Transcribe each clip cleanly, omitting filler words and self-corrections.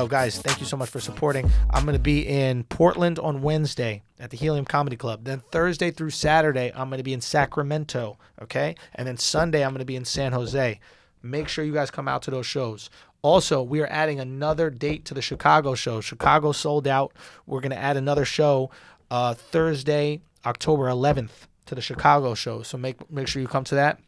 yo, guys, thank you so much for supporting. I'm going to be in Portland on Wednesday at the Helium Comedy Club. Then Thursday through Saturday, I'm going to be in Sacramento, okay? And then Sunday, I'm going to be in San Jose. Make sure you guys come out to those shows. Also, we are adding another date to the Chicago show. Chicago sold out. We're going to add another show Thursday, October 11th to the Chicago show. So make sure you come to that.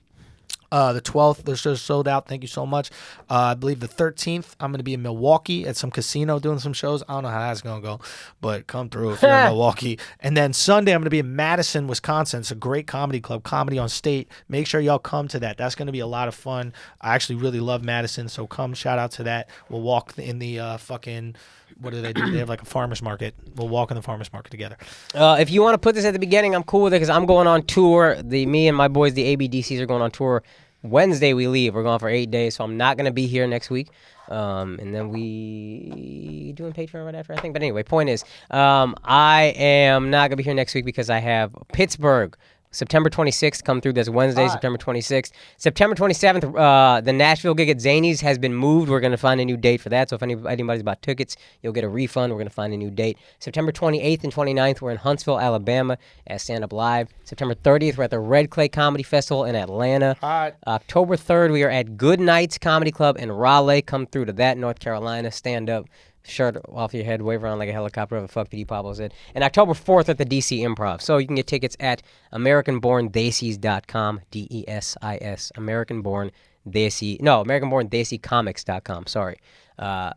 The 12th, the show's sold out. Thank you so much. I believe the 13th, I'm going to be in Milwaukee at some casino doing some shows. I don't know how that's going to go, but come through if you're in Milwaukee. And then Sunday, I'm going to be in Madison, Wisconsin. It's a great comedy club, Comedy on State. Make sure y'all come to that. That's going to be a lot of fun. I actually really love Madison, so come shout out to that. We'll walk in the fucking... What do? They have like a farmer's market. We'll walk in the farmer's market together. If you want to put this at the beginning, I'm cool with it because I'm going on tour. Me and my boys, the ABDCs, are going on tour. Wednesday we leave. We're going for 8 days, so I'm not going to be here next week. And then we doing Patreon right after, I think. But anyway, point is, I am not going to be here next week because I have Pittsburgh. September 26th, come through. That's Wednesday, September 26th. September 27th, the Nashville gig at Zany's has been moved. We're going to find a new date for that. So if anybody's bought tickets, you'll get a refund. We're going to find a new date. September 28th and 29th, we're in Huntsville, Alabama at Stand Up Live. September 30th, we're at the Red Clay Comedy Festival in Atlanta. Hot. October 3rd, we are at Good Nights Comedy Club in Raleigh. Come through to that, North Carolina. Stand up. Shirt off your head, wave around like a helicopter, whatever the fuck P.D. Pablo said. And October 4th at the DC Improv. So you can get tickets at AmericanBornDesis.com, D-E-S-I-S, AmericanBornDesiComics.com, sorry.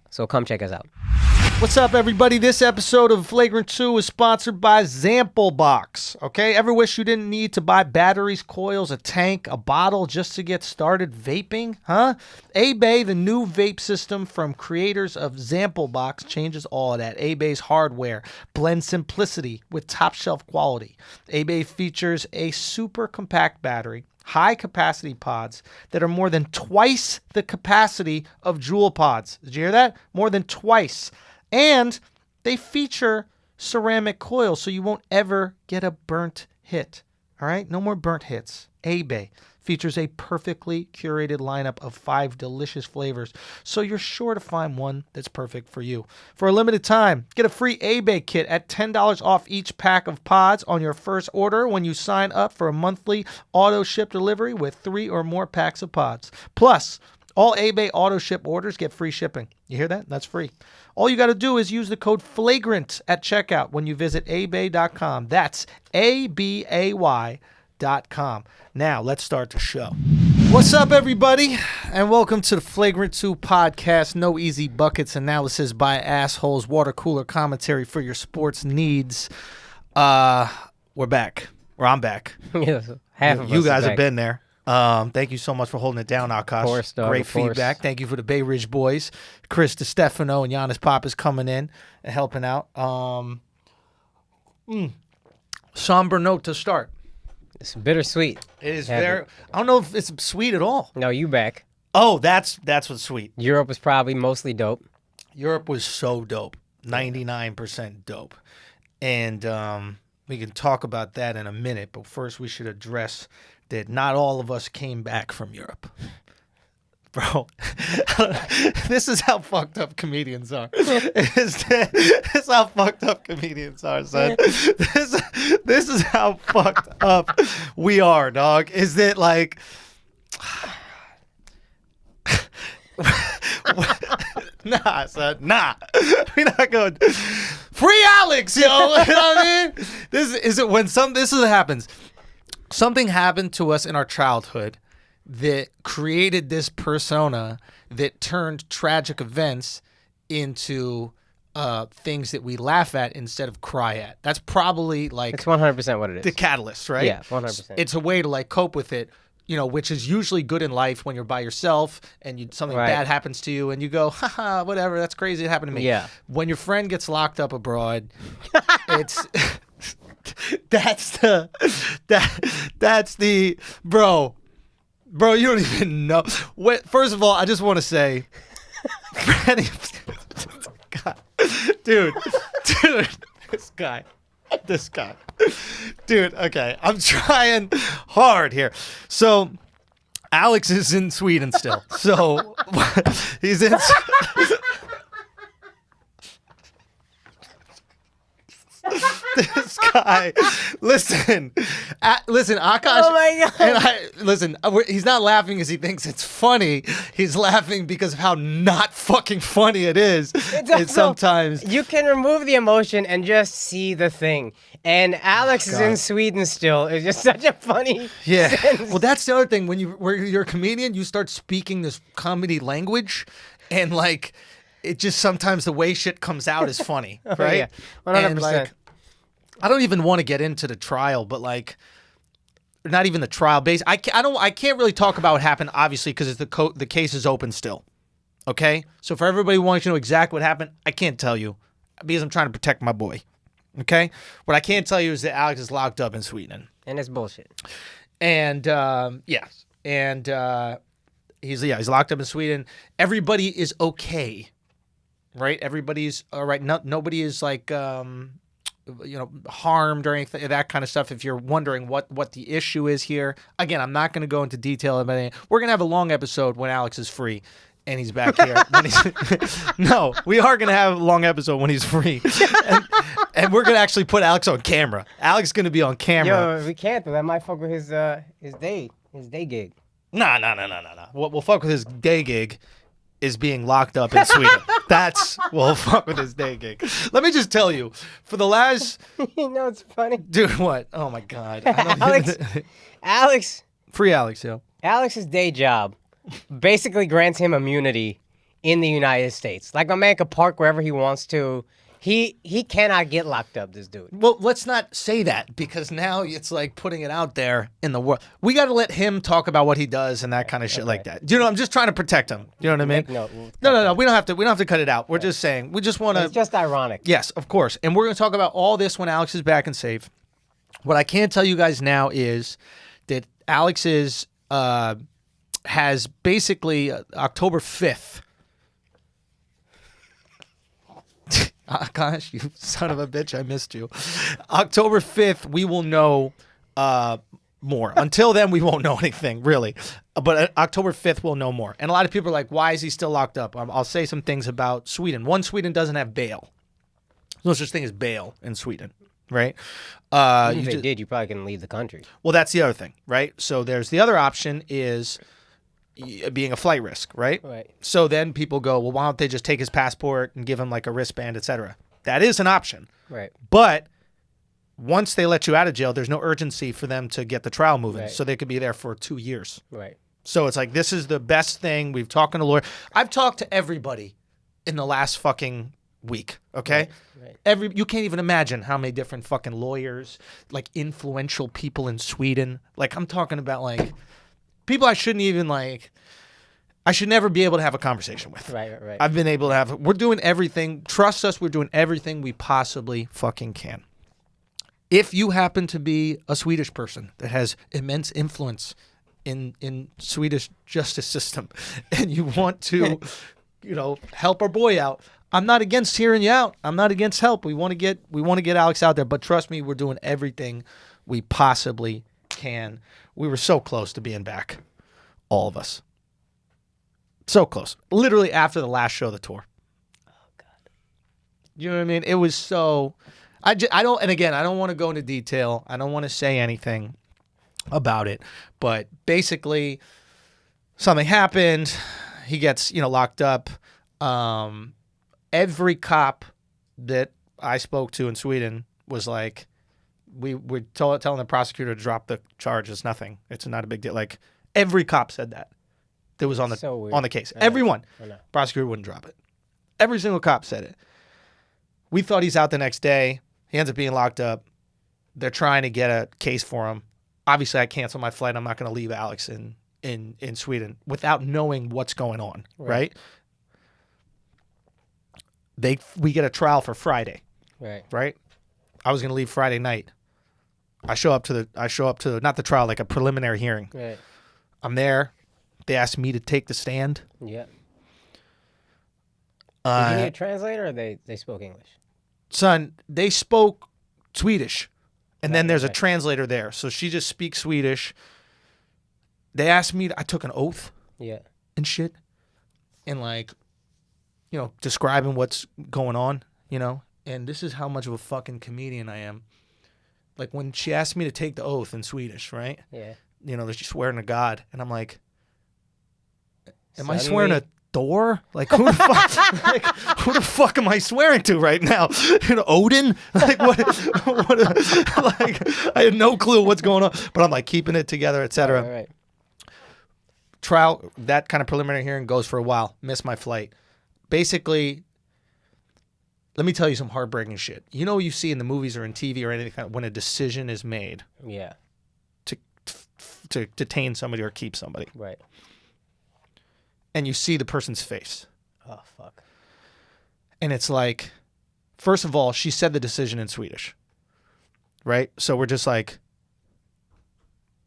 So come check us out. What's up, everybody? This episode of Flagrant 2 is sponsored by Zamplebox. Okay, ever wish you didn't need to buy batteries, coils, a tank, a bottle just to get started vaping? Huh? A-Bay, the new vape system from creators of Zamplebox, changes all of that. A-Bay's hardware blends simplicity with top shelf quality. A-Bay features a super compact battery, high capacity pods that are more than twice the capacity of Juul pods. Did you hear that? More than twice. And they feature ceramic coils, so you won't ever get a burnt hit. All right? No more burnt hits. A-Bay features a perfectly curated lineup of 5 delicious flavors, so you're sure to find one that's perfect for you. For a limited time, get a free A-Bay kit at $10 off each pack of pods on your first order when you sign up for a monthly auto-ship delivery with 3 or more packs of pods. Plus, all A-Bay auto-ship orders get free shipping. You hear that? That's free. All you got to do is use the code FLAGRANT at checkout when you visit abay.com. That's ABAY.com. Now, let's start the show. What's up, everybody? And welcome to the Flagrant 2 podcast. No easy buckets analysis by assholes. Water cooler commentary for your sports needs. We're back. Or I'm back. Yes, half of us You guys are have back. been there. Thank you so much for holding it down, Akaash. Of course, dog, Great of course. feedback. Thank you for the Bay Ridge boys. Chris DiStefano and Giannis Papas coming in and helping out. Somber note to start. It's bittersweet. It is Have very... it. I don't know if it's sweet at all. No, you back. Oh, that's what's sweet. Europe was probably mostly dope. Europe was so dope. 99% dope. And we can talk about that in a minute, but first we should address that not all of us came back from Europe. Bro, this is how fucked up comedians are. This is how fucked up comedians are, son. This is how fucked up we are, dog. Is that like... Nah, son. Nah. We're not going... Free Alex, yo! You know what I mean? This is what happens. Something happened to us in our childhood that created this persona that turned tragic events into things that we laugh at instead of cry at. That's probably like... It's 100% what it is. The catalyst, right? Yeah, 100%. It's a way to like cope with it, you know, which is usually good in life when you're by yourself and something Right. bad happens to you and you go, haha, whatever, that's crazy, it happened to me. Yeah. When your friend gets locked up abroad, it's... That's the bro, you don't even know. First of all, I just want to say, God, dude, this guy, dude, okay, I'm trying hard here. So, Alex is in Sweden still. So, he's in... This guy, listen, Akaash. Oh my God. And he's not laughing because he thinks it's funny. He's laughing because of how not fucking funny it is. It's sometimes you can remove the emotion and just see the thing. And Alexx is in Sweden still. It's just such a funny. Yeah. sense. Well, that's the other thing. When you're a comedian, you start speaking this comedy language, and like, it just sometimes the way shit comes out is funny, right? Yeah, 100%. And like, I don't even want to get into the trial, but like, not even the trial base. I can't really talk about what happened, obviously, because the case is open still. Okay, so for everybody who wants to know exactly what happened, I can't tell you because I'm trying to protect my boy. Okay, what I can tell you is that Alexx is locked up in Sweden, and it's bullshit. And he's locked up in Sweden. Everybody is okay, right? Everybody's all right. Nobody is like harmed or anything, that kind of stuff. If you're wondering what the issue is here, again, I'm not going to go into detail about it. We're going to have a long episode when Alexx is free and he's back here. No, we are going to have a long episode when he's free. And we're going to actually put Alexx on camera. Alexx is going to be on camera. Yo, we can't though. That might fuck with his day gig. No. We'll fuck with his day gig is being locked up in Sweden. We'll fuck with his day gig. Let me just tell you, for the last... You know, it's funny. Dude, what? Oh my God. Alexx. Free Alexx, yo. Alexx's day job basically grants him immunity in the United States. Like, my man could park wherever he wants to. He cannot get locked up, this dude. Well, let's not say that, because now it's like putting it out there in the world. We got to let him talk about what he does and that kind of shit like that. Do you know? I'm just trying to protect him. You know what I mean? No. We don't have to cut it out. We're just saying. We just want to. It's just ironic. Yes, of course. And we're going to talk about all this when Alexx is back and safe. What I can tell you guys now is that Alexx has basically October 5th. Gosh, you son of a bitch, I missed you. October 5th, we will know more. Until then, we won't know anything, really. But October 5th, we'll know more. And a lot of people are like, why is he still locked up? I'll say some things about Sweden. One, Sweden doesn't have bail. There's no such thing as bail in Sweden, right? Even if they did, you probably couldn't leave the country. Well, that's the other thing, right? So there's the other option is being a flight risk, right? Right. So then people go, well, why don't they just take his passport and give him like a wristband, etc.? That is an option. Right. But once they let you out of jail, there's no urgency for them to get the trial moving. Right. So they could be there for 2 years. Right. So it's like, this is the best thing. We've talked to a lawyer. I've talked to everybody in the last fucking week, okay? Right. You can't even imagine how many different fucking lawyers, like influential people in Sweden. Like, I'm talking about like people I shouldn't even like, I should never be able to have a conversation with. Right. I've been able to have, we're doing everything. Trust us, we're doing everything we possibly fucking can. If you happen to be a Swedish person that has immense influence in Swedish justice system and you want to, help our boy out, I'm not against hearing you out. I'm not against help. We want to get Alexx out there, but trust me, we're doing everything we possibly can. We were so close to being back, all of us. So close. Literally after the last show of the tour. Oh God. You know what I mean? It was so. I don't. And again, I don't want to go into detail. I don't want to say anything about it. But basically, something happened. He gets locked up. Every cop that I spoke to in Sweden was like, we're telling the prosecutor to drop the charge. It's nothing. It's not a big deal. Like, every cop said that was on the case. Everyone. Prosecutor wouldn't drop it. Every single cop said it. We thought he's out the next day. He ends up being locked up. They're trying to get a case for him. Obviously, I canceled my flight. I'm not going to leave Alexx in Sweden without knowing what's going on, right? We get a trial for Friday. Right? I was going to leave Friday night. I show up to not the trial, like a preliminary hearing. Right. I'm there. They asked me to take the stand. Yeah. Did you need a translator, or they spoke English? Son, they spoke Swedish, and then there's a translator there. So she just speaks Swedish. They asked me. I took an oath. Yeah. And shit, and describing what's going on, and this is how much of a fucking comedian I am. Like when she asked me to take the oath in Swedish, right? Yeah. You know, that she's swearing to God, and I'm like, am I swearing to Thor? Like who the fuck? Like who the fuck am I swearing to right now? You know, Odin? Like what? Like I had no clue what's going on, but I'm like keeping it together, etc. Right. Trial, that kind of preliminary hearing goes for a while. Missed my flight. Basically, let me tell you some heartbreaking shit. You know, you see in the movies or in TV or anything when a decision is made. Yeah. To detain somebody or keep somebody. Right. And you see the person's face. Oh, fuck. And it's like, first of all, she said the decision in Swedish. Right? So we're just like,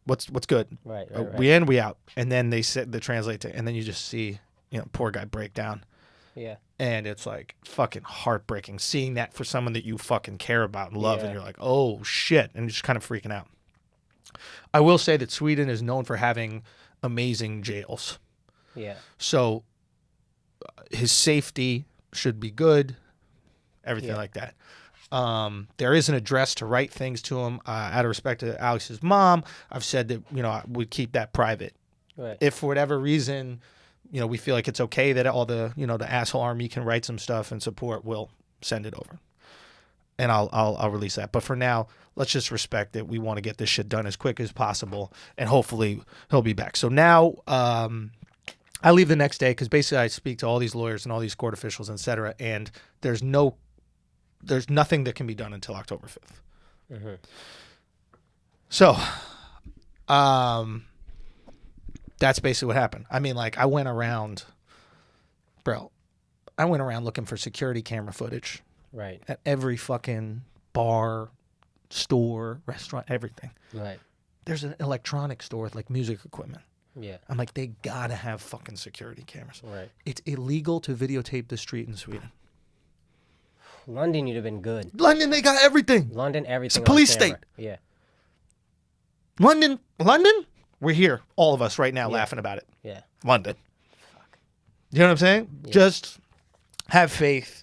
what's good? Right. We in, we out. And then they translate to, and then you just see, you know, poor guy break down. Yeah. And it's like fucking heartbreaking seeing that for someone that you fucking care about and love. And you're like, oh shit. And you're just kind of freaking out. I will say that Sweden is known for having amazing jails. Yeah. So his safety should be good, everything like that. There is an address to write things to him. Out of respect to Alex's mom, I've said that, you know, we'd keep that private. Right. If for whatever reason, you know, we feel like it's okay that all the, you know, the asshole army can write some stuff and support, we'll send it over. And I'll release that. But for now, let's just respect that we want to get this shit done as quick as possible, and hopefully he'll be back. So now I leave the next day because basically I speak to all these lawyers and all these court officials, etc. And there's nothing that can be done until October 5th. Mm-hmm. So that's basically what happened. I mean, like I went around looking for security camera footage. Right. At every fucking bar, store, restaurant, everything. Right. There's an electronic store with like music equipment. Yeah. I'm like, they gotta have fucking security cameras. Right. It's illegal to videotape the street in Sweden. London, you'd have been good. London, they got everything. London, everything. It's a police on camera. state. Yeah. London, we're here, all of us right now laughing about it. Yeah. London. Fuck. You know what I'm saying? Yeah. Just have faith.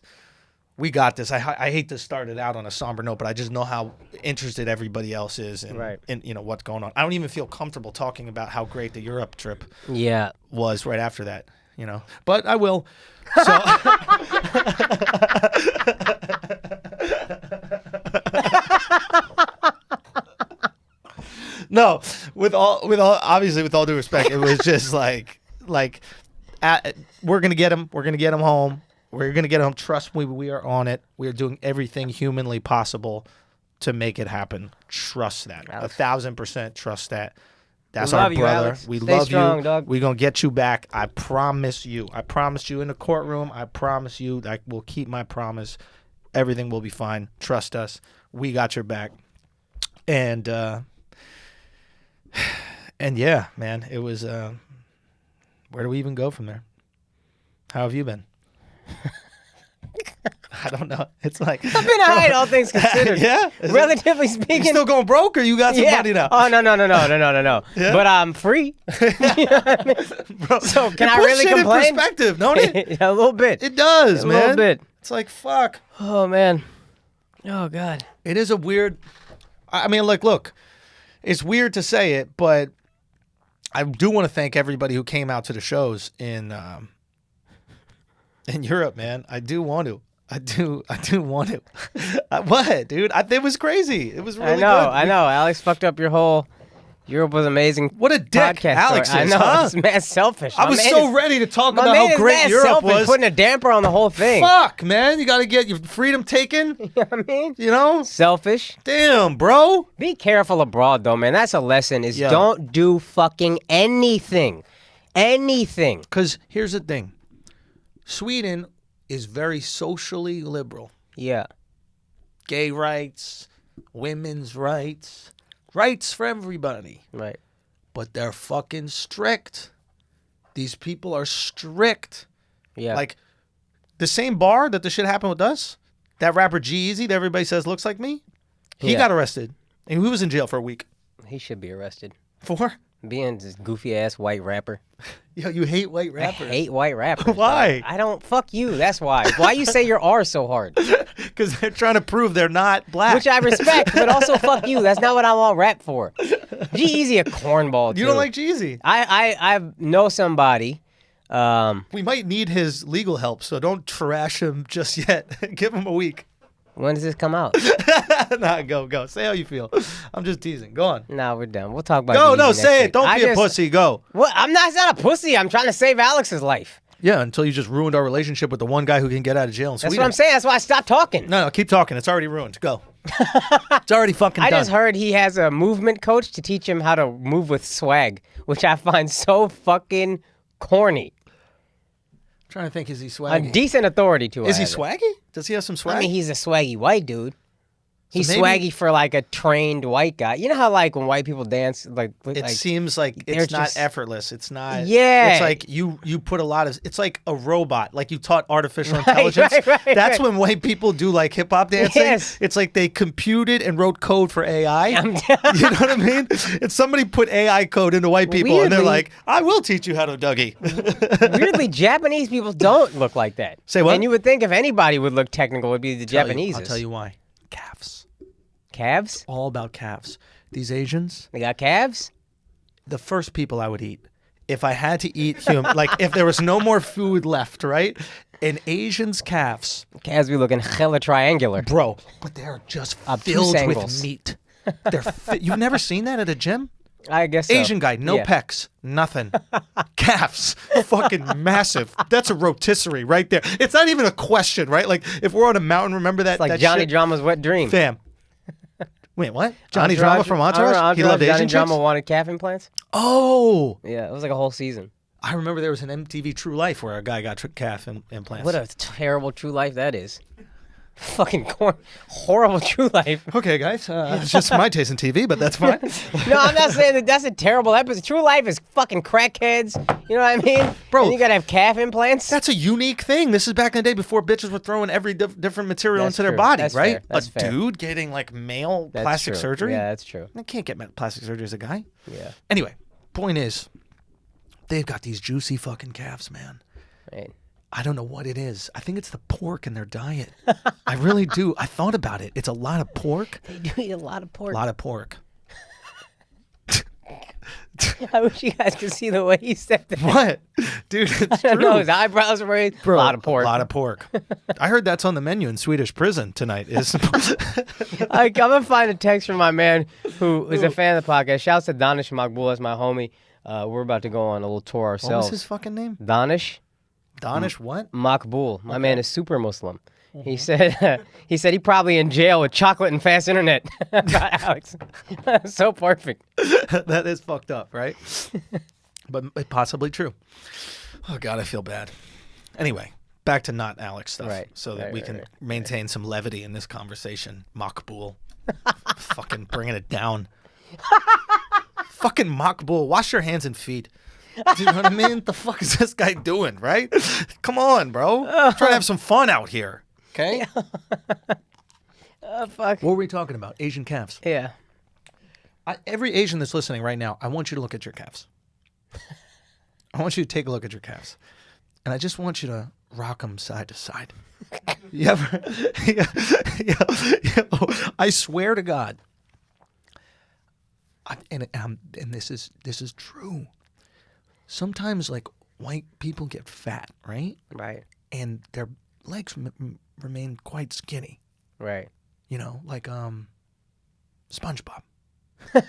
We got this. I hate to start it out on a somber note, but I just know how interested everybody else is in you know what's going on. I don't even feel comfortable talking about how great the Europe trip was right after that, you know. But I will. So no, with all obviously with all due respect, it was just like we're gonna get him. We're gonna get him home. We're going to get him. Trust me, we are on it. We are doing everything humanly possible to make it happen. Trust that. Alex. 1,000% trust that. That's we our love you, brother. Alex. We Stay love strong, you. dog. We're going to get you back. I promise you. I promise you in the courtroom. I promise you. I will keep my promise. Everything will be fine. Trust us. We got your back. And yeah, man, it was, where do we even go from there? How have you been? I don't know. It's like I've been all right, all things considered. Yeah, relatively speaking. You still going broke, or you got some money now? Oh no. Yeah? But I'm free. You know what I mean? Bro, so can I really complain? In perspective, don't it? A little bit. It does, man. A little bit. It's like fuck. Oh man. Oh god. It is a weird. I mean, like, look, it's weird to say it, but I do want to thank everybody who came out to the shows in Europe, man. I do want to. I do want to. What, dude? It was crazy. It was really good. I know. Alex fucked up your whole. Europe was amazing. What a dick Alex is, I know. huh? It's mad selfish. I was so ready to talk about how great Europe selfish, was. Putting a damper on the whole thing. Fuck, man. You got to get your freedom taken. You know what I mean? You know? Selfish. Damn, bro. Be careful abroad, though, man. That's a lesson, is don't do fucking anything. Anything. Because here's the thing. Sweden is very socially liberal. Yeah. Gay rights, women's rights. Rights for everybody. Right. But they're fucking strict. These people are strict. Yeah. Like, the same bar that the shit happened with us, that rapper G-Eazy that everybody says looks like me, he got arrested. And he was in jail for a week. He should be arrested. For? Being this goofy ass white rapper. Yo, you hate white rappers. I hate white rappers. Why? I don't. Fuck you. That's why. Why you say your R so hard? Because they're trying to prove they're not black. Which I respect, but also fuck you. That's not what I'm all rap for. G-Eazy a cornball too. You don't like Jeezy. I know somebody. We might need his legal help, so don't trash him just yet. Give him a week. When does this come out? Nah, go. Say how you feel. I'm just teasing. Go on. Nah, we're done. We'll talk about Go, G-Eazy no, next say week. it. Don't be a pussy. Go. What? It's not a pussy. I'm trying to save Alex's life. Yeah, until you just ruined our relationship with the one guy who can get out of jail in Sweden. That's what I'm saying. That's why I stopped talking. No, keep talking. It's already ruined. Go. It's already fucking done. I just heard he has a movement coach to teach him how to move with swag, which I find so fucking corny. I'm trying to think, is he swaggy? A decent authority to it. Is he swaggy? Does he have some swag? I mean, he's a swaggy white dude. He's maybe- swaggy for like a trained white guy. You know how like when white people dance, It seems like they're it's not just- effortless. It's not. Yeah. It's like you put a lot of. It's like a robot. Like you taught artificial intelligence. right, That's right. when white people do like hip hop dancing. Yes. It's like they computed and wrote code for AI. I'm You know what I mean? It's somebody put AI code into white people, and they're Weirdly- like, "I will teach you how to Dougie." Weirdly, Japanese people don't look like that. Say what? And you would think if anybody would look technical, it would be the Japanese. I'll tell you why. Calves. Calves? All about calves. These Asians, They got calves? the first people I would eat. If I had to eat human, like if there was no more food left, right? An Asian's calves, Calves be looking hella triangular. bro, but they're just Obtuse filled angles. with meat. They're you've never seen that at a gym? I guess so. Asian guy, no Yeah. pecs, nothing. Calves, fucking massive. That's a rotisserie right there. It's not even a question, right? Like if we're on a mountain, remember that? It's like that Johnny shit? Drama's wet dream. Fam. Wait, what? Johnny Drama from Entourage? He loved Johnny Asian chicks? Drama wanted calf implants? Oh, Yeah, it was like a whole season. I remember there was an MTV True Life where a guy got calf implants. What a terrible true life that is. Fucking horrible true life. Okay, guys, it's just my taste in TV, but that's fine. No, I'm not saying that that's a terrible episode. True life is fucking crackheads. You know what I mean? Bro. And you gotta have calf implants? That's a unique thing. This is back in the day before bitches were throwing every different material That's into their true. body, That's right? fair. That's a fair. dude getting like male That's plastic true. surgery? Yeah, that's true. I can't get plastic surgery as a guy. Yeah. Anyway, point is, they've got these juicy fucking calves, man. Right. I don't know what it is. I think it's the pork in their diet. I really do. I thought about it. It's a lot of pork. They do eat a lot of pork. A lot of pork. I wish you guys could see the way he said that. What? Dude, it's I true. know his eyebrows were raised. Bro, a lot of pork. A lot of pork. I heard that's on the menu in Swedish prison tonight. Is I'm gonna find a text from my man who is a fan of the podcast. Shouts to Danish Makbul, that's my homie. We're about to go on a little tour what ourselves. was his fucking name? Danish Danish what? Makbul. My man is super Muslim. He said he probably in jail with chocolate and fast internet. Alex, so perfect. That is fucked up, right? But possibly true. Oh God, I feel bad. Anyway, back to not Alex stuff, Right, so that right, we right, can right. maintain some levity in this conversation. Makbul, fucking bringing it down. Fucking Makbul, wash your hands and feet. Do you know what I mean? The fuck is this guy doing, right? Come on, bro. Trying to have some fun out here. Okay? Fuck. What were we talking about? Asian calves. Yeah. Every Asian that's listening right now, I want you to look at your calves. I want you to take a look at your calves. And I just want you to rock them side to side. You ever? I swear to God. And this is true. Sometimes, like, white people get fat, right? Right. And their legs remain quite skinny. Right. You know, like SpongeBob. You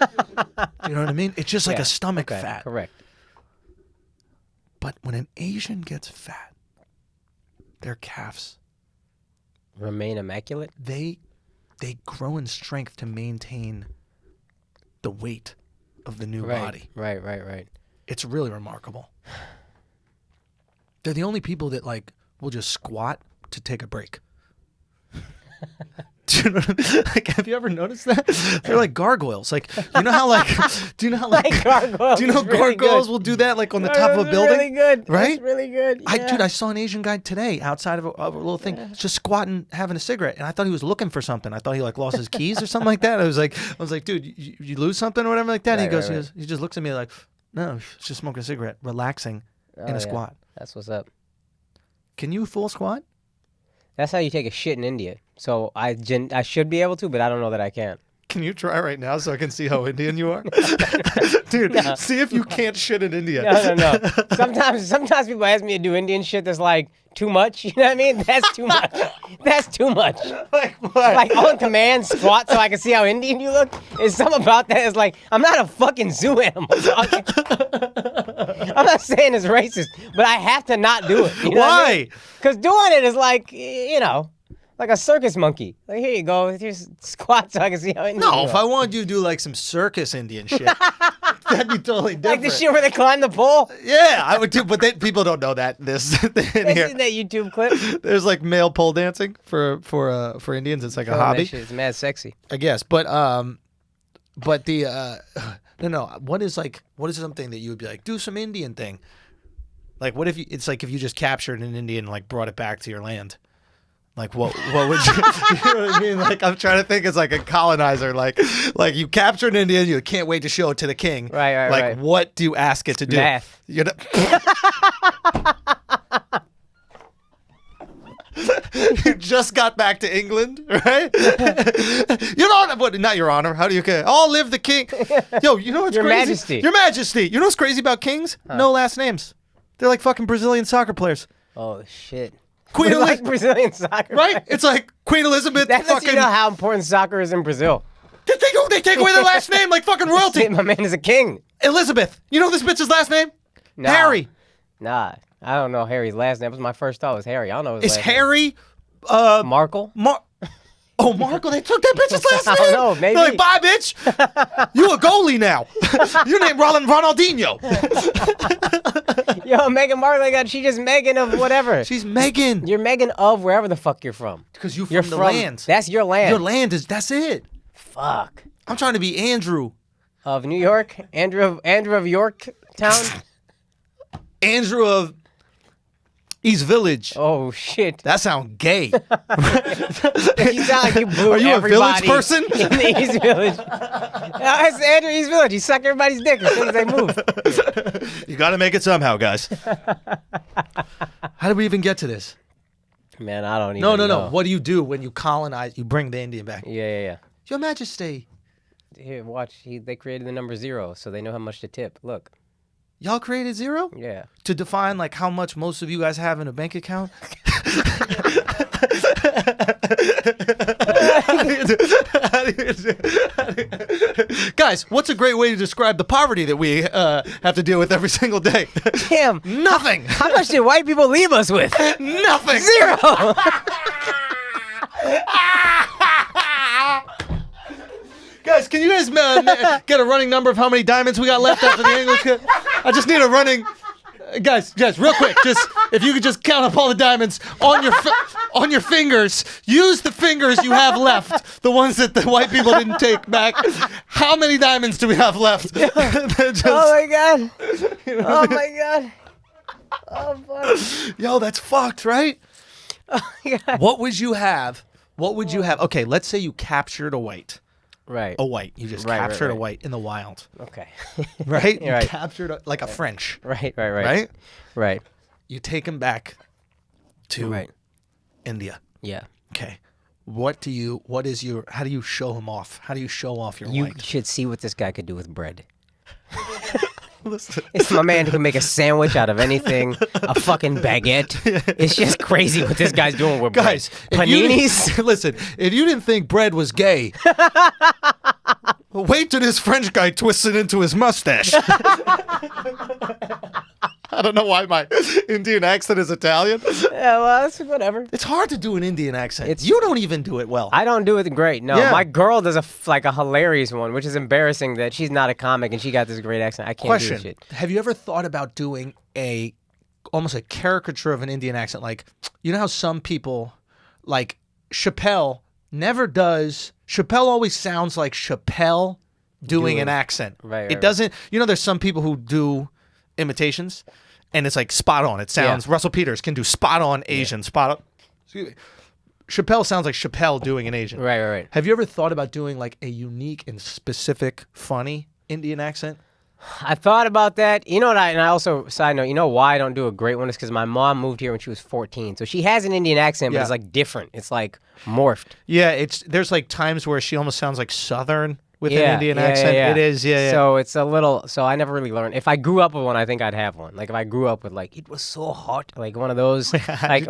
know what I mean? It's just like Yeah, a stomach okay, fat. Correct. But when an Asian gets fat, their calves, Remain immaculate. they grow in strength to maintain the weight of the new body. Right. It's really remarkable. They're the only people that like will just squat to take a break. you know, like, have you ever noticed that? They're like gargoyles. Like, you know how, like, do you know how, like, gargoyles do you know is really gargoyles good. will do that, like, on the top of a building? Really good. Right? That's really good. Yeah. Dude, I saw an Asian guy today outside of a little thing, just squatting, having a cigarette, and I thought he was looking for something. I thought he, like, lost his keys or something like that. I was like, dude, you lose something or whatever like that? And he just looks at me like, no, he's just smoking a cigarette, relaxing in a squat. That's what's up. Can you full squat? That's how you take a shit in India. So I should be able to, but I don't know that I can. Can you try right now so I can see how Indian you are? Dude, see if you can't shit in India. No. Sometimes people ask me to do Indian shit that's like too much. You know what I mean? That's too much. That's too much. Like what? Like on command, squat so I can see how Indian you look. There's something about that. It's like, I'm not a fucking zoo animal. Dog. I'm not saying it's racist, but I have to not do it. You know Why? Because doing it is like, like a circus monkey. Like, here you go. Here's squat so I can see how Indian you No, if are. I wanted you to do like some circus Indian shit, that'd be totally different. Like the shit where they climb the pole? Yeah, I would too, but people don't know that this in This here. is that YouTube clip. There's like male pole dancing for Indians. It's like a hobby, That shit is mad sexy. I guess. But the no. What is something that you would be like, do some Indian thing? Like, what if it's like if you just captured an Indian and like brought it back to your land? Like what would you, you know what I mean? Like I'm trying to think as like a colonizer, like you captured an Indian, you can't wait to show it to the king. Right. Like what do you ask it to do? Math. You know? You just got back to England, right? Your Honor, what? Not Your Honor. How do you care? All live the king. Yo, you know what's Your crazy? Majesty. Your Majesty. You know what's crazy about kings? No last names. They're like fucking Brazilian soccer players. Oh, shit. Queen Like Elizabeth, Brazilian soccer. right? It's like Queen Elizabeth. That lets fucking. you know how important soccer is in Brazil. They take away their last name like fucking royalty. Shit, my man is a king. Elizabeth. You know this bitch's last name? Nah. Harry. Nah, I don't know Harry's last name. That was my first thought was Harry. I don't know his Is last name. Harry? Markle? Oh, Markle, they took that bitch's last I name? don't know, maybe. They're like, bye, bitch. You a goalie now. Your name Ronaldinho. Yo, Meghan Markle, she just Megan of whatever. She's Megan. You're Megan of wherever the fuck you're from. Because you're You're from the land. That's your land. Your land that's it. Fuck. I'm trying to be Andrew. Of New York? Andrew of Yorktown? Andrew of East Village. Oh, shit. That sounds gay. You sound like you blew Are you a village everybody person? in the East Village. It's Andrew East Village. You suck everybody's dick as soon as they move. You got to make it somehow, guys. How did we even get to this? Man, I don't even know. No. What do you do when you colonize? You bring the Indian back. Yeah. Your Majesty. Here, watch. They created the number 0, so they know how much to tip. Look. Y'all created 0? Yeah. To define like how much most of you guys have in a bank account? Guys, what's a great way to describe the poverty that we have to deal with every single day? Damn. Nothing. How much did white people leave us with? Nothing. 0. Guys, can you guys get a running number of how many diamonds we got left after the English? I just need a running. Guys, real quick, just if you could just count up all the diamonds on your fingers. Use the fingers you have left, the ones that the white people didn't take back. How many diamonds do we have left? Oh my god. Oh my god. Oh fuck. Yo, that's fucked, right? Oh my god. What would you have? Okay, let's say you captured a white. Right. A white. You just Right, captured right. a white in the wild. Okay. Right? You Right. captured like a French. Right. Right? You take him back to Right. India. Yeah. Okay. How do you show him off? How do you show off your You white? should see what this guy could do with bread. Listen. It's my man who can make a sandwich out of anything, a fucking baguette. It's just crazy what this guy's doing with Guys, bread. Paninis? Listen, if you didn't think bread was gay, wait till this French guy twists it into his mustache. I don't know why my Indian accent is Italian. Yeah, well, it's whatever. It's hard to do an Indian accent. You don't even do it well. I don't do it great. No, Yeah. my girl does a hilarious one, which is embarrassing that she's not a comic and she got this great accent. I can't do Question: this shit. have you ever thought about doing almost a caricature of an Indian accent? Like, you know how some people, like Chappelle, never does. Chappelle always sounds like Chappelle doing an accent. Right. It doesn't. You know, there's some people who do imitations, and it's like spot on. It sounds. Russell Peters can do spot on Asian. Spot on. Excuse me. Chappelle sounds like Chappelle doing an Asian. Right. Have you ever thought about doing like a unique and specific, funny Indian accent? I thought about that. You know what? And I also, side note, you know why I don't do a great one is because my mom moved here when she was 14. So she has an Indian accent, but it's like different. It's like morphed. Yeah, there's like times where she almost sounds like Southern with an Indian accent. Yeah. It is, yeah. So it's a little, so I never really learned. If I grew up with one, I think I'd have one. Like if I grew up with like, it was so hot, like one of those, like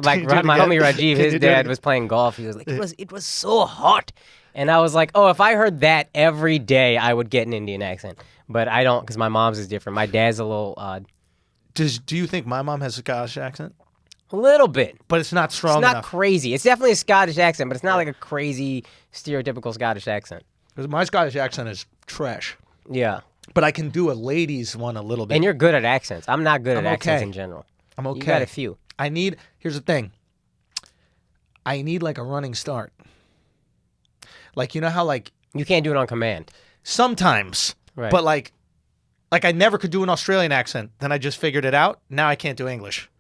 my homie Rajiv, his dad was playing golf. He was like, it was so hot. And I was like, oh, if I heard that every day, I would get an Indian accent. But I don't, because my mom's is different. My dad's a little odd. Do you think my mom has a Scottish accent? A little bit. But it's not strong enough. It's enough. not crazy. It's definitely a Scottish accent, but it's not like a crazy, stereotypical Scottish accent. Because my Scottish accent is trash. Yeah. But I can do a lady's one a little bit. And you're good at accents. I'm not good at accents in general. I'm okay. You got a few. Here's the thing. I need like a running start. Like, you know how like... You can't do it on command. Sometimes. Right. But like I never could do an Australian accent. Then I just figured it out. Now I can't do English.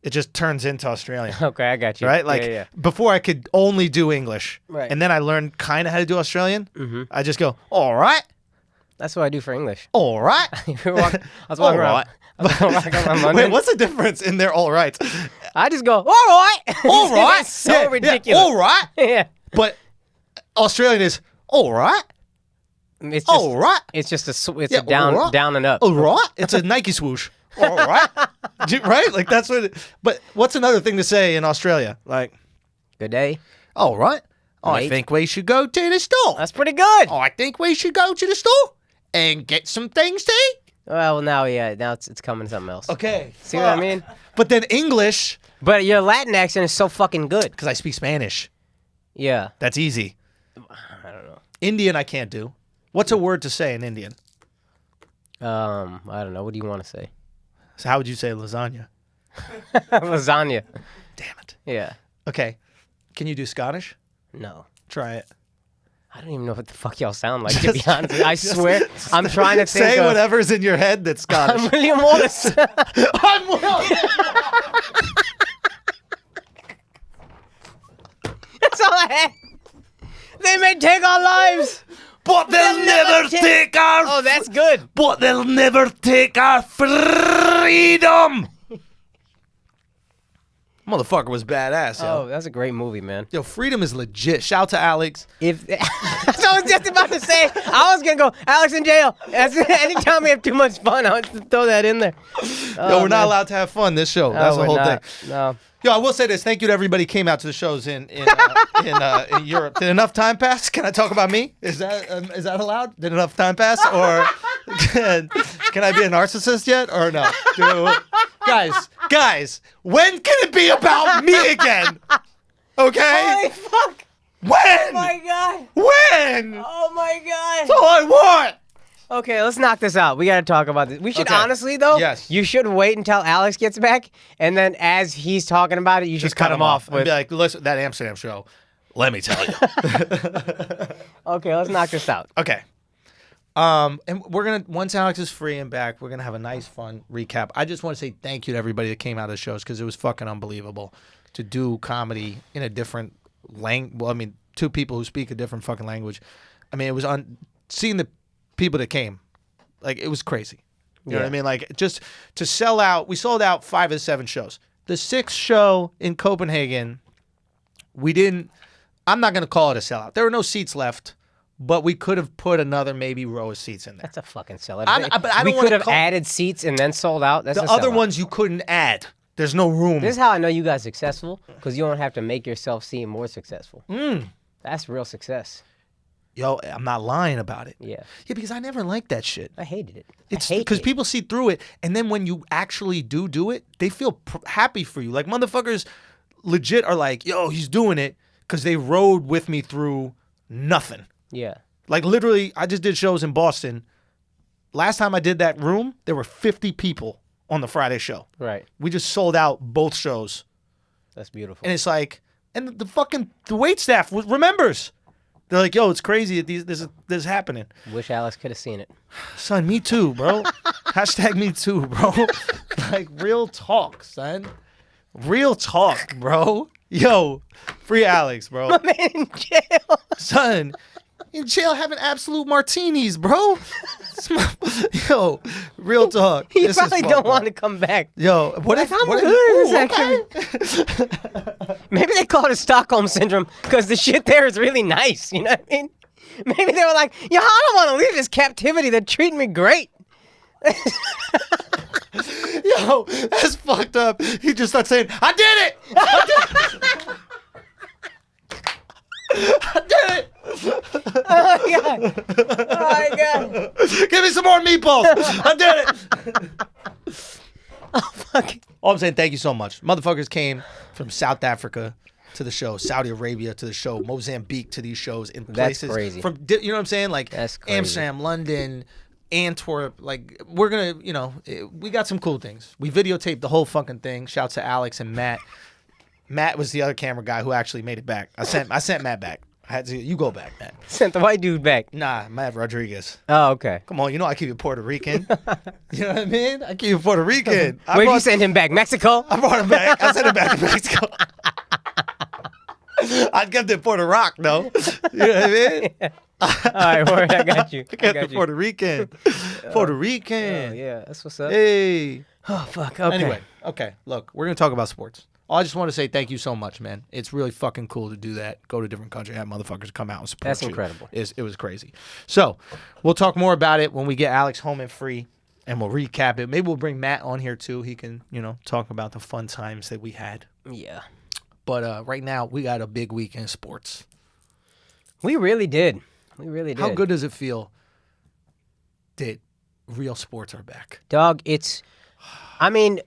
It just turns into Australian. Okay, I got you. Right? Like, before I could only do English. Right. And then I learned kind of how to do Australian. I just go, all right. That's what I do for English. All right. I was walking around. Wait, what's the difference in their all right? I just go, all right. All right. It's so ridiculous. All right. Yeah. But Australian is, all right. It's just, all right. It's just a down and up. All right. It's a Nike swoosh. All right. Right? Like that's what but what's another thing to say in Australia? Like, good day. All right. I think we should go to the store. That's pretty good. I think we should go to the store and get some things to eat. Well, now it's coming to something else. Okay. See what I mean? But then English. But your Latin accent is so fucking good. Because I speak Spanish. Yeah. That's easy. I don't know. Indian I can't do. What's a word to say in Indian? I don't know. What do you want to say? So how would you say lasagna? Lasagna. Damn it. Yeah. Okay. Can you do Scottish? No. Try it. I don't even know what the fuck y'all sound like, to be honest with you. I swear. I'm trying to think Say whatever's in your head that's Scottish. I'm William Wallace. I'm William. That's all I had. They may take our lives, but they'll never take our... Oh, that's good. But they'll never take our freedom. Motherfucker was badass, yo. Oh, that's a great movie, man. Yo, Freedom is legit. Shout out to Alexx. That's what I was just about to say. I was going to go, Alexx in jail. Anytime we have too much fun, I want to throw that in there. Yo, we're not allowed to have fun this show. That's the whole thing. No. Yo, I will say this. Thank you to everybody who came out to the shows in Europe. Did enough time pass? Can I talk about me? Is that allowed? Did enough time pass? Or can I be a narcissist yet? Or no? Guys, when can it be about me again? Okay? Holy fuck. When? Oh my God. When? Oh my God. That's all I want. Okay, let's knock this out. We got to talk about this. We should honestly, though, you should wait until Alexx gets back, and then as he's talking about it, you just cut him off. And be like, listen, that Amsterdam show, let me tell you. Okay, let's knock this out. Okay. And we're going to, once Alexx is free and back, we're going to have a nice, fun recap. I just want to say thank you to everybody that came out of the shows because it was fucking unbelievable to do comedy in a different language. Well, I mean, two people who speak a different fucking language. I mean, it was seeing the people that came, like, it was crazy. You know what I mean? Like, just to sell out, we sold out 5 of the 7 shows. The 6th show in Copenhagen, I'm not going to call it a sellout. There were no seats left, but we could have put another maybe row of seats in there. That's a fucking sellout. We could have added seats and then sold out. That's the other ones you couldn't add. There's no room. This is how I know you guys are successful, because you don't have to make yourself seem more successful. That's real success. Yo, I'm not lying about it. Yeah. Yeah, because I never liked that shit. I hated it. It's because people see through it, and then when you actually do it, they feel happy for you. Like, motherfuckers legit are like, yo, he's doing it because they rode with me through nothing. Yeah. Like, literally, I just did shows in Boston. Last time I did that room, there were 50 people on the Friday show. Right. We just sold out both shows. That's beautiful. And it's like, And the wait staff remembers. They're like, yo, it's crazy that this is happening. Wish Alex could have seen it. Son, me too, bro. Hashtag me too, bro. Like, real talk, son. Real talk, bro. Yo, free Alex, bro. My man in jail. Son, in jail having absolute martinis, bro. Yo, real talk. You probably don't want to come back. Yo, what if... I'm what good if, actually. Maybe they call it Stockholm Syndrome because the shit there is really nice. You know what I mean? Maybe they were like, yo, I don't want to leave this captivity. They're treating me great. Yo, that's fucked up. He just starts saying, I did it! I did it! Oh my god! Oh my god! Give me some more meatballs! I did it! Oh fuck! All I'm saying, thank you so much. Motherfuckers came from South Africa to the show, Saudi Arabia to the show, Mozambique to these shows in places. That's crazy. From, you know what I'm saying? Like That's crazy. Amsterdam, London, Antwerp. Like, we're gonna, you know, we got some cool things. We videotaped the whole fucking thing. Shouts to Alex and Matt. Matt was the other camera guy who actually made it back. I sent Matt back. I had to. You go back, Matt. Sent the white dude back. Nah, Matt Rodriguez. Oh, okay. Come on, you know I keep you Puerto Rican. You know what I mean? I keep you Puerto Rican. Where'd you send him back? Mexico? I brought him back. I sent him back to Mexico. I kept it Puerto Rock, though. You know what I mean? All right, word. I got you. I kept it Puerto Rican. Puerto Rican. Oh, yeah, that's what's up. Hey. Oh, fuck. Okay. Anyway, okay. Look, we're going to talk about sports. I just want to say thank you so much, man. It's really fucking cool to do that. Go to a different country, have motherfuckers come out and support That's you. incredible. It was crazy. So, we'll talk more about it when we get Alex home and free, and we'll recap it. Maybe we'll bring Matt on here, too. He can, you know, talk about the fun times that we had. Yeah. But right now, we got a big week in sports. We really did. We really did. How good does it feel that real sports are back? Dog, it's... I mean,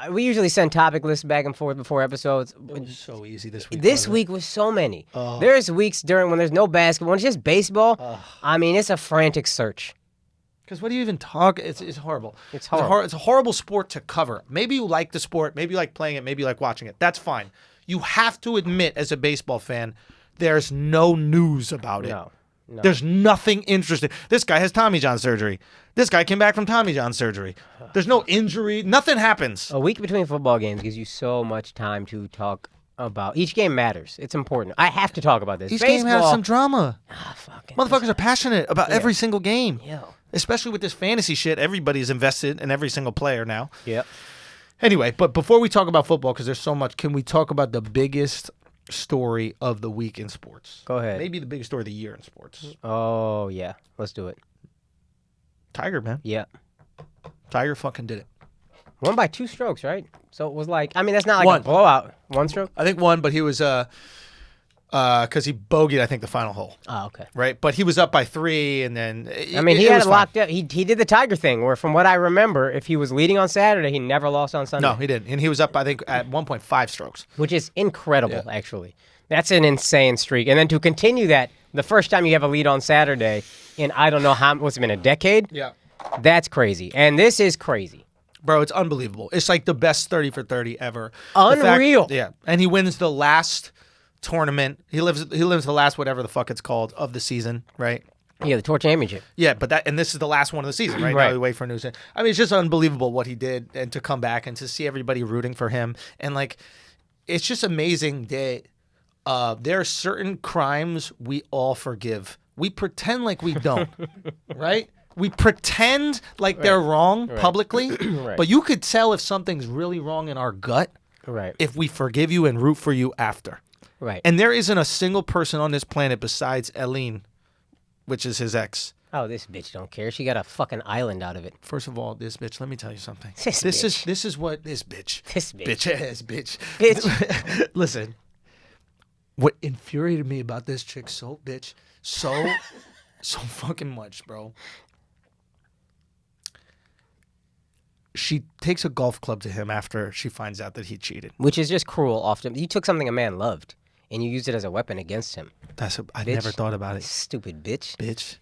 we usually send topic lists back and forth before episodes. It was so easy this week. This week was so many. There's weeks when there's no basketball, when it's just baseball. I mean, it's a frantic search. Because what do you even talk? It's horrible. It's horrible. It's a horrible sport to cover. Maybe you like the sport. Maybe you like playing it. Maybe you like watching it. That's fine. You have to admit, as a baseball fan, there's no news about it. No. There's nothing interesting. This guy has Tommy John surgery. This guy came back from Tommy John surgery. There's no injury. Nothing happens. A week between football games gives you so much time to talk about. Each game matters. It's important. I have to talk about this. Each game has some drama. Fucking Motherfuckers are passionate about every single game. Yeah. Especially with this fantasy shit. Everybody's invested in every single player now. Yep. Anyway, but before we talk about football, because there's so much, can we talk about the biggest story of the week in sports? Go ahead. Maybe the biggest story of the year in sports. Oh, yeah. Let's do it. Tiger, man. Yeah. Tiger fucking did it. Won by 2 strokes, right? So it was like, I mean, that's not like One. a blowout. 1 stroke? I think one, but he was, because he bogeyed, I think, the final hole. Oh, okay. Right? But he was up by 3, and then I mean, he had it locked up. He did the Tiger thing, where from what I remember, if he was leading on Saturday, he never lost on Sunday. No, he didn't. And he was up, I think, at 1.5 strokes. Which is incredible, actually. That's an insane streak. And then to continue that, the first time you have a lead on Saturday in I don't know what's it been, a decade? Yeah. That's crazy. And this is crazy. Bro, it's unbelievable. It's like the best 30 for 30 ever. Unreal. Yeah. And he wins the last tournament. He lives the last whatever the fuck it's called of the season, right? Yeah, the Tour Championship. Yeah, but this is the last one of the season, right? Right. Now we wait for a new season. I mean, it's just unbelievable what he did, and to come back and to see everybody rooting for him. And like, it's just amazing that there are certain crimes we all forgive. We pretend like we don't, right? We pretend like they're wrong publicly, but you could tell if something's really wrong in our gut if we forgive you and root for you after. Right. And there isn't a single person on this planet besides Eileen, which is his ex. Oh, this bitch don't care. She got a fucking island out of it. First of all, this bitch, let me tell you something. This is what this bitch. This bitch. Bitch ass bitch. Bitch. Listen. What infuriated me about this chick so fucking much, bro. She takes a golf club to him after she finds out that he cheated. Which is just cruel often. You took something a man loved and you used it as a weapon against him. I never thought about it. Stupid bitch. Bitch.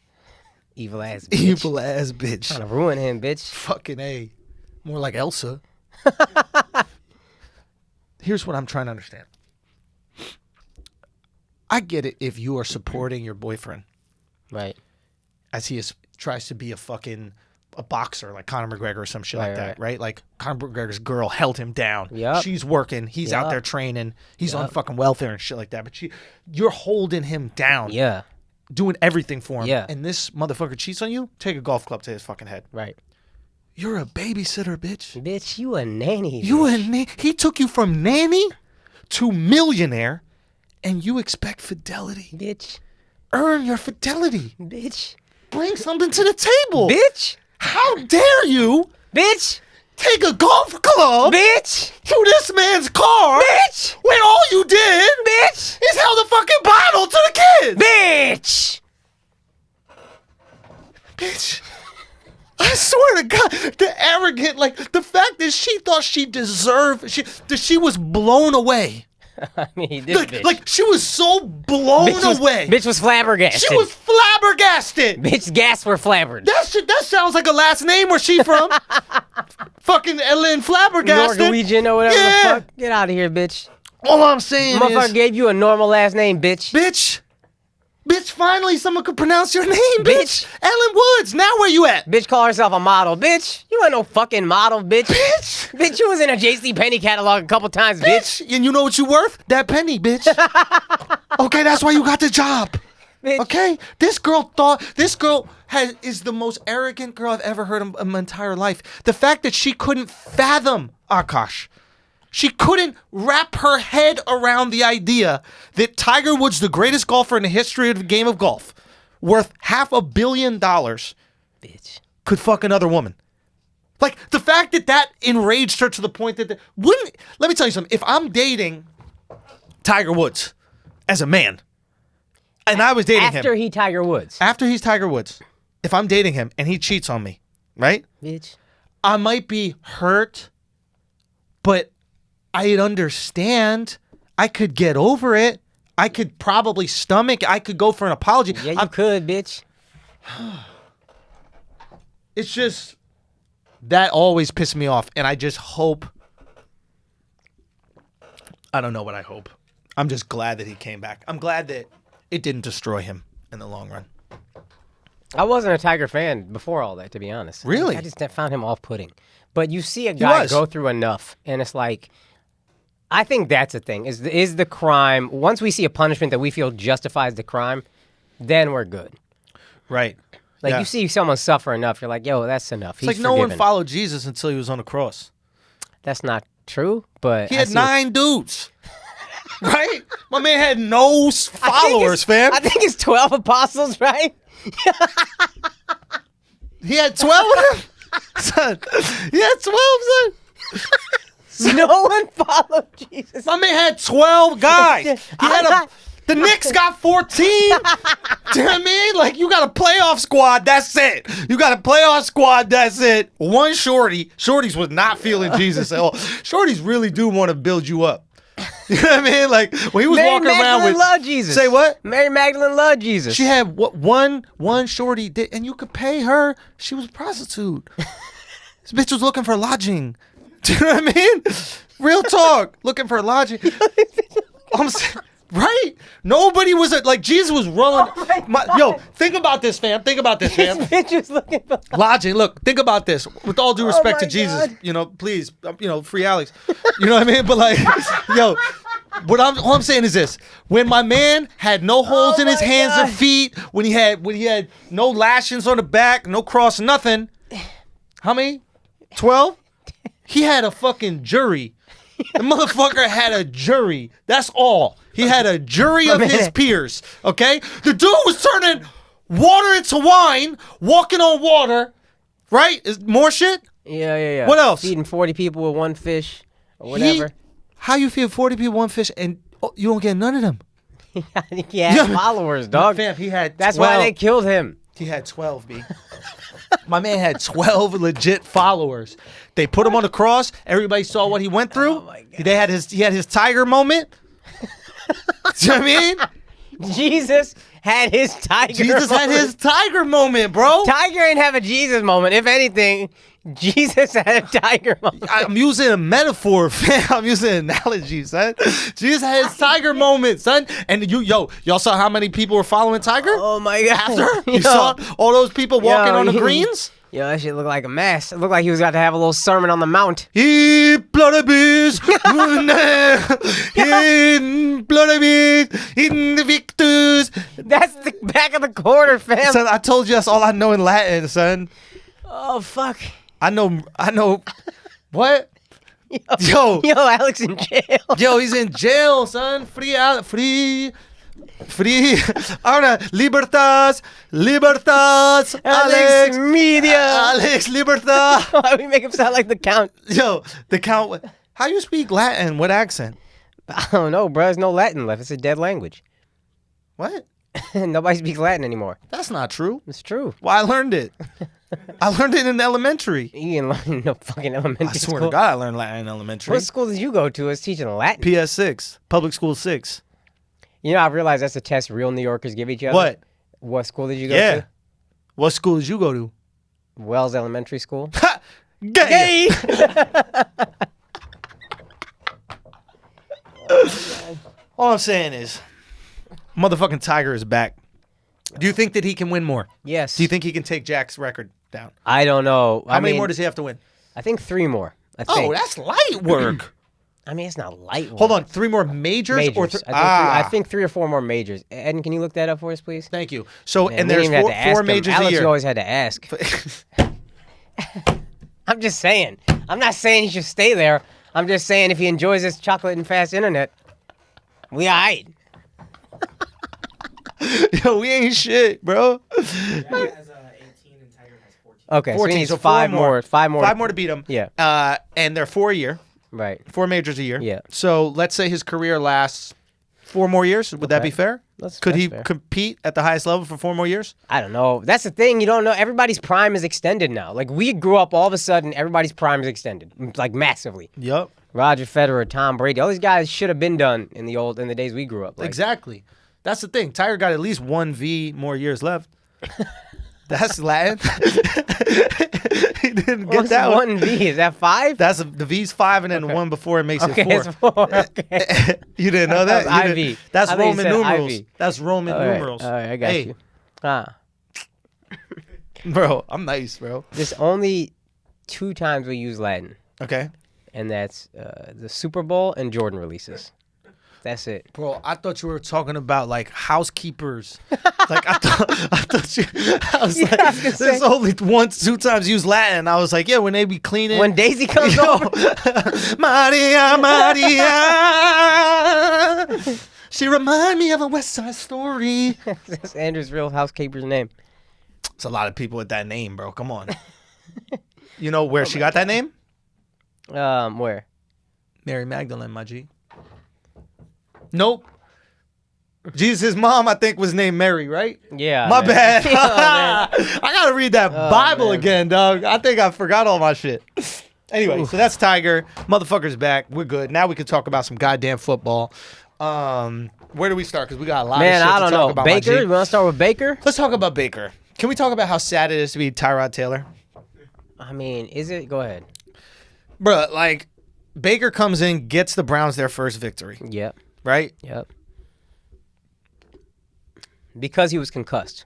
Evil ass bitch. Evil ass bitch. Trying to ruin him, bitch. Fucking A. More like Elsa. Here's what I'm trying to understand. I get it if you are supporting your boyfriend Right. as he tries to be a boxer like Conor McGregor or some shit like that, right? Like Conor McGregor's girl held him down. Yep. She's working. He's out there training. He's on fucking welfare and shit like that. But you're holding him down. Yeah. Doing everything for him. Yeah. And this motherfucker cheats on you, take a golf club to his fucking head. Right. You're a babysitter, bitch. Bitch, you a nanny. He took you from nanny to millionaire, and you expect fidelity. Bitch. Earn your fidelity. Bitch. Bring something to the table. Bitch. How dare you Bitch. take a golf club Bitch. to this man's car Bitch. when all you did Bitch. is held a fucking bottle to the kids? Bitch. Bitch. I swear to God, the arrogant, like the fact that she thought she deserved, that she was blown away. I mean, this bitch. Like she was so blown away. Bitch was flabbergasted. She was flabbergasted. Bitch, gas were flabbered. That sounds like a last name. Where she from? Fucking Ellen Flabbergasted. Norwegian or whatever Yeah. the fuck. Get out of here, bitch. All I'm saying Motherfucker is, gave you a normal last name, bitch. bitch, finally someone could pronounce your name, bitch. Bitch. Ellen Woods. Now where you at? Bitch call herself a model, bitch. You ain't no fucking model, bitch. Bitch. Bitch, you was in a JC Penney catalog a couple times, bitch. And you know what you worth? That penny, bitch. Okay, that's why you got the job. Bitch. Okay? This girl is the most arrogant girl I've ever heard in my entire life. The fact that she couldn't fathom Akaash. She couldn't wrap her head around the idea that Tiger Woods, the greatest golfer in the history of the game of golf, worth $500 million, Bitch. could fuck another woman. Like, the fact that enraged her to the point that... Let me tell you something. If I'm dating Tiger Woods as a man, and I was dating him... After he Tiger Woods. After he's Tiger Woods, if I'm dating him and he cheats on me, right? Bitch. I might be hurt, but I'd understand. I could get over it. I could probably stomach. I could go for an apology. Yeah, you could, bitch. It's just that always pissed me off, and I just hope. I don't know what I hope. I'm just glad that he came back. I'm glad that it didn't destroy him in the long run. I wasn't a Tiger fan before all that, to be honest. Really? I just found him off-putting. But you see a guy go through enough, and it's like, I think that's the thing. Is the crime, once we see a punishment that we feel justifies the crime, then we're good. Right. Like, Yeah. you see someone suffer enough, you're like, yo, that's enough. It's like no one followed Jesus until he was on the cross. That's not true, but... He had 9 dudes. Right? My man had no followers, fam. I think it's 12 apostles, right? He had 12 of them? Son, he had 12, son. No one followed Jesus. My man had 12 guys. The Knicks got 14. Do you know what I mean? Like, you got a playoff squad, that's it. You got a playoff squad, that's it. One shorty. Shorties was not feeling Jesus at all. Shorties really do want to build you up. You know what I mean? Like, when he was walking around with... loved Jesus. Say what? Mary Magdalene loved Jesus. She had one shorty, and you could pay her. She was a prostitute. This bitch was looking for lodging. Do you know what I mean? Real talk. Looking for lodging. I'm saying... Right? Nobody was like Jesus was rolling. Yo, think about this, fam. Think about this, fam. This bitch was looking for lodging. Look, think about this. With all due respect to Jesus, please, free Alex. You know what I mean? But like, yo, all I'm saying is this: when my man had no holes in his hands and feet, when he had no lashings on the back, no cross, nothing. How many? 12? He had a fucking jury. The motherfucker had a jury. That's all. He had a jury of his peers. Okay? The dude was turning water into wine, walking on water. Right? Is more shit? Yeah. What else? Feeding 40 people with one fish or whatever. How you feed 40 people one fish and you don't get none of them? He had followers, dog. Fam, he had 12. That's why they killed him. He had 12, B. My man had 12 legit followers. They put him on the cross. Everybody saw what he went through. Oh my God. He had his tiger moment. Do you know what I mean? Jesus had his tiger Jesus moment. had his tiger moment, bro. Tiger ain't have a Jesus moment. If anything, Jesus had a tiger moment. I'm using a metaphor, fam. I'm using an analogy, son. Jesus had his tiger moment, son. And y'all saw how many people were following Tiger? Oh my God. After? You saw all those people walking on the greens? Yo, that shit looked like a mess. It looked like he was about to have a little sermon on the mount. He pluribus, in pluribus, in victus. That's the back of the quarter, fam. Son, I told you that's all I know in Latin, son. Oh, fuck. I know. What? Yo, Alexx in jail. Yo, he's in jail, son. Free. Ahora, libertas, AlexxMedia. Alex, libertad. Why we make him sound like the Count? Yo, the Count. How you speak Latin? What accent? I don't know, bro. There's no Latin left. It's a dead language. What? Nobody speaks Latin anymore. That's not true. It's true. Well, I learned it. I learned it in elementary. You didn't learn no fucking elementary I swear school. to God, I learned Latin in elementary. What school did you go to? It's teaching Latin. PS 6, public school 6. You know, I've realized that's a test real New Yorkers give each other. What? What school did you go Yeah. to? What school did you go to? Wells Elementary School. Ha! Gay! All I'm saying is, motherfucking Tiger is back. Do you think that he can win more? Yes. Do you think he can take Jack's record down? I don't know. How many more does he have to win? I think 3 more. Oh, that's light work. I mean, it's not light work. Hold on, 3 more majors? Or I think 3 or 4 more majors. Ed, can you look that up for us, please? Thank you. So, Man, and we there's didn't even have to four ask him. majors Alex, a year. You always had to ask. I'm just saying. I'm not saying he should stay there. I'm just saying if he enjoys this chocolate and fast internet, we all right. Yo, we ain't shit, bro. Jack has 18 and Tiger has 14. Okay, 14, so he needs so 5 more. 5 more. 5 more to beat him. Yeah. And they're 4 a year. Right. 4 majors a year. Yeah. So let's say his career lasts 4 more years. Would that be fair? Could he fair. compete at the highest level for 4 more years? I don't know. That's the thing. You don't know. Everybody's prime is extended now. Like, we grew up all of a sudden, everybody's prime is extended. Like, massively. Yep. Roger Federer, Tom Brady. All these guys should have been done in the days we grew up. Like, Exactly. That's the thing. Tiger got at least 1 V more years left. That's Latin. He didn't get What's that one. 1V? Is that 5? That's the V's 5, and then the one before it makes Okay, it 4. it's 4. Okay. You didn't know that? That was You didn't- IV. That's I thought you Roman said numerals. IV. That's Roman All right, numerals. all right, I got Hey, you. bro, I'm nice, bro. There's only 2 times we use Latin, Okay. and that's the Super Bowl and Jordan releases. That's it. Bro, I thought you were talking about like housekeepers. Like I thought you. I was like, I was gonna there's say. only 2 times used Latin. I was like, yeah, when they be cleaning. When Daisy comes Yo, over, Maria, she remind me of a West Side Story. that's Andrew's real housekeeper's name. It's a lot of people with that name, bro. Come on. You know where she got that name? Where? Mary Magdalene, my G. Nope. Jesus' mom, I think, was named Mary, right? Yeah. My man. bad. Oh, man. I gotta read that Oh, Bible man. again, dog. I think I forgot all my shit. Anyway, so that's Tiger. Motherfucker's back. We're good. Now we can talk about some goddamn football. Where do we start? Because we got a lot of Man, shit I to don't talk know. about. my Baker? G. You want to start with Baker? Let's talk about Baker. Can we talk about how sad it is to be Tyrod Taylor? I mean, is it? Go ahead. Bruh, like, Baker comes in, gets the Browns their first victory, Yep. right? Yep. Because he was concussed.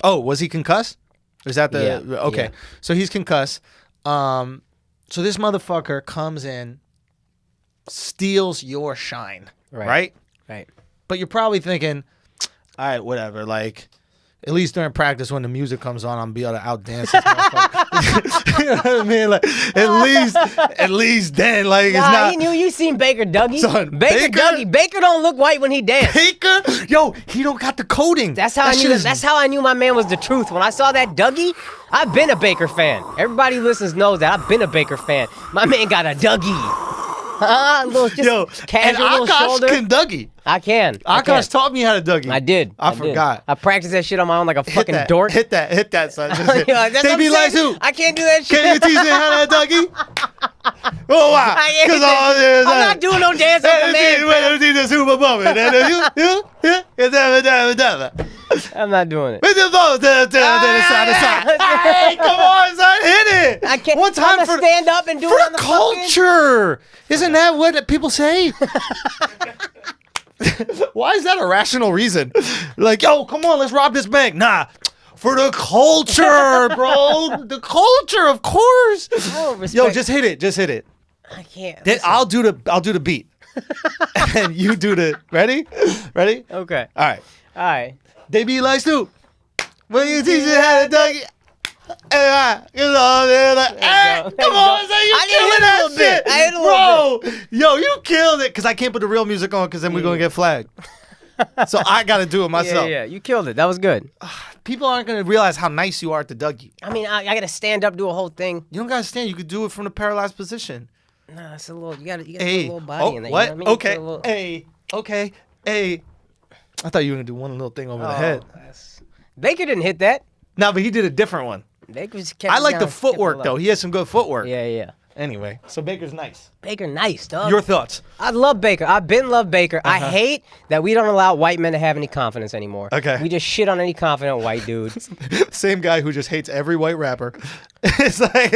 Oh, was he concussed? Is that the Yeah, okay? yeah. So he's concussed. So this motherfucker comes in, steals your shine, right? Right. But you're probably thinking, all right, whatever. Like, at least during practice when the music comes on, I'm be able to outdance this motherfucker. You know what I mean? Like, at least then, like, it's Nah, not. you seen Baker Dougie? Son, Baker Baker? Dougie. Baker don't look white when he dance. Baker, yo, he don't got the coding. That's how That I knew. shit is- That's how I knew my man was the truth. When I saw that Dougie, I've been a Baker fan. Everybody who listens knows that I've been a Baker fan. My man got a Dougie. Little just Yo, casual and little Akaash shoulder. can Dougie. I can. Akaash taught me how to Dougie. I did. I did. forgot. I practiced that shit on my own like a fucking hit that, dork. Hit that, son. Just hit. Yeah, that's They what be I'm like, saying. who? I can't do that shit. Can you teach me how to Dougie? Oh, wow. I can't do that. I'm not doing no dance with the man. Let me teach the Super Bowl. I'm not doing it. Hey, come on, son, hit it. I can't. One time I'm for stand up and do it on the culture. Isn't that what people say? Why is that a rational reason? Like, yo, come on, let's rob this bank. Nah, for the culture, bro. The culture, of course. Yo, just hit it. Just hit it. I can't. I'll do the beat. And you do the ready? Ready? Okay. All right. All right. They be like Snoop. When you teach it how to dunk it. Hey, come on, son, you killing that shit, bro. Yo, you killed it. Cause I can't put the real music on, cause then we're gonna get flagged. So I gotta do it myself. Yeah, you killed it. That was good. People aren't gonna realize how nice you are at the Dougie. I mean, I gotta stand up, do a whole thing. You don't gotta stand. You could do it from the paralyzed position. Nah, it's a little. You gotta put a Hey, little body in there. what? You know what I mean? Okay. Put a little- Hey, okay. Hey. I thought you were gonna do one little thing over the head. Baker didn't hit that. No, but he did a different one. Baker just kept I it like down, the kept it footwork low. though. He has some good footwork. Yeah. Anyway, so Baker's nice. Baker, nice, dog. Your thoughts? I love Baker. I've been love Baker. I hate that we don't allow white men to have any confidence anymore. Okay. We just shit on any confident white dude. Same guy who just hates every white rapper. It's like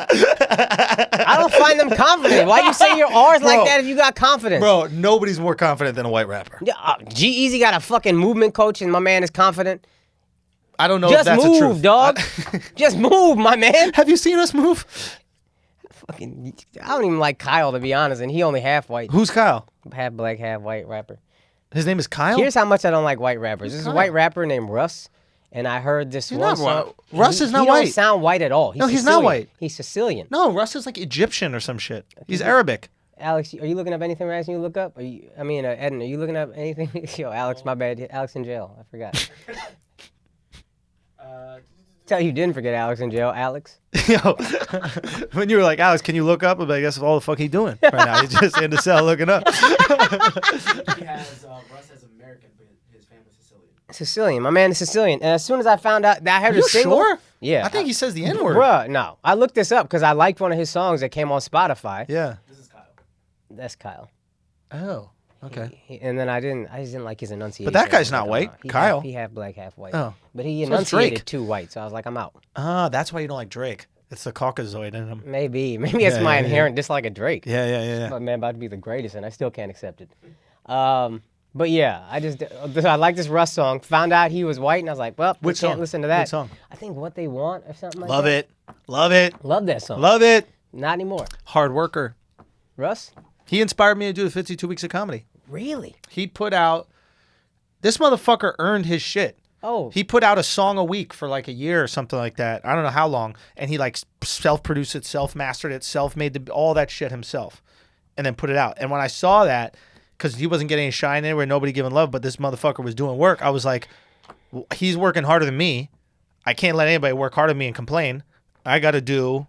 I don't find them confident. Why you say your R's like that if you got confidence? Bro, nobody's more confident than a white rapper. Yeah, G-Eazy got a fucking movement coach and my man is confident. I don't know Just if that's move, the truth. dog. Just move, my man. Have you seen us move? Fucking, I don't even like Kyle, to be honest, and he only half white. Who's Kyle? Half black, half white rapper. His name is Kyle? Here's how much I don't like white rappers. There's a Kyle? white rapper named Russ, and I heard this He's one not song. white. Russ is not He white. don't sound white at all. No, he's not Sicilian. white. He's Sicilian. No, Russ is like Egyptian or some shit. He's Arabic. Alex, are you looking up anything we're asking you to look up? Eden, are you looking up anything? Yo, Alex, my bad. Alex in jail. I forgot. Tell you didn't forget Alex in jail. Alex. Yo, when you were like, Alex, can you look up? I'm like, guess all the fuck he doing right now. He's just in the cell looking up. He has Russ as American, but his family's Sicilian. Sicilian. My man is Sicilian. And as soon as I found out that I heard You a single. sure? Yeah. I think he says the N-word. Bruh, no. I looked this up because I liked one of his songs that came on Spotify. Yeah. This is Kyle. That's Kyle. Oh, okay. And then I just didn't like his enunciation. But that guy's I not was like, white. he Kyle. He half black, half white. Oh. But he So is Drake. enunciated too white, so I was like, I'm out. Ah, that's why you don't like Drake. It's the Caucasoid in him. Maybe it's Yeah, my yeah, inherent dislike of Drake. Yeah. My man about to be the greatest, and I still can't accept it. But yeah, I like this Russ song. Found out he was white, and I was like, well, Which we can't song? listen to that. Which song? I think What They Want or something like Love that. it. Love it. Love that song. Love it. Not anymore. Hard worker. Russ? He inspired me to do the 52 Weeks of Comedy. Really? He put out... This motherfucker earned his shit. Oh. He put out a song a week for like a year or something like that. I don't know how long. And he like self-produced it, self-mastered it, self-made all that shit himself. And then put it out. And when I saw that, because he wasn't getting any shine anywhere, nobody giving love, but this motherfucker was doing work, I was like, he's working harder than me. I can't let anybody work harder than me and complain. I got to do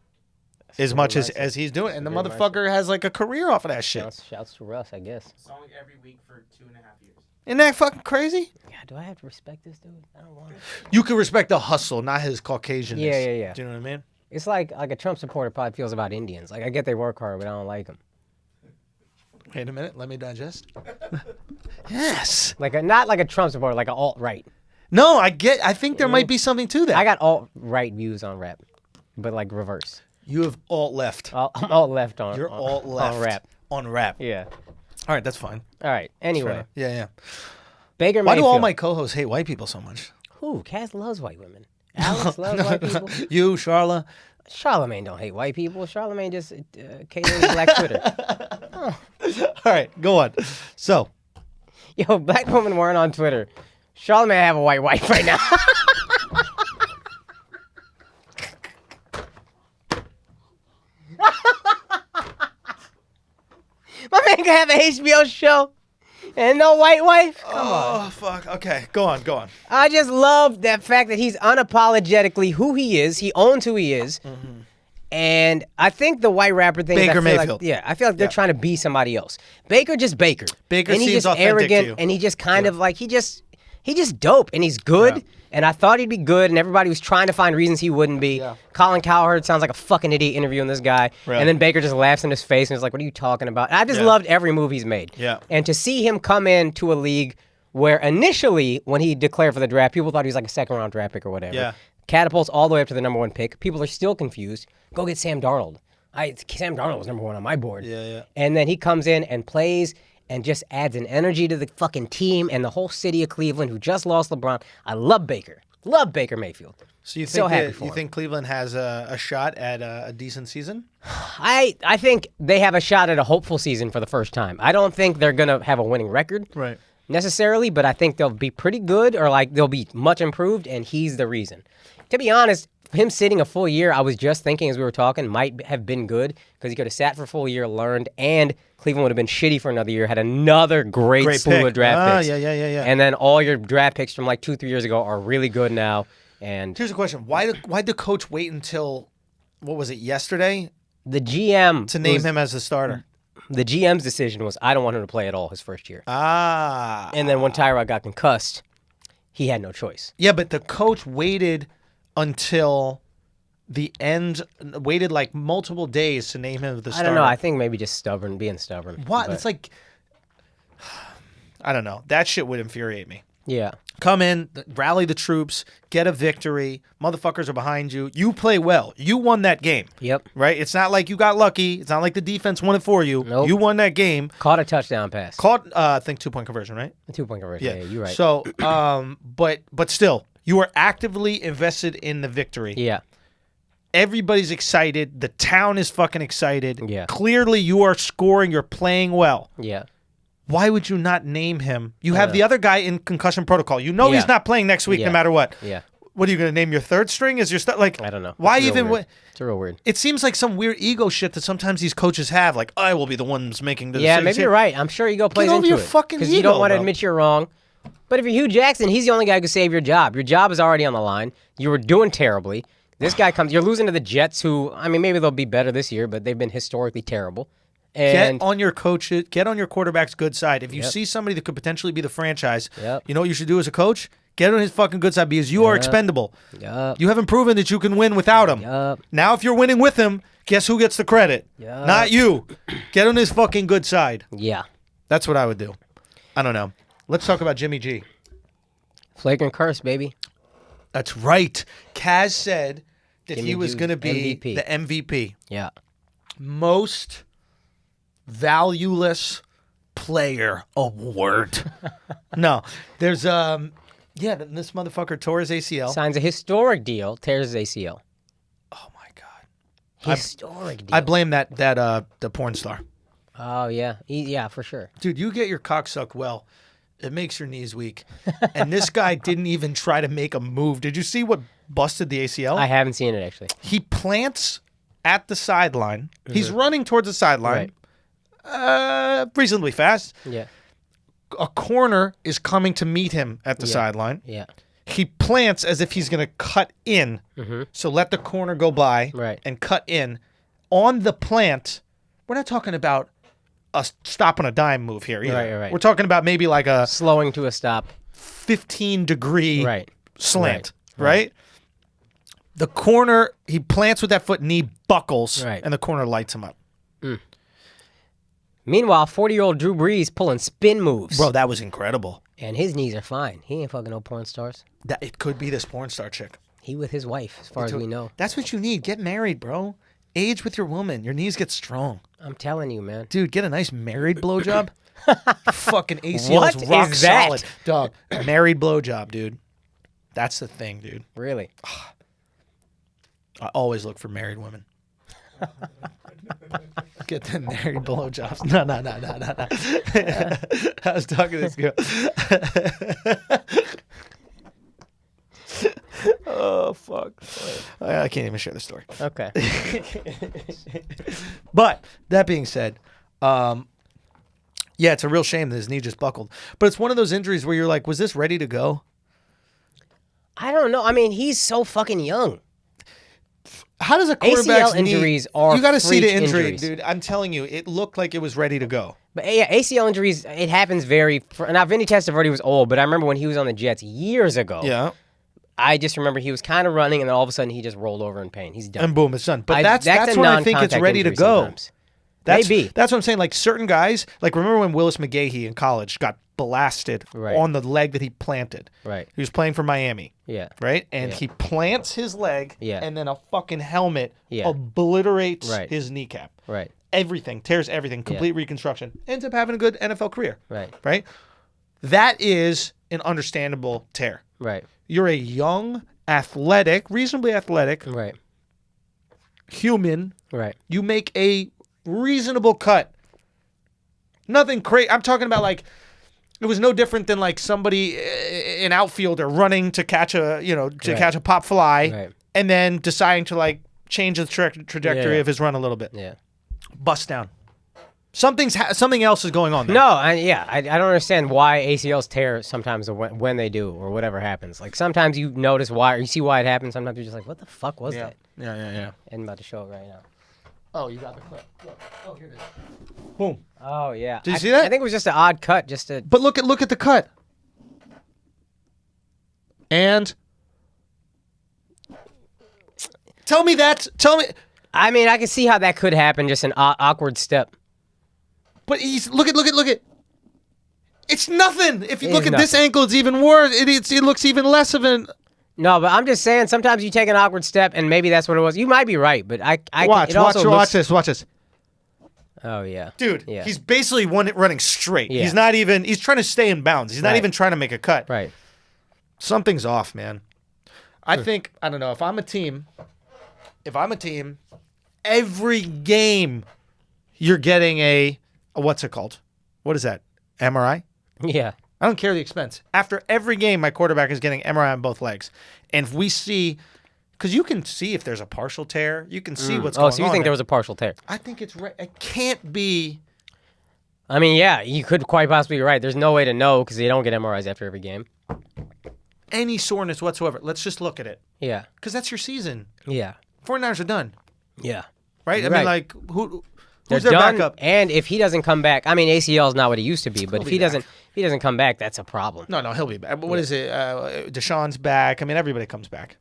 as much as he's doing. And the motherfucker has like a career off of that shit. Shouts to Russ, I guess. Song every week for 2.5 years. Isn't that fucking crazy? God, do I have to respect this dude? I don't want to. You can respect the hustle, not his Caucasianness. Yeah. Do you know what I mean? It's like a Trump supporter probably feels about Indians. Like, I get they work hard, but I don't like them. Wait a minute. Let me digest. Yes. Not like a Trump supporter, like an alt-right. No, I think there might be something to that. I got alt-right views on rap, but like reverse. You have alt left. I'm alt-left on You're alt left on rap. On rap. Yeah. All right, that's fine. All right. Anyway, Yeah. Baker Why do Mayfield. all my co-hosts hate white people so much? Who? Cass loves white women. Alex loves white people. You, Charla. Charlemagne don't hate white people. Charlemagne just caters to black Twitter. All right, go on. So, Yo, black women weren't on Twitter. Charlemagne have a white wife right now. My man can have an HBO show and no white wife. Come on. oh fuck. Okay, go on. I just love that fact that he's unapologetically who he is. He owns who he is. Mm-hmm. And I think the white rapper thing. Baker I feel Mayfield. Like, I feel like they're trying to be somebody else. Baker just Baker. Baker and he's seems just authentic arrogant, to you. and he just kind of like he just dope, and he's good. Yeah. And I thought he'd be good, and everybody was trying to find reasons he wouldn't be. Yeah. Colin Cowherd sounds like a fucking idiot interviewing this guy, Right. and then Baker just laughs in his face and is like, "What are you talking about?" And I just Yeah. loved every move he's made. Yeah. And to see him come into a league where initially when he declared for the draft, people thought he was like a second-round draft pick or whatever. Yeah. Catapults all the way up to the number 1 pick. People are still confused. Go get Sam Darnold. Sam Darnold was number 1 on my board. Yeah. And then he comes in and plays and just adds an energy to the fucking team and the whole city of Cleveland, who just lost LeBron. I love Baker. Love Baker Mayfield. So you So think happy that, for you him. think Cleveland has a shot at a decent season? I think they have a shot at a hopeful season for the first time. I don't think they're going to have a winning record Right. necessarily, but I think they'll be pretty good, or like they'll be much improved, and he's the reason. To be honest, him sitting a full year, I was just thinking as we were talking, might have been good because he could have sat for a full year, learned, and Cleveland would have been shitty for another year, had another great slew pick. of draft picks. Yeah. And then all your draft picks from like 2-3 years ago are really good now. And Here's a question: why'd the coach wait until what was it yesterday the GM to name him as the starter? The GM's decision was I don't want him to play at all his first year. Ah. And then when Tyrod got concussed, he had no choice. Yeah, but the coach waited until the end, waited like multiple days to name him the starter. I don't know. I think maybe just being stubborn. What? But, It's like, I don't know. That shit would infuriate me. yeah. Come in, rally the troops, get a victory. Motherfuckers are behind you. You play well. You won that game. Yep. Right? It's not like you got lucky. It's not like the defense won it for you. Nope. You won that game. Caught a touchdown pass. Caught, I think, 2-point conversion, right? A 2-point conversion. Yeah, you're right. So, but still, you are actively invested in the victory. yeah. Everybody's excited. The town is fucking excited. Yeah. Clearly, you are scoring. You're playing well. Yeah. Why would you not name him? You have the other guy in concussion protocol. You know Yeah. he's not playing next week no Yeah. matter what. Yeah. What are you going to name your third string? Is your like? I don't know. Why It's real even? weird. It's real weird. It seems like some weird ego shit that sometimes these coaches have. Like, I will be the ones making the Yeah, decisions maybe here. you're right. I'm sure ego plays over into your it. fucking you ego, don't want to bro. admit you're wrong. But if you're Hugh Jackson, he's the only guy who can save your job. Your job is already on the line. You were doing terribly. This guy comes. You're losing to the Jets, who, I mean, maybe they'll be better this year, but they've been historically terrible. And Get on your coach. Get on your quarterback's good side. If you see somebody that could potentially be the franchise, Yep. you know what you should do as a coach? Get on his fucking good side because you are expendable. Yup. You haven't proven that you can win without him. Yup. Now, if you're winning with him, guess who gets the credit? Yup. Not you. Get on his fucking good side. Yeah. That's what I would do. I don't know. Let's talk about Jimmy G. Flagrant curse, baby. That's right. Kaz said that Jimmy he was G's going to be MVP. the MVP. Yeah. Most valueless player award. No. There's this motherfucker tore his ACL. Signs a historic deal, tears his ACL. Oh my god. Historic deal. I blame that the porn star. Oh, yeah. Yeah, for sure. Dude, you get your cock sucked well. It makes your knees weak. And this guy didn't even try to make a move. Did you see what busted the ACL? I haven't seen it, actually. He plants at the sideline. He's running towards the sideline. Reasonably fast. Yeah. A corner is coming to meet him at the sideline. Yeah. He plants as if he's going to cut in. So let the corner go by Right. and cut in. On the plant, we're not talking about a stop on a dime move here either. Right. We're talking about maybe like a Slowing to a stop. 15-degree Right. slant, right? The corner, he plants with that foot, knee buckles, Right. and the corner lights him up. Meanwhile, 40-year-old Drew Brees pulling spin moves. Bro, that was incredible. And his knees are fine. He ain't fucking no porn stars. That it could be this porn star chick. He with his wife, as far as we know. That's what you need. Get married, bro. Age with your woman. Your knees get strong. I'm telling you, man. Dude, get a nice married blowjob. Fucking ACL What is rock is that? solid. Dog, married blowjob, dude. That's the thing, dude. Really? I always look for married women. Get them married blowjobs. No. I was talking to this girl. Oh, fuck. I can't even share the story. Okay. But that being said, yeah, it's a real shame that his knee just buckled. But it's one of those injuries where you're like, was this ready to go? I don't know. I mean, he's so fucking young. How does a quarterback's ACL injuries are You got to see the freak injury, injuries. dude. I'm telling you, it looked like it was ready to go. But yeah, ACL injuries, it happens now, Vinny Testaverde was old, but I remember when he was on the Jets years ago. Yeah. I just remember he was kind of running, and then all of a sudden he just rolled over in pain. He's done. And boom, it's done. But that's a when I think it's non-contact ready to injury go. sometimes. That's, Maybe. That's what I'm saying. Like certain guys, like remember when Willis McGahee in college got blasted Right. on the leg that he planted. Right. He was playing for Miami. Yeah. Right? And Yeah. he plants his leg, Yeah. and then a fucking helmet Yeah. obliterates Right. his kneecap. Right. Everything, tears everything, complete reconstruction. Ends up having a good NFL career. Right. Right? That is an understandable tear. Right. You're a young, athletic, reasonably athletic Right. human. Right. You make a reasonable cut. Nothing crazy. I'm talking about like it was no different than like somebody, an outfielder, running to catch a catch a pop fly, Right. and then deciding to like change the trajectory Yeah. of his run a little bit. Yeah. Bust down. Something else is going on there. No, I don't understand why ACLs tear sometimes when they do or whatever happens. Like sometimes you notice why or you see why it happens. Sometimes you're just like, what the fuck was that? Yeah. And I'm about to show it right now. Oh, you got the clip. Look. Oh, here it is. Boom. Oh yeah. Did you see that? I think it was just an odd cut, just to. But look at the cut. And tell me. I mean, I can see how that could happen. Just an awkward step. But he's look at. It's nothing. If you It look is at this nothing. ankle, it's even worse. It looks even less of an. No, but I'm just saying. Sometimes you take an awkward step, and maybe that's what it was. You might be right, but I Watch it also looks, this. Watch this. Oh yeah, Dude, Yeah. he's basically running straight. Yeah. He's not even. He's trying to stay in bounds. He's not Right. even trying to make a cut. right. Something's off, man. I think I don't know if I'm a team. Every game, you're getting a what's it called? What is that? MRI? Yeah. I don't care the expense. After every game, my quarterback is getting MRI on both legs. And if we see, because you can see if there's a partial tear, you can see what's going on. Oh, so you think there was a partial tear? I think it can't be. I mean, yeah, you could quite possibly be right. There's no way to know because they don't get MRIs after every game. Any soreness whatsoever. Let's just look at it. Yeah. Because that's your season. Yeah. 49ers are done. Yeah. Right? I Right. mean, like, who's They're their done, backup? and if he doesn't come back, I mean, ACL is not what it used to be, but if be he back. doesn't come back, that's a problem. No, he'll be back. But what is it? Deshaun's back. I mean, everybody comes back.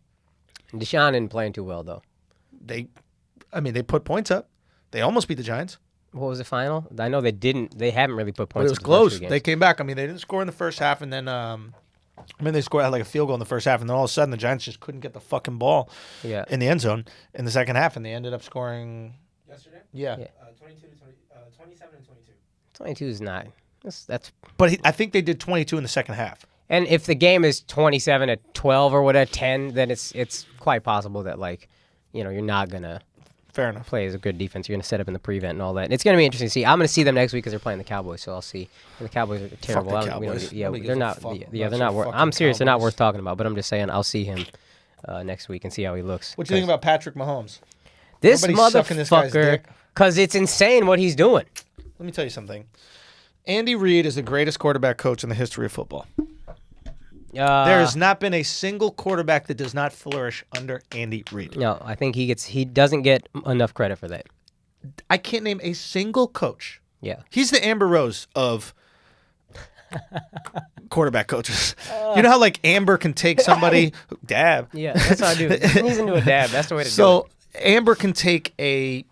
Deshaun isn't playing too well though. They put points up. They almost beat the Giants. What was the final? I know they didn't. They haven't really put But points. it was up the first close. two games. They came back. I mean, they didn't score in the first half, and then they scored like a field goal in the first half, and then all of a sudden the Giants just couldn't get the fucking ball Yeah. in the end zone in the second half, and they ended up scoring. Yesterday? Yeah. 22 to 20, 27 and 22. 22 is not. That's But I think they did 22 in the second half. and if the game is 27-12 or whatever, 10, then it's quite possible that you're not gonna Fair enough. play as a good defense. You're gonna set up in the prevent and all that. And it's gonna be interesting to see. I'm gonna see them next week because they're playing the Cowboys, so I'll see. And the Cowboys are terrible. the I don't- we don't Cowboys. get- yeah, Nobody they're gives a not. fuck Yeah, about they're your not. fucking I'm serious. They're not Cowboys. worth talking about. But I'm just saying, I'll see him next week and see how he looks. What do you think about Patrick Mahomes? This Nobody's sucking this guy's motherfucker? dick. Because it's insane what he's doing. Let me tell you something. Andy Reid is the greatest quarterback coach in the history of football. There has not been a single quarterback that does not flourish under Andy Reid. No, I think he doesn't get enough credit for that. I can't name a single coach. Yeah. He's the Amber Rose of quarterback coaches. You know how like Amber can take somebody dab. Yeah, that's how I do it. He's into a dab. That's the way to do So Amber can take a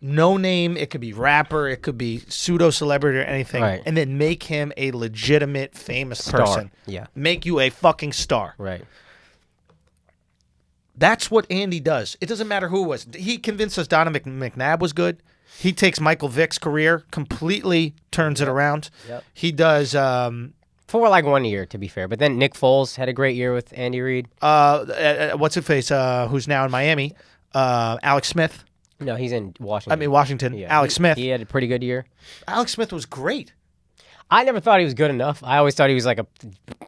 no name, it could be rapper, it could be pseudo celebrity or anything, Right. and then make him a legitimate famous Star. person. Yeah. Make you a fucking star. it. Right. That's what Andy does. It doesn't matter who it was. He convinced us Donovan McNabb was good. He takes Michael Vick's career, completely turns it around. Yep. He does For like 1 year, to be fair. But then Nick Foles had a great year with Andy Reid. what's his face, who's now in Miami, Alex Smith. No, he's in Washington. Washington. Yeah, Alex Smith. He had a pretty good year. Alex Smith was great. I never thought he was good enough. I always thought he was like a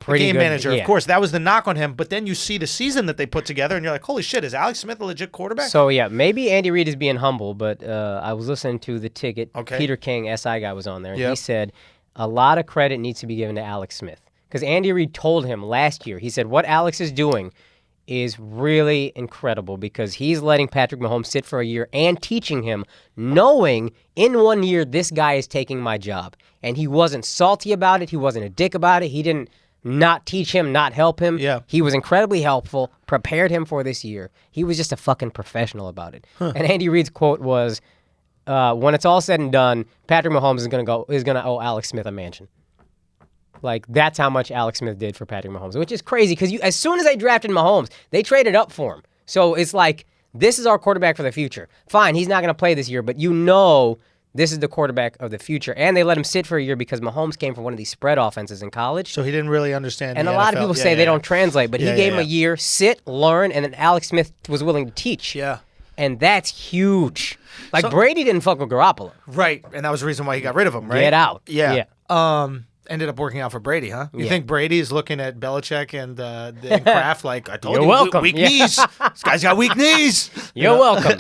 pretty Game good manager, yeah. of course. That was the knock on him. But then you see the season that they put together, and you're like, holy shit, is Alex Smith a legit quarterback? So, yeah, maybe Andy Reid is being humble, but I was listening to The Ticket. Okay. Peter King, SI guy, was on there, and Yep. he said a lot of credit needs to be given to Alex Smith. Because Andy Reid told him last year, he said, what Alex is doing is really incredible because he's letting Patrick Mahomes sit for a year and teaching him, knowing in 1 year this guy is taking my job. And he wasn't salty about it. He wasn't a dick about it. He didn't not teach him, not help him. Yeah. He was incredibly helpful, prepared him for this year. He was just a fucking professional about it. And Andy Reid's quote was, when it's all said and done, Patrick Mahomes is gonna owe Alex Smith a mansion. Like, that's how much Alex Smith did for Patrick Mahomes, which is crazy because as soon as they drafted Mahomes, they traded up for him. So it's like, this is our quarterback for the future. Fine, he's not going to play this year, but this is the quarterback of the future. And they let him sit for a year because Mahomes came from one of these spread offenses in college. So he didn't really understand And the a lot NFL. of people say they don't translate, but he gave him a year, sit, learn, and then Alex Smith was willing to teach. Yeah. And that's huge. Like, Brady didn't fuck with Garoppolo. Right, and that was the reason why he got rid of him, right? Get out. Yeah. Ended up working out for Brady, huh? You think Brady is looking at Belichick and Kraft like, I told You're you, welcome. weak knees. This guy's got weak knees. You're welcome.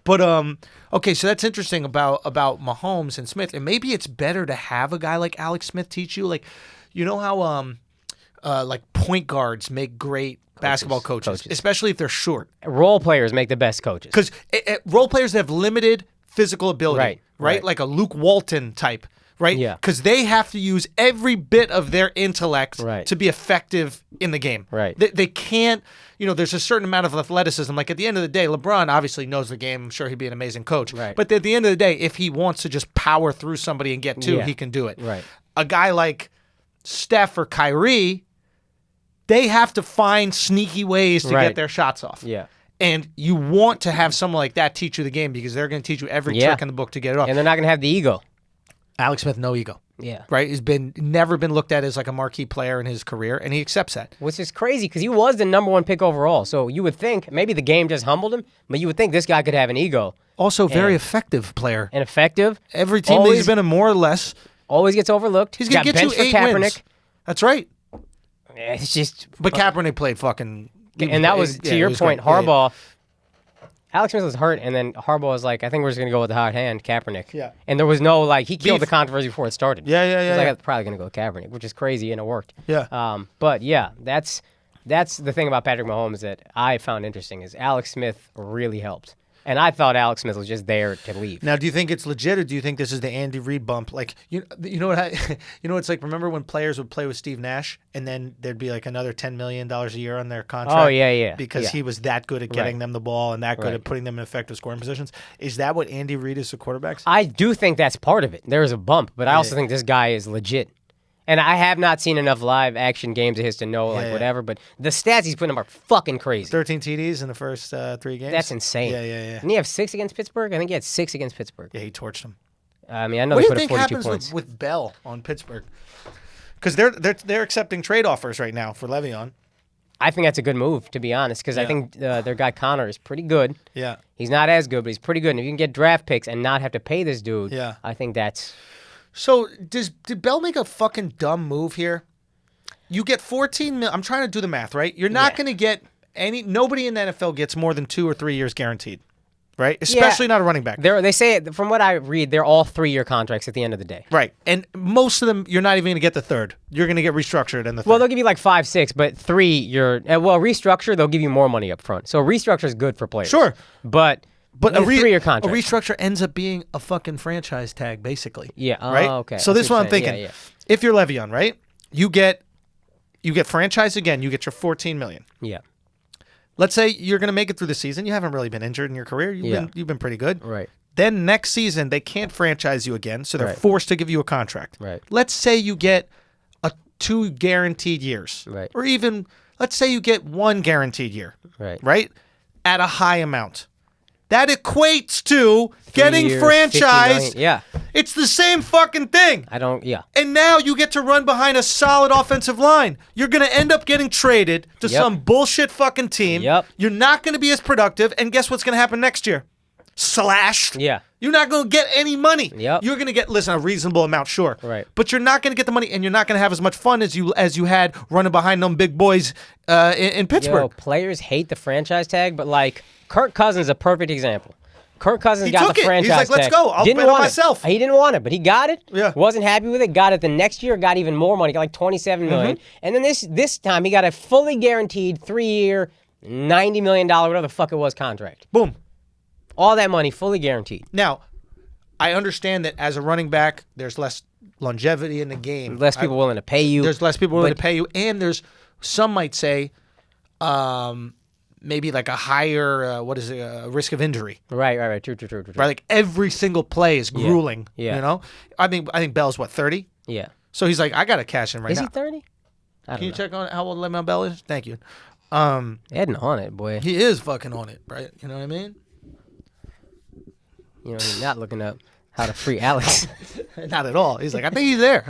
But okay, so that's interesting about Mahomes and Smith, and maybe it's better to have a guy like Alex Smith teach you. Like, you know how like point guards make great basketball coaches, especially if they're short. Role players make the best coaches. Because role players have limited physical ability, right? Like a Luke Walton type. Right? Yeah. Because they have to use every bit of their intellect Right. to be effective in the game. Right. They can't, there's a certain amount of athleticism. Like at the end of the day, LeBron obviously knows the game. I'm sure he'd be an amazing coach. Right. But at the end of the day, if he wants to just power through somebody and get two, Yeah. he can do it. Right. A guy like Steph or Kyrie, they have to find sneaky ways to Right. get their shots off. Yeah. And you want to have someone like that teach you the game because they're going to teach you every Yeah. trick in the book to get it off. And they're not going to have the ego. Alex Smith, no ego. Yeah. Right? He's never been looked at as like a marquee player in his career, and he accepts that. Which is crazy because he was the number 1 pick overall. So you would think maybe the game just humbled him, but you would think this guy could have an ego. Also, very effective player. And effective. Every team that he's been in, more or less, Always gets overlooked. he's going to got get you benched 8 for Kaepernick. wins. That's right. It's just. But Kaepernick played fucking... And that was, to your point, great. Harbaugh. Alex Smith was hurt, and then Harbaugh was like, I think we're just going to go with the hot hand, Kaepernick. Yeah. And there was no, he killed Beef. the controversy before it started. Yeah. He was like, I'm probably going to go with Kaepernick, which is crazy, and it worked. Yeah. But, yeah, that's the thing about Patrick Mahomes that I found interesting is Alex Smith really helped. And I thought Alex Smith was just there to leave. Now, do you think it's legit, or do you think this is the Andy Reid bump? Like, you know what it's like? Remember when players would play with Steve Nash, and then there'd be like another $10 million a year on their contract? Oh, yeah. Because he was that good at getting them the ball and that good at putting them in effective scoring positions. Is that what Andy Reid is to quarterbacks? I do think that's part of it. There is a bump, but I also think this guy is legit. And I have not seen enough live action games of his to know whatever, but the stats he's putting up are fucking crazy. 13 TDs in the first 3 games. That's insane. Yeah. Didn't he have 6 against Pittsburgh? I think he had 6 against Pittsburgh. Yeah, he torched them. I mean, I know What they do you put think up 42 happens points. with Bell on Pittsburgh? Because they're accepting trade offers right now for Le'Veon. I think that's a good move, to be honest, because I think their guy Connor is pretty good. Yeah. He's not as good, but he's pretty good. And if you can get draft picks and not have to pay this dude, I think that's... So did Bell make a fucking dumb move here? You get 14 mil. I'm trying to do the math, right? You're not going to get nobody in the NFL gets more than 2 or 3 years guaranteed, right? Especially not a running back. They say, from what I read, they're all 3-year contracts at the end of the day. Right. And most of them, you're not even going to get the third. You're going to get restructured in the third. Well, they'll give you like 5, 6, but 3, you're... restructure, they'll give you more money up front. So restructure is good for players. Sure. But a 3-year contract. A restructure ends up being a fucking franchise tag, basically. Yeah. Right? Okay. So this is what I'm thinking. Yeah. If you're Le'Veon, right? You get franchise again. You get your $14 million. Yeah. Let's say you're going to make it through the season. You haven't really been injured in your career. You've been pretty good. Right. Then next season, they can't franchise you again, so they're forced to give you a contract. Right. Let's say you get 2 guaranteed years. Right. Or even, let's say you get 1 guaranteed year. Right. Right? At a high amount. That equates to getting years, franchised. 50 million. Yeah. It's the same fucking thing. And now you get to run behind a solid offensive line. You're going to end up getting traded to some bullshit fucking team. Yep. You're not going to be as productive. And guess what's going to happen next year? Slashed. Yeah. You're not going to get any money. Yep. You're going to get, a reasonable amount, sure. Right. But you're not going to get the money, and you're not going to have as much fun as you had running behind them big boys in Pittsburgh. Yo, players hate the franchise tag, but Kirk Cousins is a perfect example. Kirk Cousins got the franchise tag. He's like, let's go. I'll didn't bet on want myself. He didn't want it, but he got it. Yeah. Wasn't happy with it. Got it the next year. Got even more money. Got like $27 million. And then this time he got a fully guaranteed 3-year, $90 million, whatever the fuck it was, contract. Boom. All that money fully guaranteed. Now, I understand that as a running back, there's less longevity in the game. Less people willing to pay you. There's less people willing to pay you, and there's some might say, maybe like a higher risk of injury. Right. True. Right, like every single play is grueling. Yeah. You know, I think Bell's 30. Yeah. So he's like, I got to cash in right Is now. he 30? Can you check on how old Le'Veon Bell is? Thank you. Heading on it, boy. He is fucking on it, right? You know what I mean? You know, he's not looking up how to free Alex. Not at all. He's like, I think he's there.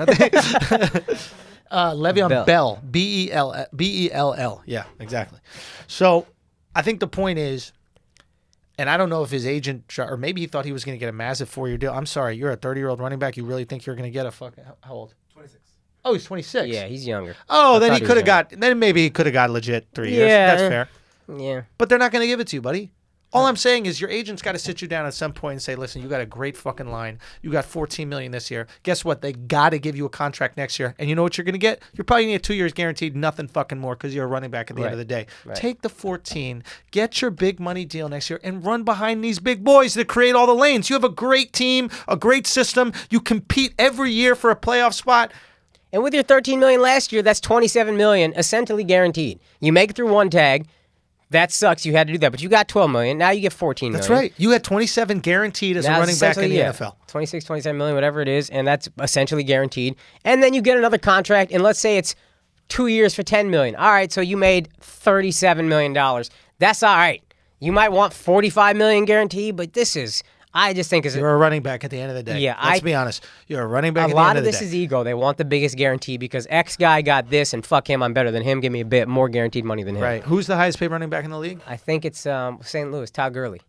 Le'Veon Bell. B-E-L-L. Yeah, exactly. So I think the point is, and I don't know if his agent, or maybe he thought he was going to get a massive 4-year deal. I'm sorry, you're a 30-year-old running back. You really think you're going to get a fucking, how old? 26. Oh, he's 26. Yeah, he's younger. Oh, I then thought he he could was have got, then maybe he could have got legit 3 years. Yeah. That's fair. Yeah. But they're not going to give it to you, buddy. All I'm saying is your agent's got to sit you down at some point and say, listen, you got a great fucking line. You got $14 million this year. Guess what? They got to give you a contract next year. And you know what you're going to get? You're probably going to get 2 years guaranteed, nothing fucking more because you're a running back at the end of the day. Right. Take the 14, get your big money deal next year, and run behind these big boys that create all the lanes. You have a great team, a great system. You compete every year for a playoff spot. And with your $13 million last year, that's $27 million essentially guaranteed. You make it through one tag. That sucks. You had to do that, but you got $12 million. Now you get $14 million. That's right. You had 27 guaranteed as a running back in the NFL. 26, 27 million, whatever it is, and that's essentially guaranteed. And then you get another contract, and let's say it's 2 years for $10 million. All right, so you made $37 million. That's all right. You might want $45 million guaranteed, but this is, I just think, You're a running back at the end of the day. Yeah, Let's be honest. You're a running back at the a lot end of of the this day. is ego. They want the biggest guarantee because X guy got this, and fuck him, I'm better than him. Give me a bit more guaranteed money than him. Right. Who's the highest paid running back in the league? I think it's St. Louis, Todd Gurley.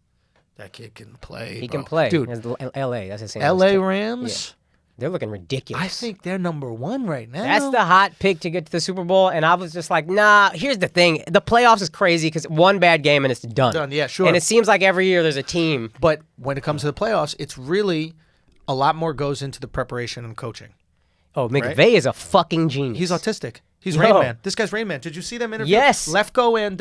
That kid can play. He bro. can play. Dude, That's L.A. That's the same. L.A. Rams? They're looking ridiculous. I think they're number one right now. That's the hot pick to get to the Super Bowl, and I was just like, nah, here's the thing. The playoffs is crazy because one bad game and it's done. Done, yeah, sure. And it seems like every year there's a team. But when it comes to the playoffs, it's really a lot more goes into the preparation and coaching. Oh, McVay is a fucking genius. He's autistic. He's Yo. Rain Man. This guy's Rain Man. Did you see them interview? Yes. Lefko and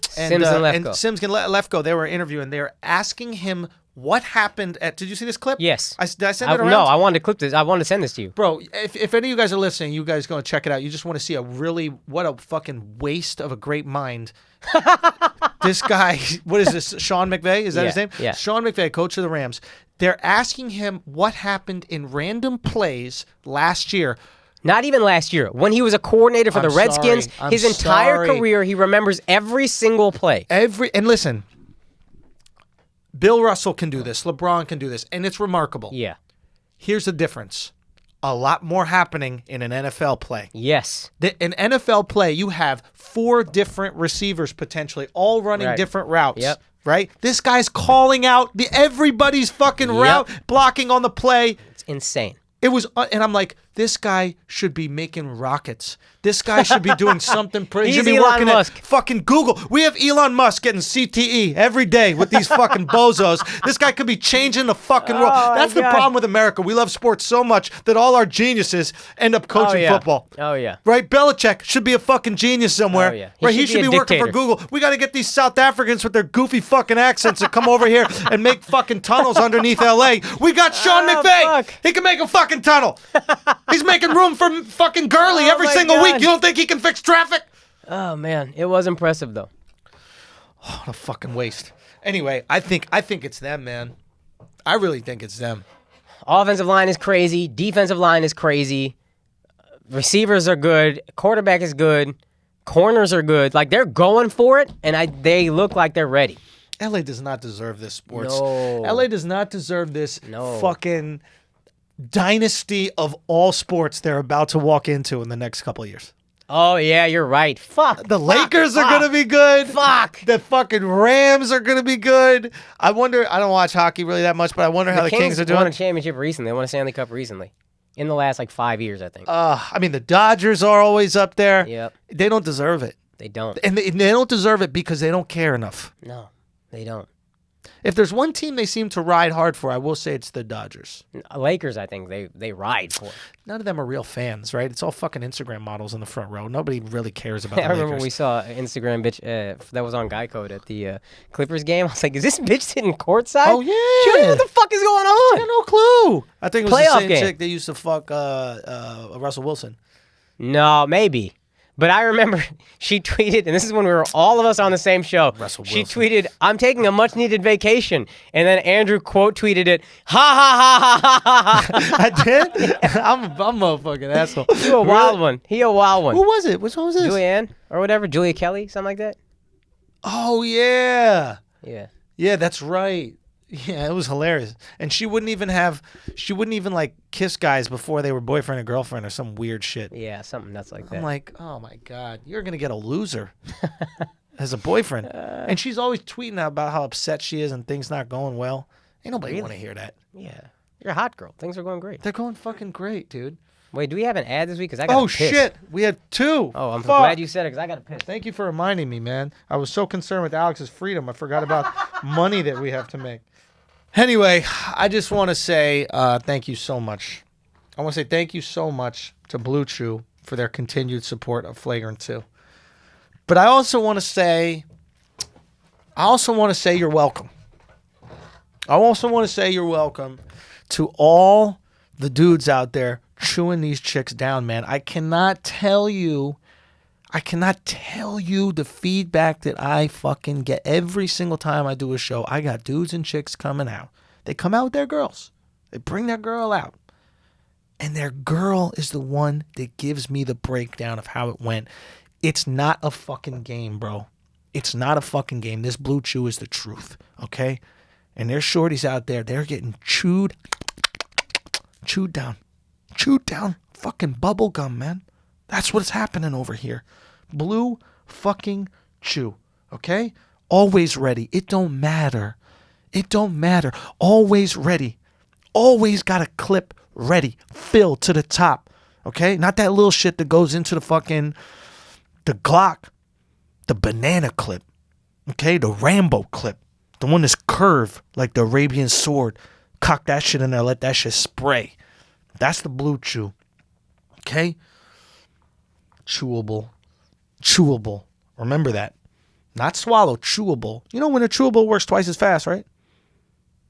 Sims and Lefko. Sims and Lefko, they were interviewing. They were asking him what happened at. Did you see this clip? Yes. Did I send it around? No, I wanted to clip this. I wanted to send this to you. Bro, if any of you guys are listening, you guys go and check it out. You just want to see what a fucking waste of a great mind. This guy, what is this? Sean McVay? Is that his name? Yeah. Sean McVay, coach of the Rams. They're asking him what happened in random plays last year. Not even last year. When he was a coordinator for the Redskins, his entire career, he remembers every single play. And listen, Bill Russell can do this. LeBron can do this. And it's remarkable. Yeah. Here's the difference. A lot more happening in an NFL play. Yes. In NFL play, you have 4 different receivers potentially, all running different routes. Yep. Right? This guy's calling out everybody's fucking route, blocking on the play. It's insane. It was, and I'm like, this guy should be making rockets. This guy should be doing something pretty. He should be Elon working Musk. at fucking Google. We have Elon Musk getting CTE every day with these fucking bozos. This guy could be changing the fucking world. That's the problem with America. We love sports so much that all our geniuses end up coaching football. Oh, yeah. Right? Belichick should be a fucking genius somewhere. Oh, yeah. Right? He should be working for Google. We got to get these South Africans with their goofy fucking accents to come over here and make fucking tunnels underneath LA. We got Sean McVay. Fuck. He can make a fucking tunnel. He's making room for fucking Gurley every single week. You don't think he can fix traffic? Oh, man. It was impressive, though. Oh, what a fucking waste. Anyway, I think it's them, man. I really think it's them. Offensive line is crazy. Defensive line is crazy. Receivers are good. Quarterback is good. Corners are good. Like, they're going for it, and they look like they're ready. LA does not deserve this sports. No. LA does not deserve this No. fucking dynasty of all sports they're about to walk into in the next couple of years. Oh, yeah, you're right. Fuck. The Lakers are going to be good. Fuck. The fucking Rams are going to be good. I wonder, I don't watch hockey really that much, but I wonder how the Kings are doing. Won a championship recently. They won a Stanley Cup recently. In the last, 5 years, I think. I mean, the Dodgers are always up there. Yep. They don't deserve it. They don't. And they don't deserve it because they don't care enough. No, they don't. If there's one team they seem to ride hard for, I will say it's the Dodgers. Lakers, I think, they ride for. None of them are real fans, right? It's all fucking Instagram models in the front row. Nobody really cares about the I remember Lakers. we saw an Instagram bitch that was on Guy Code at the Clippers game. I was like, is this bitch sitting courtside? Oh, yeah. She what the fuck is going on? I had no clue. I think it was Playoff the same game. chick that used to fuck Russell Wilson. No, maybe. But I remember she tweeted, and this is when we were all of us on the same show. Russell She Wilson. tweeted, "I'm taking a much-needed vacation," and then Andrew quote tweeted it, "Ha ha ha ha ha ha." I did. I'm a motherfucking asshole. He a wild one. He a wild one. Who was it? Which one was this? Julianne or whatever, Julia Kelly, something like that. Oh yeah. Yeah. Yeah, that's right. Yeah, it was hilarious. And she wouldn't even like kiss guys before they were boyfriend and girlfriend or some weird shit. Yeah, something nuts like that. I'm like, oh my God, you're going to get a loser as a boyfriend. And she's always tweeting about how upset she is and things not going well. Ain't nobody want to hear that. Yeah. You're a hot girl. Things are going great. They're going fucking great, dude. Wait, do we have an ad this week? Because I got Oh, shit. We had 2. Oh, I'm Fuck. glad you said it because I got to piss. Thank you for reminding me, man. I was so concerned with Alex's freedom. I forgot about money that we have to make. Anyway, I just want to say thank you so much. I want to say thank you so much to Blue Chew for their continued support of Flagrant2. But I also want to say you're welcome. I also want to say you're welcome to all the dudes out there chewing these chicks down, man. I cannot tell you the feedback that I fucking get every single time I do a show. I got dudes and chicks coming out. They come out with their girls. They bring their girl out. And their girl is the one that gives me the breakdown of how it went. It's not a fucking game, bro. It's not a fucking game. This Blue Chew is the truth, okay? And there's shorties out there. They're getting chewed down. Chewed down fucking bubble gum, man. That's what's happening over here. Blue fucking Chew, okay? Always ready. It don't matter. It don't matter. Always ready. Always got a clip ready. Filled to the top, okay? Not that little shit that goes into the Glock, the banana clip, okay? The Rambo clip. The one that's curved like the Arabian sword. Cock that shit in there. Let that shit spray. That's the Blue Chew, okay? Chewable. Chewable. Remember that. Not swallow. Chewable. You know when a chewable works twice as fast, right?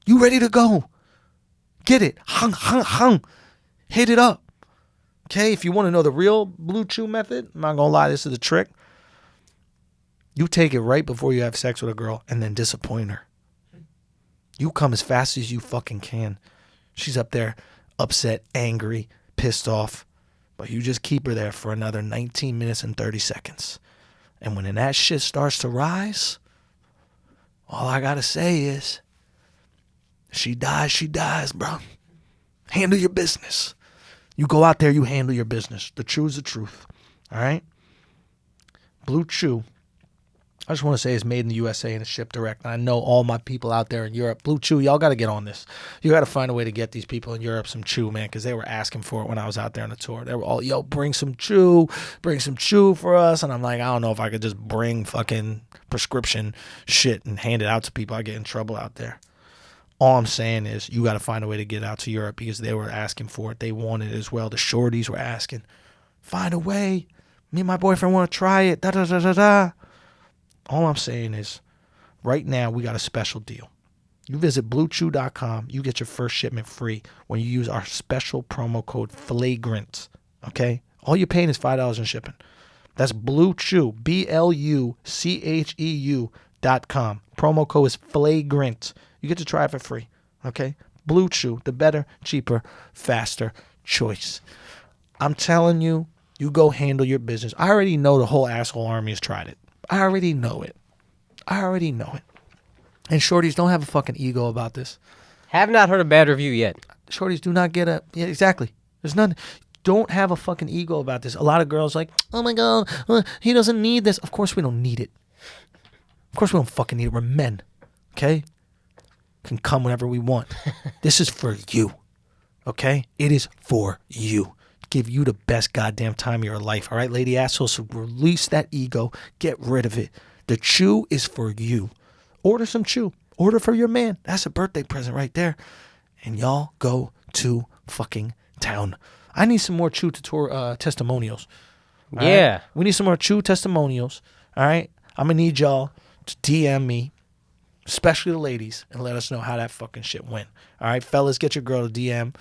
You ready to go. Get it. Hung, hung, hung. Hit it up. Okay? If you want to know the real Blue Chew method, I'm not going to lie, this is the trick. You take it right before you have sex with a girl and then disappoint her. You come as fast as you fucking can. She's up there upset, angry, pissed off. But you just keep her there for another 19 minutes and 30 seconds. And when that shit starts to rise, all I got to say is, she dies, bro. Handle your business. You go out there, you handle your business. The truth is the truth. All right? Blue Chew, I just want to say it's made in the USA and it's shipped direct. And I know all my people out there in Europe. Blue Chew, y'all got to get on this. You got to find a way to get these people in Europe some chew, man, because they were asking for it when I was out there on the tour. They were all, yo, bring some chew for us. And I'm like, I don't know if I could just bring fucking prescription shit and hand it out to people. I get in trouble out there. All I'm saying is you got to find a way to get out to Europe because they were asking for it. They wanted it as well. The shorties were asking, find a way. Me and my boyfriend want to try it. Da-da-da-da-da. All I'm saying is, right now, we got a special deal. You visit BlueChew.com. You get your first shipment free when you use our special promo code FLAGRANT. Okay? All you're paying is $5 in shipping. That's BlueChew, BlueChew.com. Promo code is FLAGRANT. You get to try it for free. Okay? Blue Chew, the better, cheaper, faster choice. I'm telling you, you go handle your business. I already know the whole asshole army has tried it. I already know it. And shorties, don't have a fucking ego about this. Have not heard a bad review yet. Shorties do not get a... Yeah, exactly. There's none... Don't have a fucking ego about this. A lot of girls like, oh my God, he doesn't need this. Of course we don't need it. Of course we don't fucking need it. We're men. Okay? Can come whenever we want. This is for you. Okay? It is for you. Give you the best goddamn time of your life. All right, lady assholes? So release that ego. Get rid of it. The chew is for you. Order some chew. Order for your man. That's a birthday present right there. And y'all go to fucking town. I need some more chew testimonials. Yeah. Right? We need some more chew testimonials. All right? I'm going to need y'all to DM me, especially the ladies, and let us know how that fucking shit went. All right, fellas, get your girl to DM.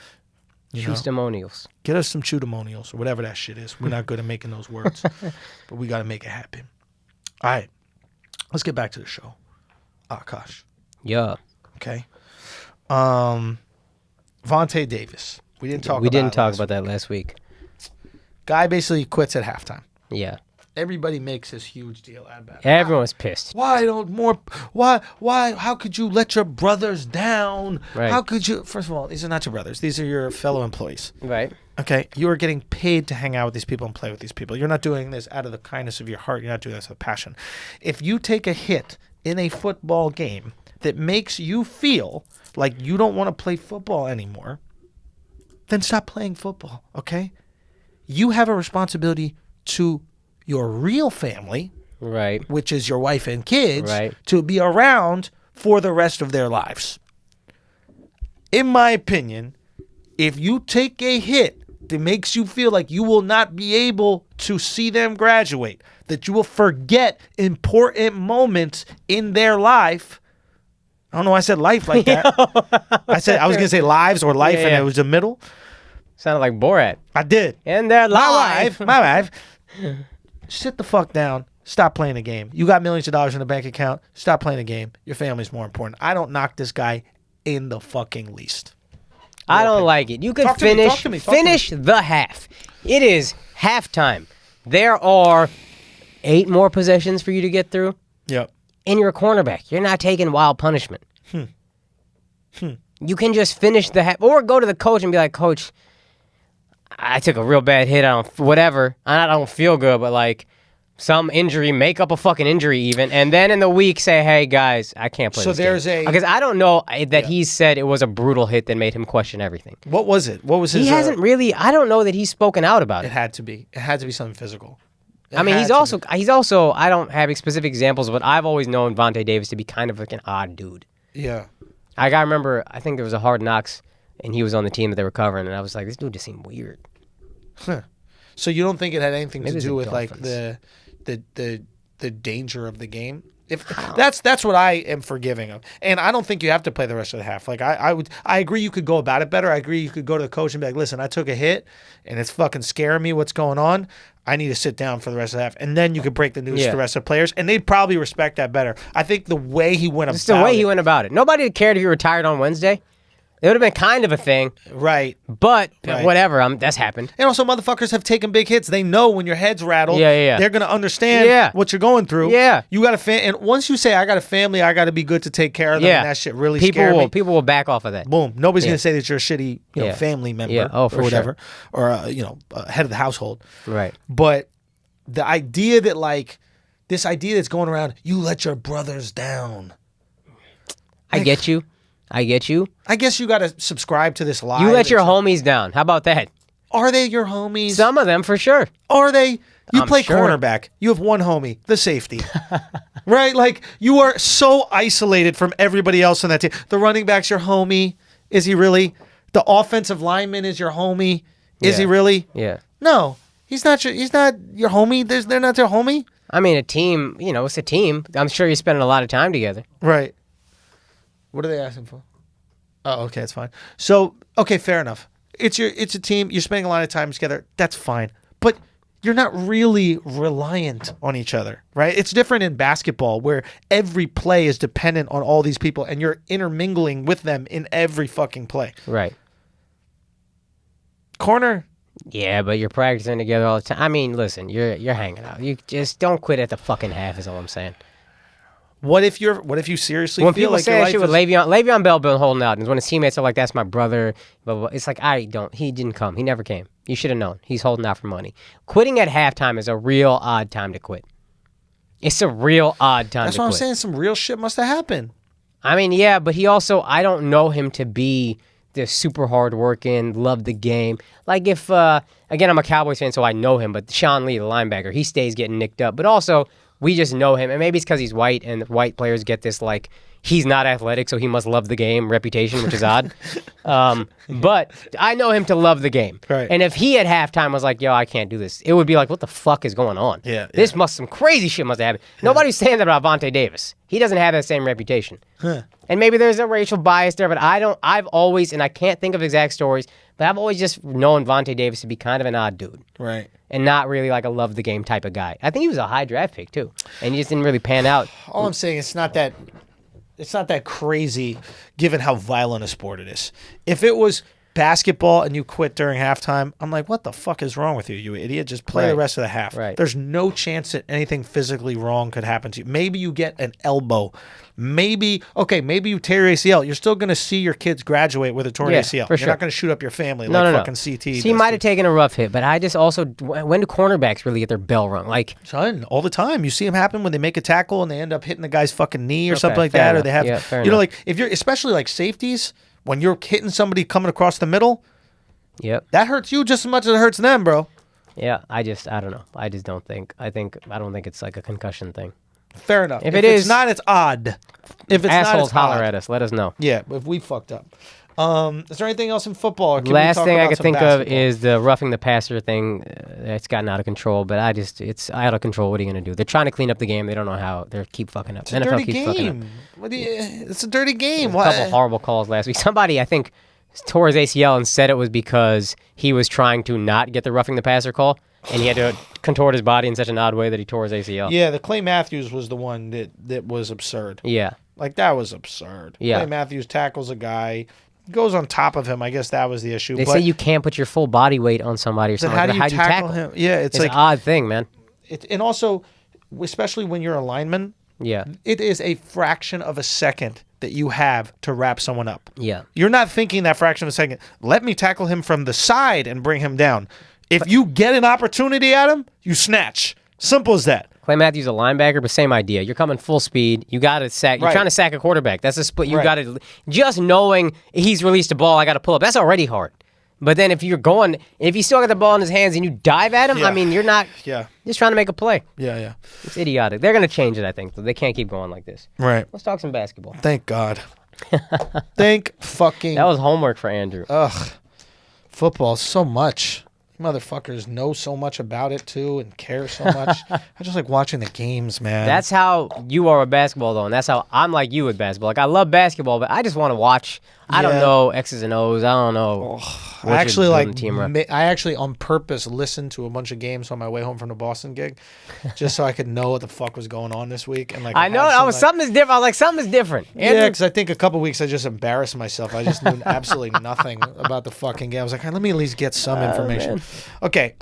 You know? Testimonials. Get us some chudemonials or whatever that shit is. We're not good at making those words, but we got to make it happen. All right, let's get back to the show. Akaash. Yeah. Okay. Vontae Davis. We didn't talk about that last week. Guy basically quits at halftime. Yeah. Everybody makes this huge deal out of it. Everyone's pissed. Why how could you let your brothers down? Right. How could you? First of all, these are not your brothers. These are your fellow employees. Right. Okay, you are getting paid to hang out with these people and play with these people. You're not doing this out of the kindness of your heart. You're not doing this out of passion. If you take a hit in a football game that makes you feel like you don't want to play football anymore, then stop playing football, okay? You have a responsibility to your real family, Right. which is your wife and kids, Right. to be around for the rest of their lives. In my opinion, if you take a hit that makes you feel like you will not be able to see them graduate, that you will forget important moments in their life. I don't know why I said life like that. I was going to say lives or life, and it was the middle. Sounded like Borat. I did. And they're live. My wife. Sit the fuck down. Stop playing the game. You got millions of dollars in a bank account. Stop playing the game. Your family's more important. I don't knock this guy in the fucking least. I don't like it. You could Talk to me, finish talk to me, talk to me. finish the half. It is halftime. There are 8 more possessions for you to get through. Yep. And you're a cornerback. You're not taking wild punishment. You can just finish the half, or go to the coach and be like, Coach, I took a real bad hit. I don't feel good, but like some injury, make up a fucking injury even, and then in the week say, hey guys, I can't play. So this there's game. a- because I don't know that he said it was a brutal hit that made him question everything. What was it? What was his? He hasn't really. I don't know that he's spoken out about It it. had to be. It had to be something physical. It I mean, had he's to also be. he's also. I don't have specific examples, but I've always known Vontae Davis to be kind of like an odd dude. Yeah. I remember. I think there was a Hard Knocks, and he was on the team that they were covering, and I was like, this dude just seemed weird. Huh. So you don't think it had anything Maybe to it's do the with like Dolphins. the danger of the game? If that's what I am forgiving of, and I don't think you have to play the rest of the half. Like I agree you could go about it better. I agree you could go to the coach and be like, listen, I took a hit, and it's fucking scaring me. What's going on? I need to sit down for the rest of the half, and then you could break the news to the rest of the players, and they'd probably respect that better. I think the way he went Just about the way it, he went about it. Nobody cared if he retired on Wednesday. It would have been kind of a thing, right? but Right. whatever. That's happened. And also, motherfuckers have taken big hits. They know when your head's rattled. Yeah. They're gonna understand what you're going through. Yeah. You got a and once you say I got a family, I got to be good to take care of them. Yeah. And that shit really scared me. People will back off of that. Boom. Nobody's Yeah. gonna say that you're a shitty, family member Yeah. For or whatever, sure. or head of the household. Right. But the idea that this idea that's going around, you let your brothers down. I get you. I guess you got to subscribe to this lie. You let your that's- homies down. How about that? Are they your homies? Some of them for sure. Are they? You I'm play sure. cornerback. You have one homie, the safety. Right? Like, you are so isolated from everybody else on that team. The running back's your homie. Is he really? The offensive lineman is your homie. Is he Yeah. really? Yeah. No. He's not your homie. They're not their homie. I mean, a team, it's a team. I'm sure you're spending a lot of time together. Right. What are they asking for? Oh, okay, that's fine. So, okay, fair enough. It's a team. You're spending a lot of time together. That's fine. But you're not really reliant on each other, right? It's different in basketball where every play is dependent on all these people and you're intermingling with them in every fucking play. Right. Corner, Yeah, but you're practicing together all the time. I mean, listen, you're hanging out. You just don't quit at the fucking half is all I'm saying. what if you seriously When feel people like say your that life shit with is... Le'Veon Bell been holding out, and when his teammates are like, "That's my brother," blah, blah, blah, it's like he didn't come. He never came. You should have known. He's holding out for money. Quitting at halftime is a real odd time to quit. It's a real odd time That's to what I'm quit. saying. Some real shit must have happened. I mean, yeah, but he also, I don't know him to be the super hard working, love the game. Like if, again, I'm a Cowboys fan, so I know him, but Sean Lee, the linebacker, he stays getting nicked up. But also, we just know him, and maybe it's because he's white, and white players get this, like, he's not athletic, so he must love the game reputation, which is odd. But I know him to love the game. Right. And if he at halftime was like, yo, I can't do this, it would be like, what the fuck is going on? Yeah, Some crazy shit must have happened. Nobody's saying that about Vontae Davis. He doesn't have that same reputation. And maybe there's a racial bias there, but I've always, and I can't think of exact stories, but I've always just known Vontae Davis to be kind of an odd dude. Right. And not really like a love the game type of guy. I think he was a high draft pick too. And he just didn't really pan out. All I'm saying, it's not that crazy given how violent a sport it is. If it was basketball and you quit during halftime, I'm like, what the fuck is wrong with you, you idiot? Just play the rest of the half. Right. There's no chance that anything physically wrong could happen to you. Maybe you get an elbow. Maybe you tear your ACL. You're still going to see your kids graduate with a torn ACL. You're not going to shoot up your family fucking CT. So he might have taken a rough hit, but I just also, when do cornerbacks really get their bell rung? Like, son, all the time. You see them happen when they make a tackle and they end up hitting the guy's fucking knee or something like that. Enough. Or they have, like if you're, especially like safeties, when you're hitting somebody coming across the middle, that hurts you just as much as it hurts them, bro. Yeah, I don't know. I don't think it's like a concussion thing. Fair enough. If it's not, it's odd. If it's assholes not, it's holler odd. at us. Let us know. Yeah, if we fucked up. Is there anything else in football? Last thing I could think of is the roughing the passer thing. It's gotten out of control, but it's out of control. What are you going to do? They're trying to clean up the game. They don't know how. They keep fucking up. It's a dirty game. It's a dirty game. A couple horrible calls last week. Somebody, I think, tore his ACL and said it was because he was trying to not get the roughing the passer call, and he had to contort his body in such an odd way that he tore his ACL. Yeah, the Clay Matthews was the one that was absurd. Yeah. Like, that was absurd. Yeah. Clay Matthews tackles a guy, goes on top of him. I guess that was the issue. They say you can't put your full body weight on somebody or something. How do you tackle him? Yeah, it's like an odd thing, man. And also, especially when you're a lineman, it is a fraction of a second that you have to wrap someone up. Yeah. You're not thinking that fraction of a second. Let me tackle him from the side and bring him down. If you get an opportunity at him, you snatch. Simple as that. Clay Matthews a linebacker, but same idea. You're coming full speed. You got to sack. You're trying to sack a quarterback. That's a split. You got to just knowing he's released a ball. I got to pull up. That's already hard. But then if you still got the ball in his hands and you dive at him, I mean, you're not. Yeah. Just trying to make a play. Yeah. It's idiotic. They're going to change it, I think. They can't keep going like this. Right. Let's talk some basketball. Thank God. Thank fucking. That was homework for Andrew. Ugh. Football, so much. Motherfuckers know so much about it too and care so much. I just like watching the games, man. That's how you are with basketball, though, and that's how I'm like you with basketball. Like, I love basketball, but I just want to watch. I don't know X's and O's. I don't know. I actually on purpose listened to a bunch of games on my way home from the Boston gig, just so I could know what the fuck was going on this week. And like, something is different. I was like, something is different. Yeah, because I think a couple weeks I just embarrassed myself. I just knew absolutely nothing about the fucking game. I was like, all right, let me at least get some information. Man. Okay,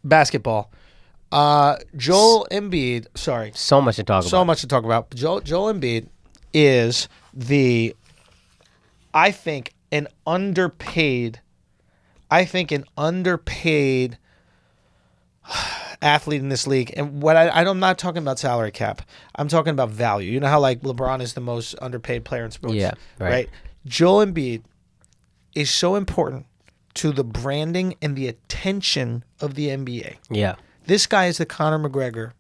basketball. Joel Embiid. Sorry, so much to talk about. So much to talk about. Joel Embiid is I think an underpaid athlete in this league. And what I'm not talking about salary cap. I'm talking about value. You know how like LeBron is the most underpaid player in sports? Yeah, right. Joel Embiid is so important to the branding and the attention of the NBA. Yeah. This guy is the Conor McGregor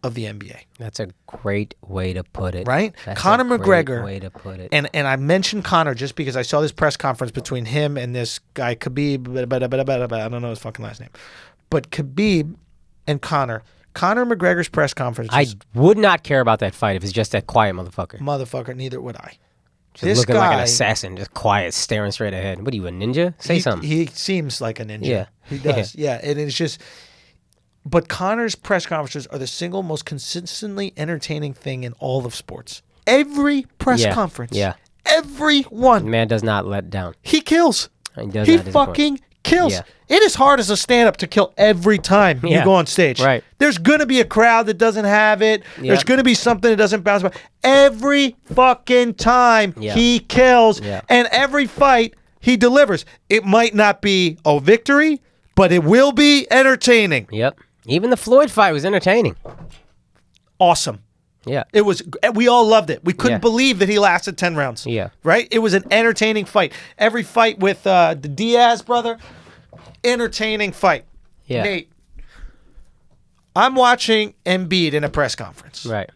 of the NBA. That's a great way to put it. Right? That's Conor a McGregor. Great way to put it. And I mentioned Conor just because I saw this press conference between him and this guy Khabib. I don't know his fucking last name. But Khabib and Conor McGregor's press conference. I would not care about that fight if it's just that quiet motherfucker. Neither would I. Just looking like an assassin, just quiet, staring straight ahead. What are you, a ninja? Say something. He seems like a ninja. Yeah. He does. Yeah. And it's just... But Conor's press conferences are the single most consistently entertaining thing in all of sports. Every press conference. Yeah. Every one. The man does not let down. He kills. He fucking kills. Yeah. It is hard as a stand-up to kill every time you go on stage. Right. There's going to be a crowd that doesn't have it. Yep. There's going to be something that doesn't bounce back. Every fucking time he kills. Yeah. And every fight he delivers. It might not be a victory, but it will be entertaining. Yep. Even the Floyd fight was entertaining. Awesome. Yeah. It was. We all loved it. We couldn't believe that he lasted 10 rounds. Yeah. Right? It was an entertaining fight. Every fight with the Diaz brother, entertaining fight. Yeah. Nate, I'm watching Embiid in a press conference. Right.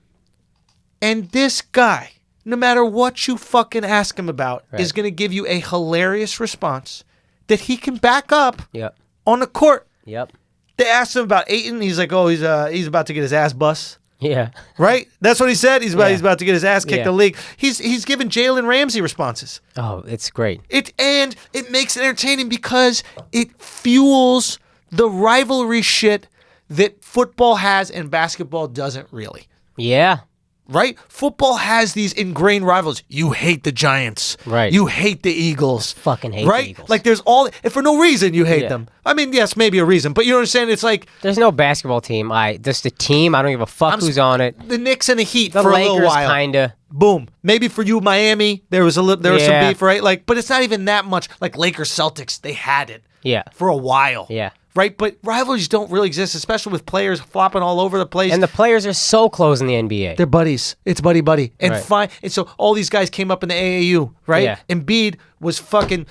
And this guy, no matter what you fucking ask him about, Right. is going to give you a hilarious response that he can back up Yep. on the court. Yep. They asked him about Ayton. He's like, oh, he's about to get his ass bust. Yeah. Right? That's what he said. He's Yeah. about to get his ass kicked Yeah. in the league. He's giving Jalen Ramsey responses. Oh, it's great. And it makes it entertaining because it fuels the rivalry shit that football has and basketball doesn't really. Yeah. Right? Football has these ingrained rivals. You hate the Giants. Right. You hate the Eagles. Fucking hate right? the Eagles. Like there's all, and for no reason you hate Yeah. them. I mean, yes, maybe a reason, but you know what I'm saying? It's like There's no basketball team. Just the team. I don't give a fuck who's on it. the Knicks and the Heat The for a Lakers, little while. kinda. Boom. Maybe for you, Miami, there was some Yeah. beef, right? Like, but it's not even that much. Like Lakers, Celtics, they had it Yeah. for a while. Yeah. Right? But rivalries don't really exist, especially with players flopping all over the place. And the players are so close in the NBA. They're buddies. It's buddy. And Right. fine. And so all these guys came up in the AAU, right? Yeah. Embiid was fucking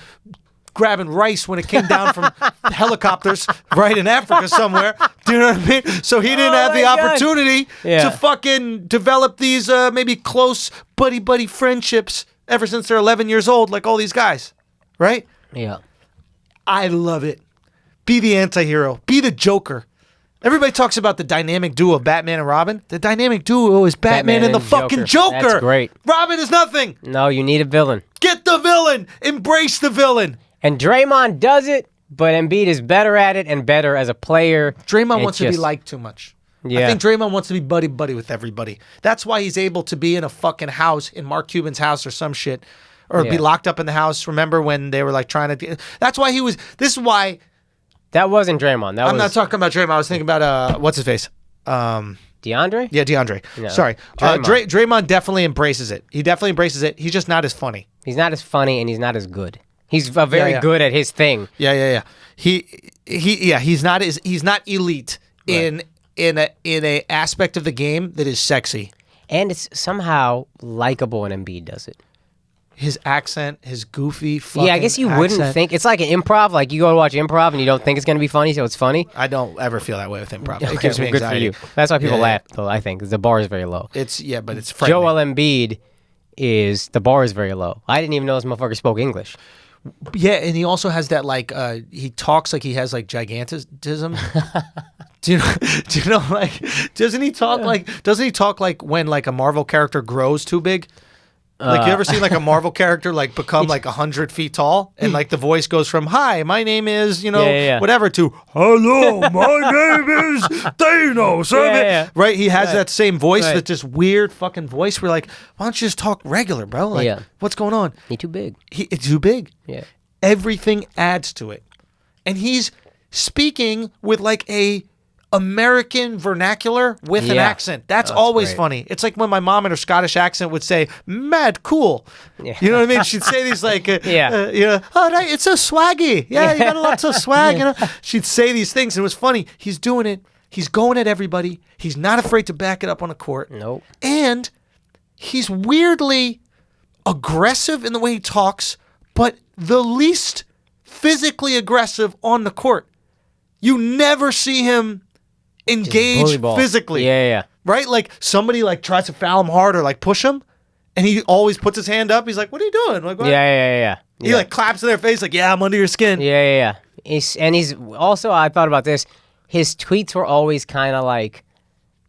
grabbing rice when it came down from helicopters, right, in Africa somewhere. Do you know what I mean? So he didn't have the my God. opportunity Yeah. to fucking develop these maybe close buddy friendships ever since they're 11 years old, like all these guys, right? Yeah. I love it. Be the anti-hero. Be the Joker. Everybody talks about the dynamic duo of Batman and Robin. The dynamic duo is Batman, and the fucking Joker. That's great. Robin is nothing. No, you need a villain. Get the villain. Embrace the villain. And Draymond does it, but Embiid is better at it and better as a player. Draymond It's wants to be just- liked too much. I Yeah. think Draymond wants to be buddy with everybody. That's why he's able to be in a fucking house, in Mark Cuban's house or some shit, or be Yeah. locked up in the house. Remember when they were like trying to? That's why he was. This is why That wasn't Draymond. That I'm not was talking about Draymond. I was thinking about what's his face. DeAndre? Yeah, DeAndre. No. Sorry. Draymond. Draymond definitely embraces it. He definitely embraces it. He's just not as funny. He's not as funny and he's not as good. He's very yeah. good at his thing. Yeah. He's not elite in a aspect of the game that is sexy. And it's somehow likable when Embiid does it. His accent, his goofy fucking Yeah, I guess you wouldn't accent. think. It's like an improv. Like you go to watch improv and you don't think it's going to be funny, so it's funny. I don't ever feel that way with improv. Okay, It gives me well, good anxiety. for you. That's why people Yeah. laugh, though, I think, because the bar is very low. But it's frightening. Joel Embiid the bar is very low. I didn't even know this motherfucker spoke English. Yeah, and he also has that like he talks like he has like gigantism. Do you know like doesn't he talk like when like a Marvel character grows too big? Like you ever seen like a Marvel character like become like 100 feet tall and like the voice goes from "Hi, my name is Yeah. whatever" to "Hello, my name is Thanos." Yeah. Right? He has that same voice, Right. that just weird fucking voice. We're like, why don't you just talk regular, bro? Like, Yeah. what's going on? He too big. It's too big. Yeah. Everything adds to it, and he's speaking with like a American vernacular with an Yeah. accent. That's Oh, always great. funny. It's like when my mom in her Scottish accent would say "mad cool." Yeah. You know what I mean? She'd say these like, Yeah. "Oh, right, it's so swaggy. Yeah, you got a lot of swag." You know, she'd say these things, and it was funny. He's doing it. He's going at everybody. He's not afraid to back it up on a court. Nope. And he's weirdly aggressive in the way he talks, but the least physically aggressive on the court. You never see him engage bully ball. physically. Yeah. Right? Like somebody like tries to foul him hard or like push him, and he always puts his hand up. He's like, "What are you doing?" Like, what? Yeah. He like claps in their face like, "Yeah, I'm under your skin." Yeah. He's also, I thought about this, his tweets were always kind of like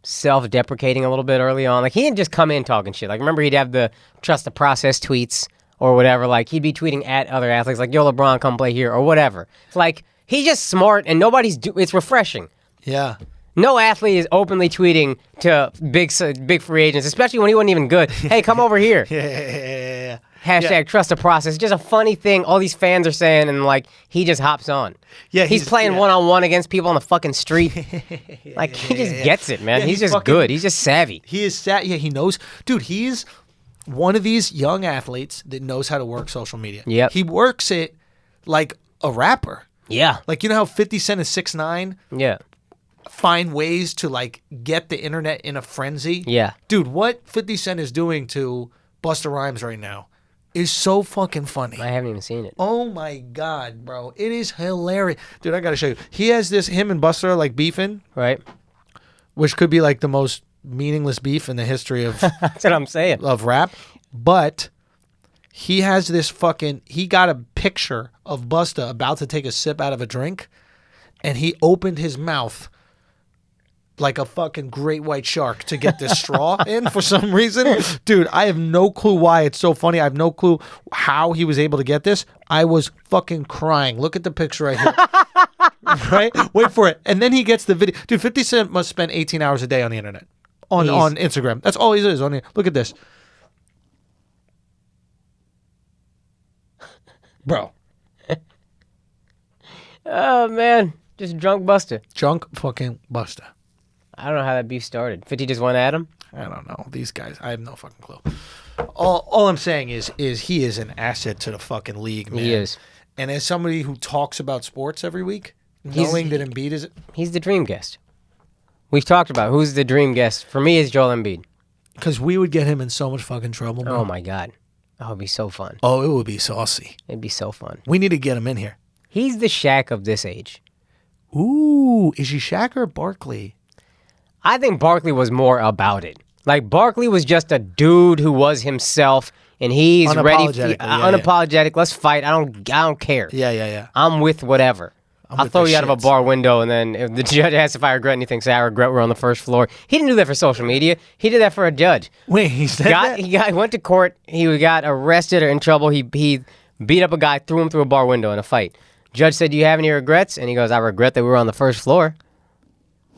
self-deprecating a little bit early on. Like he didn't just come in talking shit. Like remember he'd have the trust the process tweets or whatever. Like he'd be tweeting at other athletes like, "Yo, LeBron, come play here," or whatever. It's like he's just smart and it's refreshing. Yeah. No athlete is openly tweeting to big free agents, especially when he wasn't even good. Hey, come over here. Yeah. Hashtag trust the process. It's just a funny thing all these fans are saying, and like he just hops on. Yeah, he's playing one-on-one against people on the fucking street. Like he just gets it, man. Yeah, he's he's just fucking- good. He's just savvy. He is sad. Yeah, he knows. Dude, he's one of these young athletes that knows how to work social media. Yep. He works it like a rapper. Yeah. Like, you know how 50 Cent is 6'9"? Yeah. Find ways to, like, get the internet in a frenzy. Yeah. Dude, what 50 Cent is doing to Busta Rhymes right now is so fucking funny. I haven't even seen it. Oh, my God, bro. It is hilarious. Dude, I got to show you. He has this, him and Busta are, like, beefing, Right? which could be, like, the most meaningless beef in the history of That's what I'm saying. of rap, but he has this fucking. He got a picture of Busta about to take a sip out of a drink, and he opened his mouth like a fucking great white shark to get this straw in for some reason. Dude, I have no clue why it's so funny. I have no clue how he was able to get this. I was fucking crying. Look at the picture right here. Right? Wait for it. And then he gets the video. Dude, 50 Cent must spend 18 hours a day on the internet. On Instagram. That's all he is on here. Look at this. Bro. Oh, man. Just drunk Busta. Drunk fucking Busta. I don't know how that beef started. 50 just went at him? I don't know. These guys, I have no fucking clue. All I'm saying is he is an asset to the fucking league, man. He is. And as somebody who talks about sports every week, knowing that Embiid is... He's the dream guest. We've talked about who's the dream guest. For me, it's Joel Embiid. Because we would get him in so much fucking trouble, bro. Oh, my God. Oh, it'd be so fun. Oh, it would be saucy. It'd be so fun. We need to get him in here. He's the Shaq of this age. Ooh, is he Shaq or Barkley? I think Barkley was more about it. Like, Barkley was just a dude who was himself, and he's ready. Unapologetic. Let's fight. I don't care. Yeah. I'm with whatever. I'll throw you out of a bar window, and then if the judge asks if I regret anything, say I regret we're on the first floor. He didn't do that for social media. He did that for a judge. Wait, he said that? He went to court. He got arrested or in trouble. He beat up a guy, threw him through a bar window in a fight. Judge said, "Do you have any regrets?" And he goes, "I regret that we were on the first floor."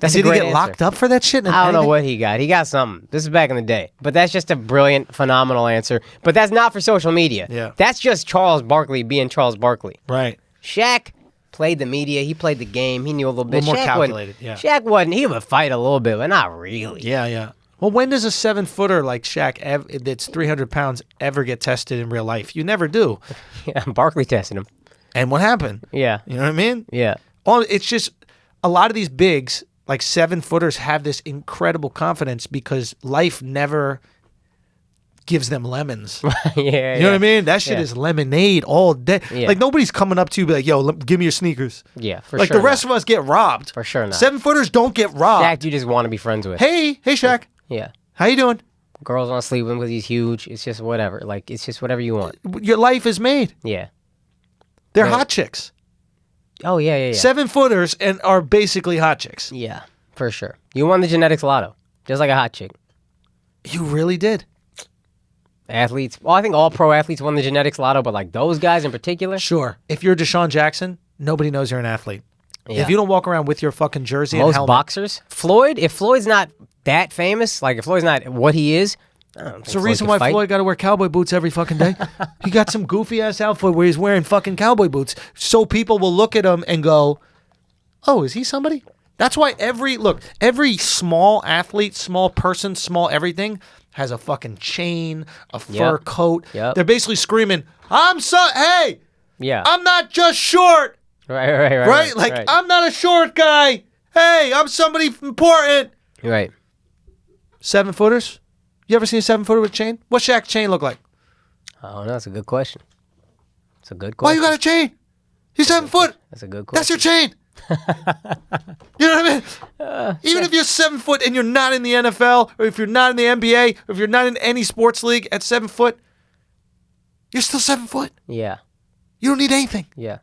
That's Did a great he get answer. locked up for that shit? I don't know what he got. He got something. This is back in the day. But that's just a brilliant, phenomenal answer. But that's not for social media. Yeah. That's just Charles Barkley being Charles Barkley. Right. Shaq played the media. He played the game. He knew a little bit. More Shaq calculated, yeah. Shaq wasn't. He would fight a little bit, but not really. Yeah. Well, when does a 7-footer like Shaq that's 300 pounds ever get tested in real life? You never do. Yeah, Barkley tested him. And what happened? Yeah. You know what I mean? Yeah. It's just a lot of these bigs, like 7-footers, have this incredible confidence because life never gives them lemons. Yeah. You know what I mean? That shit is lemonade all day. Yeah. Like, nobody's coming up to you and be like, yo, give me your sneakers. Yeah, for like, sure. the rest of us get robbed. For sure not. 7-footers don't get robbed. Shaq, you just want to be friends with. Hey, Shaq. Yeah. How you doing? Girls want to sleep with him because he's huge. It's just whatever. Like, it's just whatever you want. Your life is made. Yeah. They're Right. hot chicks. Oh, yeah. 7-footers and are basically hot chicks. Yeah, for sure. You won the genetics lotto, just like a hot chick. You really did. Athletes. Well, I think all pro athletes won the genetics lotto, but like those guys in particular. Sure. If you're Deshaun Jackson, nobody knows you're an athlete. Yeah. If you don't walk around with your fucking jersey and Most helmet. boxers. Floyd, if Floyd's not that famous, like if Floyd's not what he is, I don't think It's the reason why Floyd got to wear cowboy boots every fucking day. He got some goofy ass outfit where he's wearing fucking cowboy boots, so people will look at him and go, "Oh, is he somebody?" That's why every small athlete, small person, small everything has a fucking chain, a fur coat. Yep. They're basically screaming, hey, Yeah. I'm not just short, Right. Like, I'm not a short guy. Hey, I'm somebody important. Right. 7-footers? You ever seen a 7-footer with a chain? What's Shaq's chain look like? Oh, no, that's a good question. It's a good Why question. you got a chain? He's 7 foot. That's a good That's question. your chain. You know what I mean? Even if you're 7 foot and you're not in the NFL, or if you're not in the NBA, or if you're not in any sports league at 7 foot, you're still 7 foot. Yeah. You don't need anything. Yeah.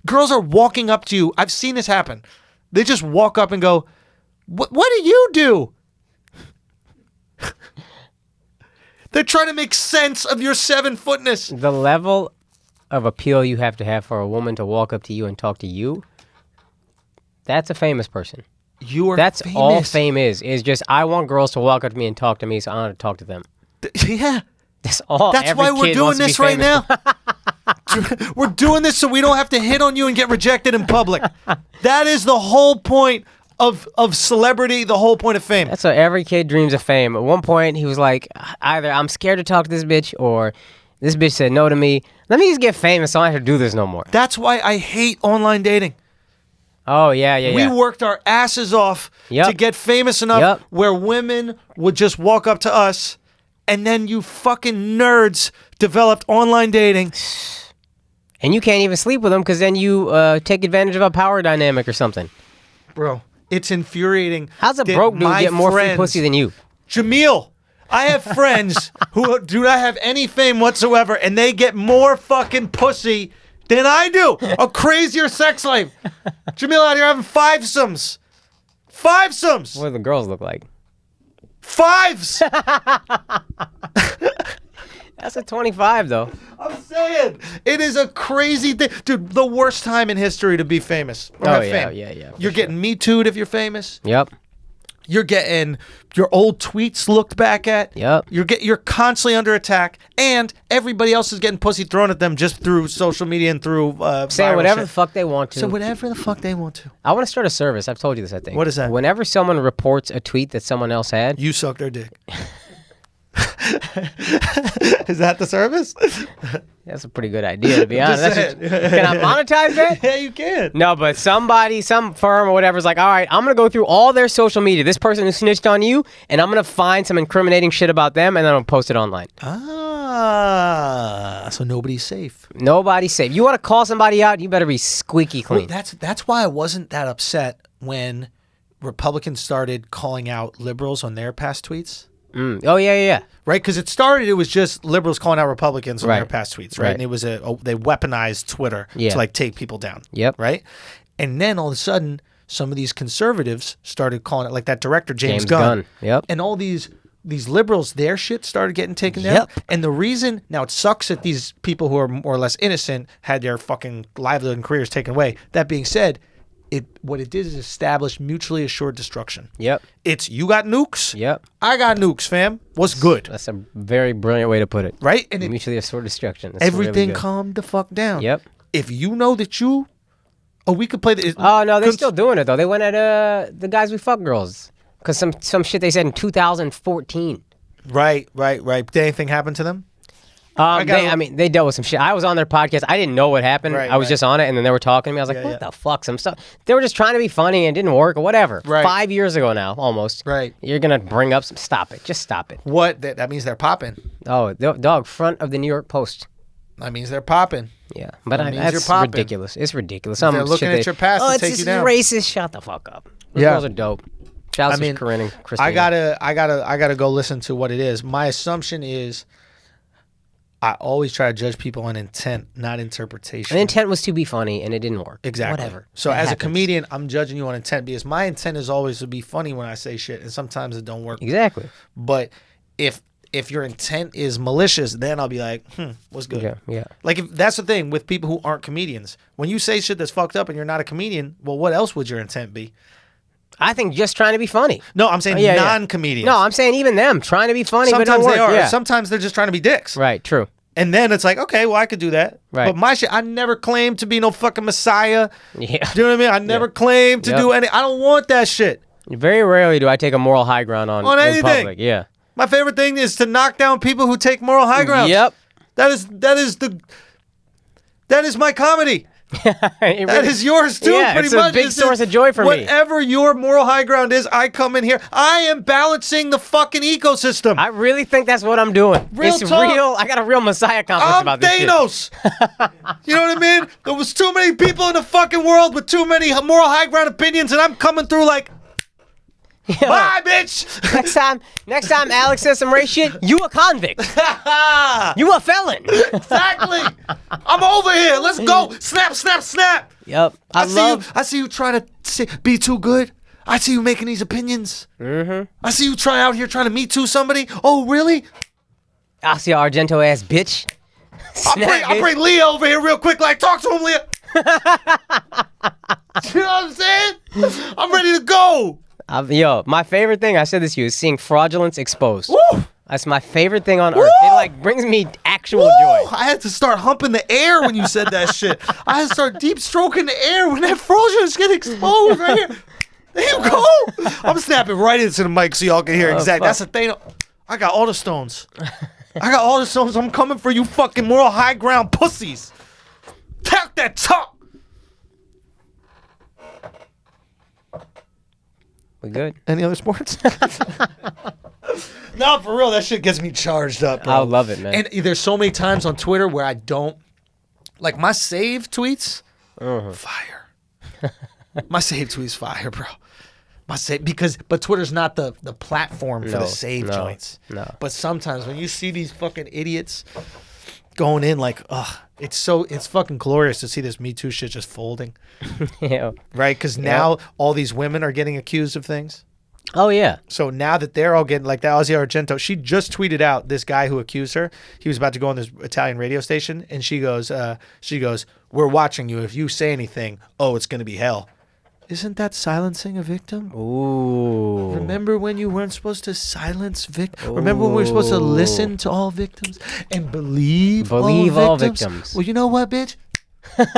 Girls are walking up to you. I've seen this happen. They just walk up and go, what do you do? They're trying to make sense of your 7-footness. The level of appeal you have to have for a woman to walk up to you and talk to you, that's a famous person. You are That's famous. all fame is just I want girls to walk up to me and talk to me, so I want to talk to them. Yeah. That's all. That's every why we're kid doing wants to be this right famous. now. We're doing this so we don't have to hit on you and get rejected in public. That is the whole point of celebrity, the whole point of fame. That's what every kid dreams of fame. At one point, he was like, either I'm scared to talk to this bitch, or this bitch said no to me. Let me just get famous so I don't have to do this no more. That's why I hate online dating. Oh, yeah. We worked our asses off to get famous enough where women would just walk up to us, and then you fucking nerds developed online dating. And you can't even sleep with them because then you take advantage of a power dynamic or something. Bro, it's infuriating. How's a that broke dude my get more free friends- pussy than you? Jamil, I have friends who do not have any fame whatsoever, and they get more fucking pussy than I do. A crazier sex life. Jamil out here having fivesomes. Fivesomes. What do the girls look like? Fives. That's a 25 though. I'm saying it is a crazy thing, dude. The worst time in history to be famous. Or have fame. Yeah. You're getting Me Too'd if you're famous. Yep. You're getting your old tweets looked back at. Yep. You're constantly under attack, and everybody else is getting pussy thrown at them just through social media and through Saying viral whatever shit. the fuck they want to. So whatever the fuck they want to. I want to start a service. I've told you this, I think. What is that? Whenever someone reports a tweet that someone else had, You suck their dick. Is that the service? that's a pretty good idea, to be honest. Just That's saying. can I monetize that? Yeah, you can. No, but somebody, some firm or whatever is like, all right, I'm going to go through all their social media, this person who snitched on you, and I'm going to find some incriminating shit about them, and then I'll post it online. So nobody's safe. Nobody's safe. You want to call somebody out, you better be squeaky clean. Well, that's why I wasn't that upset when Republicans started calling out liberals on their past tweets. Oh, yeah. Right, because it was just liberals calling out Republicans on Right. their past tweets, right? Right. And it was they weaponized Twitter Yeah. to like take people down. Yep. Right, and then all of a sudden, some of these conservatives started calling it, like that director James Gunn. Gunn. Yep. And all these liberals, their shit started getting taken down. Yep. And the reason now it sucks that these people who are more or less innocent had their fucking livelihood and careers taken away. That being said, what it did is establish mutually assured destruction. Yep. It's you got nukes. Yep. I got nukes, fam. What's good? That's a very brilliant way to put it. Right? And it, Mutually assured destruction. That's everything really good. calmed the fuck down. Yep. If you know that we could play the. Oh, no, they're still doing it, though. They went at the guys we fuck girls. Because some shit they said in 2014. Right. Did anything happen to them? They dealt with some shit. I was on their podcast. I didn't know what happened. Right, I was right. just on it, and then they were talking to me. I was like, Yeah, what yeah. the fuck? Some stuff. They were just trying to be funny and it didn't work or whatever. Right. 5 years ago now, almost. Right. You're going to bring up some... Stop it. Just stop it. What? That means they're popping. Oh, dog, front of the New York Post. That means they're popping. Yeah. But That means that's you're popping. ridiculous. It's ridiculous. They're looking at your past to it's take just you down. racist. Shut the fuck up. Those Yeah. girls are dope. Shout out to Corinne and Christina. I gotta go listen to what it is. My assumption is I always try to judge people on intent, not interpretation. The intent was to be funny, and it didn't work. Exactly. Whatever. So It as a happens. comedian, I'm judging you on intent because my intent is always to be funny when I say shit, and sometimes it don't work. Exactly. But if your intent is malicious, then I'll be like, what's good? Yeah. Like if that's the thing with people who aren't comedians. When you say shit that's fucked up and you're not a comedian, well, what else would your intent be? I think just trying to be funny. No, I'm saying Yeah. non-comedians. No, I'm saying even them trying to be funny, but it sometimes don't they work. are. Yeah. Sometimes they're just trying to be dicks. Right. True. And then it's like, okay, well, I could do that. Right. But my shit, I never claimed to be no fucking messiah. Yeah. Do you know what I mean? I never claimed to Yep. do any. I don't want that shit. Very rarely do I take a moral high ground on in anything. public. Yeah. My favorite thing is to knock down people who take moral high ground. Yep. That is my comedy. That is yours too. Yeah, pretty it's much. a big source of joy for me. Whatever your moral high ground is, I come in here. I am balancing the fucking ecosystem. I really think that's what I'm doing. Real it's talk. real. I got a real messiah complex I'm about this shit. Thanos. You know what I mean? There was too many people in the fucking world with too many moral high ground opinions, and I'm coming through like, bye, bitch. Next time Alex says some race shit, you a convict. You a felon. Exactly. I'm over here. Let's go. Snap, snap, snap. Yep. I see you trying to be too good. I see you making these opinions. Mm-hmm. I see you out here trying to Me Too somebody. Oh, really? I see your Argento ass bitch. I'll bring Leah over here real quick. Like, talk to him, Leah. You know what I'm saying? I'm ready to go. Yo, my favorite thing, I said this to you, is seeing fraudulence exposed. Woo! That's my favorite thing on earth. It like brings me actual Woo! joy. I had to start humping the air when you said that shit. I had to start deep stroking the air when that fraudulence get exposed right here. There you go. I'm snapping right into the mic so y'all can hear exactly. That's the thing. I got all the stones. I'm coming for you fucking moral high ground pussies. Talk that talk. We good? Any other sports? No, for real, that shit gets me charged up, bro. I love it, man. And there's so many times on Twitter where I don't, like my saved tweets, fire. My saved tweets fire, bro. But Twitter's not the platform for the save joints. No. But sometimes when you see these fucking idiots going in like, ugh, it's fucking glorious to see this Me Too shit just folding. Yeah. Right? Because now all these women are getting accused of things. Oh yeah. So now that they're all getting like that, Ozzy Argento, she just tweeted out this guy who accused her. He was about to go on this Italian radio station, and she goes, "We're watching you. If you say anything, it's gonna be hell." Isn't that silencing a victim? Ooh. Remember when you weren't supposed to silence victims? Remember when we were supposed to listen to all victims and believe all victims? Well, you know what, bitch? Let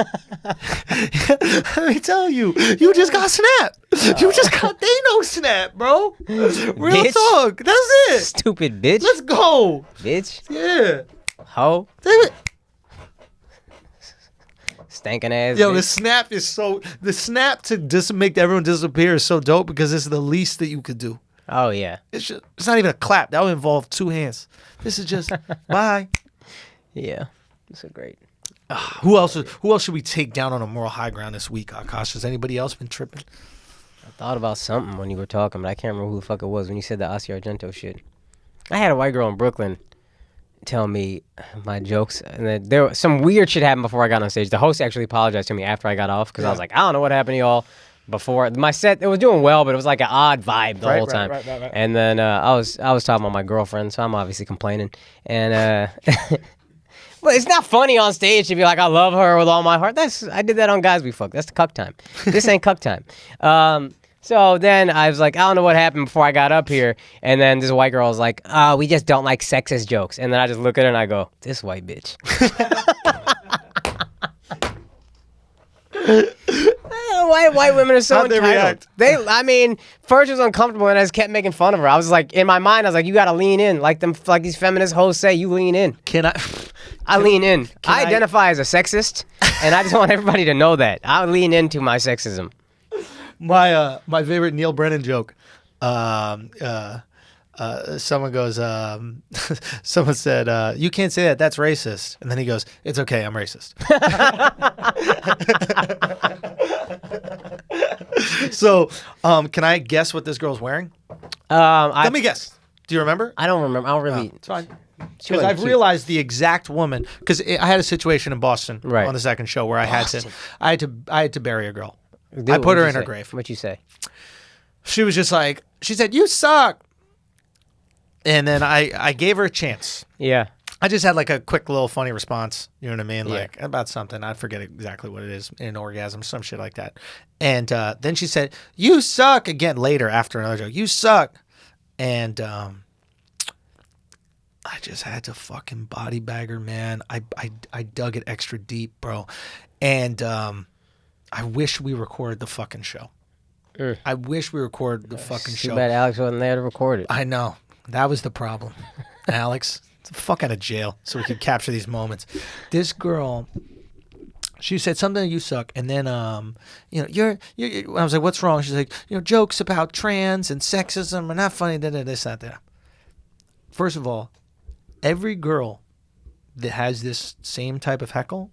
me tell you, you just got snapped. You just got Thanos snapped, bro. Real Bitch. talk. That's it. Stupid bitch. Let's go. Bitch. Yeah. Ho. Damn it. Stinking ass. Yo, bitch. the snap to make everyone disappear is so dope because it's the least that you could do. Oh yeah. It's not even a clap. That would involve 2 hands. This is just bye. Yeah. It's a great. Who else should we take down on a moral high ground this week, Akaash? Has anybody else been tripping? I thought about something when you were talking, but I can't remember who the fuck it was when you said the Ozzy Argento shit. I had a white girl in Brooklyn tell me my jokes, and then there was some weird shit happened before I got on stage. The host actually apologized to me after I got off because I was like, I don't know what happened to y'all before my set. It was doing well, but it was like an odd vibe the whole time. Right. And then I was talking about my girlfriend, so I'm obviously complaining, and but it's not funny on stage to be like, I love her with all my heart. I did that on Guys We Fuck. That's the cuck time. This ain't cuck time. So then I was like, I don't know what happened before I got up here. And then this white girl was like, we just don't like sexist jokes. And then I just look at her and I go, this white bitch. White women are so How'd they entitled. react? First it was uncomfortable and I just kept making fun of her. I was like, in my mind, I was like, you gotta lean in. Like these feminist hoes say, you lean in. I lean in. I identify as a sexist, and I just want everybody to know that. I lean into my sexism. My favorite Neil Brennan joke. Someone goes, someone said, you can't say that, that's racist. And then he goes, it's okay, I'm racist. So, can I guess what this girl's wearing? Let me guess. Do you remember? I don't remember. I don't really. It's fine. Because I've realized the exact woman. Because I had a situation in Boston on the second show where I had to bury a girl. Dude, I put her in her grave. What'd you say? She was just like, she said, you suck. And then I gave her a chance. Yeah. I just had like a quick little funny response. You know what I mean? Yeah. Like about something. I forget exactly what it is. An orgasm, some shit like that. And then she said, you suck. Again, later after another joke. You suck. And I just had to fucking body bag her, man. I dug it extra deep, bro. And I wish we recorded the fucking show. I wish we recorded the fucking show. Too bad Alex wasn't there to record it. I know. That was the problem. Alex, get the fuck out of jail so we could capture these moments. This girl, she said something, you suck. And then, you're I was like, what's wrong? She's like, jokes about trans and sexism are not funny, this, that. First of all, every girl that has this same type of heckle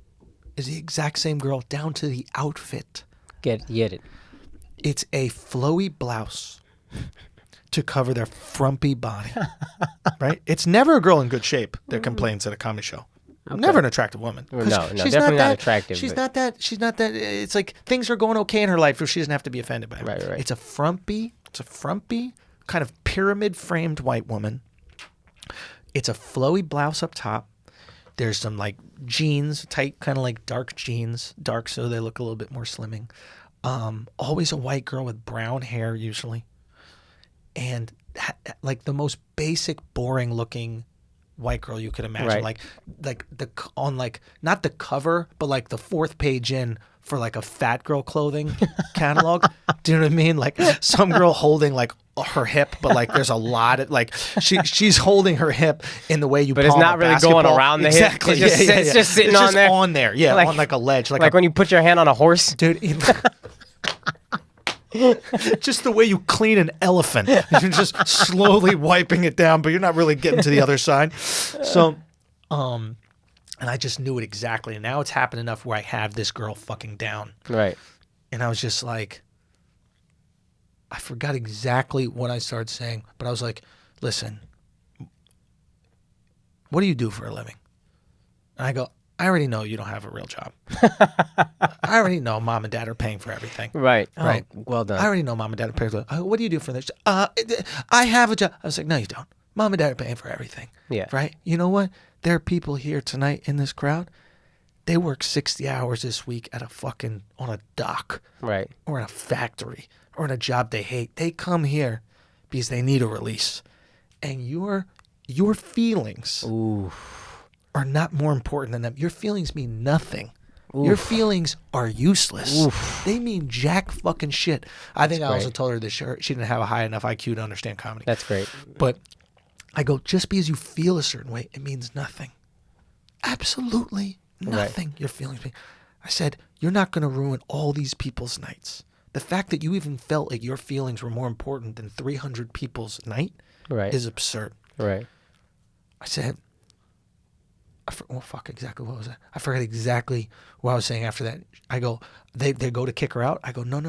is the exact same girl down to the outfit. Get it. It's a flowy blouse to cover their frumpy body, right? It's never a girl in good shape that complains at a comedy show. Okay. Never an attractive woman. No, definitely not attractive. She's not that. It's like things are going okay in her life, where she doesn't have to be offended by it. Right. It's a frumpy kind of pyramid-framed white woman. It's a flowy blouse up top. There's some like jeans, tight, kind of like dark jeans, dark so they look a little bit more slimming. Always a white girl with brown hair usually. And like the most basic, boring looking white girl you could imagine. Right. Like not the cover, but like the fourth page in for like a fat girl clothing catalog. Do you know what I mean? Like some girl holding like her hip, but like there's a lot of like she's holding her hip in the way you. But it's not really going around the hip. Exactly. It's just sitting on there. On there. Yeah, like, on like a ledge. Like when you put your hand on a horse, dude. Just the way you clean an elephant. You're just slowly wiping it down, but you're not really getting to the other side. So, and I just knew it exactly. And now it's happened enough where I have this girl fucking down. right? And I was just like, I forgot exactly what I started saying, but I was like, listen, what do you do for a living? And I go, I already know you don't have a real job. I already know mom and dad are paying for everything. Right. Right. Oh, well done. I already know mom and dad are paying for it. What do you do for this? I have a job. I was like, no, you don't. Mom and dad are paying for everything. Yeah. Right? You know what? There are people here tonight in this crowd. They work 60 hours this week at on a dock. Right. Or in a factory. Or in a job they hate. They come here because they need a release. And your feelings are not more important than them. Your feelings mean nothing. Oof. Your feelings are useless. Oof. They mean jack fucking shit. I think I also told her that she didn't have a high enough IQ to understand comedy. That's great. But I go, just because you feel a certain way, it means nothing. Absolutely nothing. Your feelings mean. I said, you're not going to ruin all these people's nights. The fact that you even felt like your feelings were more important than 300 people's night is absurd. Right. I said, exactly what was that? I forgot exactly what I was saying after that. I go, they go to kick her out. I go, no.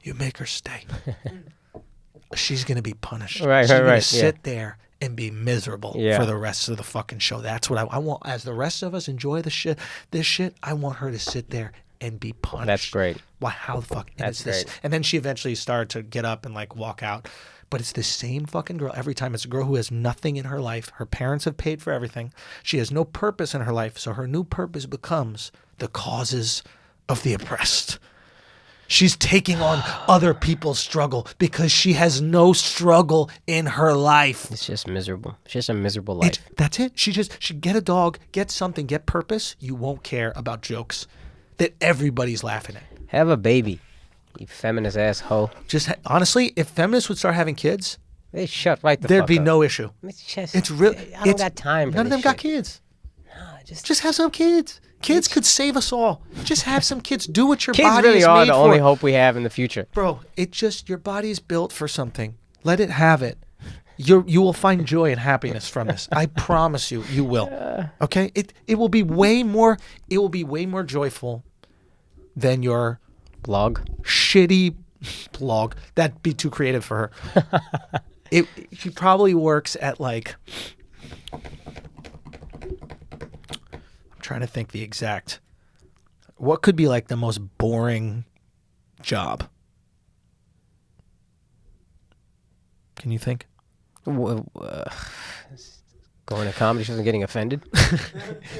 You make her stay. She's going to be punished. She's going to sit there and be miserable for the rest of the fucking show. That's what I want. As the rest of us enjoy this shit, I want her to sit there and be punished. That's great. Why? How the fuck? That's great. And then she eventually started to get up and like walk out. But it's the same fucking girl every time. It's a girl who has nothing in her life. Her parents have paid for everything. She has no purpose in her life. So her new purpose becomes the causes of the oppressed. She's taking on other people's struggle because she has no struggle in her life. It's just miserable. It's just a miserable life. That's it. She get a dog, get something, get purpose. You won't care about jokes that everybody's laughing at. Have a baby. You feminist asshole. Honestly, if feminists would start having kids, they shut right the there'd fuck be up. no issue. It's real. I don't got time for none of them shit. got kids. No, just have some kids. Kids could save us all. Just have some kids. Do what your kids body really is are made the for. only hope we have in the future. Bro, your body's built for something. Let it have it. You will find joy and happiness from this. I promise you, you will. Okay? It will be way more joyful than your blog. Shitty blog. That'd be too creative for her. She probably works at like, I'm trying to think the exact, what could be like the most boring job? Can you think? Going to comedy shows and getting offended?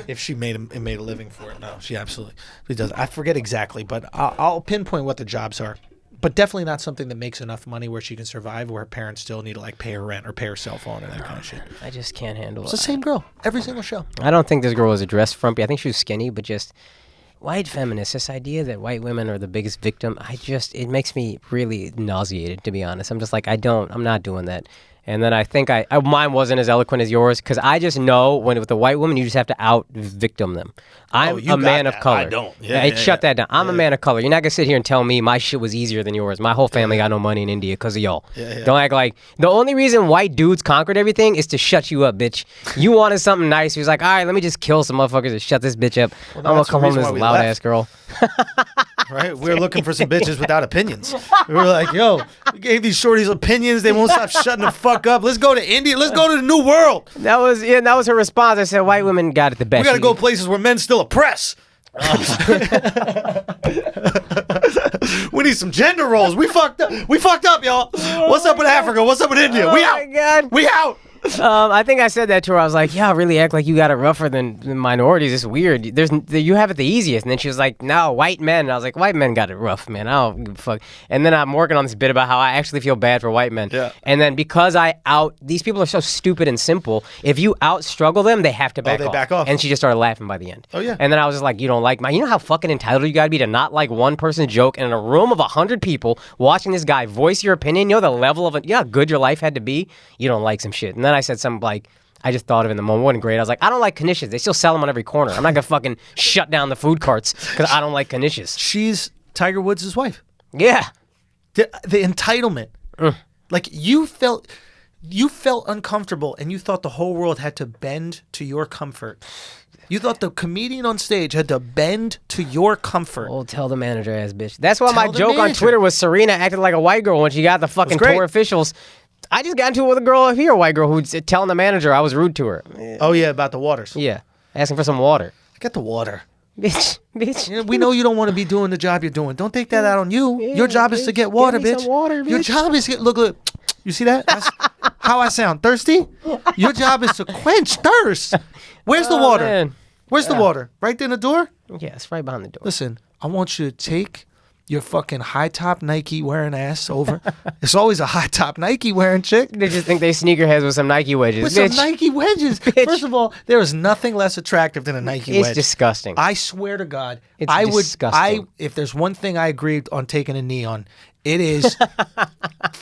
If she made a living for it, no, she absolutely does. I forget exactly, but I'll pinpoint what the jobs are. But definitely not something that makes enough money where she can survive, where her parents still need to like pay her rent or pay her cell phone and that kind of shit. I just can't handle it. It's the same girl every single show. I don't think this girl was addressed frumpy. I think she was skinny, but just white feminists, this idea that white women are the biggest victim, it makes me really nauseated, to be honest. I'm just like, I'm not doing that. And then I think mine wasn't as eloquent as yours, because I just know when with a white woman, you just have to out-victim them. I'm a man of color. I don't. Shut that down. I'm a man of color. You're not going to sit here and tell me my shit was easier than yours. My whole family got no money in India because of y'all. Don't act like the only reason white dudes conquered everything is to shut you up, bitch. You wanted something nice. He was like, all right, let me just kill some motherfuckers and shut this bitch up. I'm going to come home to this loud-ass girl. Right? We're looking for some bitches without opinions. We were like, yo, we gave these shorties opinions. They won't stop shutting the fuck up. Let's go to India. Let's go to the new world. That was her response. I said, white women got it the best. We got to go places where men still oppress. We need some gender roles. We fucked up, y'all. What's up with Africa? What's up with India? We out. God. We out. I think I said that to her. I was like, "Yeah, really act like you got it rougher than minorities. It's weird. You have it the easiest." And then she was like, "No, white men." And I was like, "White men got it rough, man. I don't give a fuck." And then I'm working on this bit about how I actually feel bad for white men. Yeah. And then because these people are so stupid and simple. If you struggle them, they have to back off. Back off. And she just started laughing by the end. Oh yeah. And then I was just like, "You don't like you know how fucking entitled you gotta be to not like one person's joke, and in a room of 100 people watching this guy voice your opinion. You know the level of how good your life had to be. You don't like some shit." And then I said something like, I just thought of it in the moment. It wasn't great. I was like, I don't like knishes. They still sell them on every corner. I'm not going to fucking shut down the food carts because I don't like knishes. She's Tiger Woods' wife. Yeah. The entitlement. Like you felt uncomfortable and you thought the whole world had to bend to your comfort. You thought the comedian on stage had to bend to your comfort. Oh, tell the manager ass bitch. That's why my Tell the joke on manager. Twitter was Serena acting like a white girl when she got the fucking great. tour officials. I just got into it with a girl here, a white girl, who's telling the manager I was rude to her. Oh, yeah, about the waters. Yeah, asking for some water. Get the water. Bitch. Yeah, we know you don't want to be doing the job you're doing. Don't take that out on you. Yeah, Your job is to bitch. get water, Get me bitch. some water, Your bitch. job is to get, look. You see that? That's how I sound. Thirsty? Your job is to quench thirst. Where's the water? Man. Where's the water? Right there in the door? Yeah, it's right behind the door. Listen, I want you to take your fucking high-top Nike wearing ass over. It's always a high-top Nike wearing chick. They just think they sneakerheads with some Nike wedges. With Bitch, some Nike wedges. Bitch. First of all, there is nothing less attractive than a Nike it's wedge. disgusting. I swear to God, It's I would. disgusting. If there's one thing I agreed on taking a knee on, it is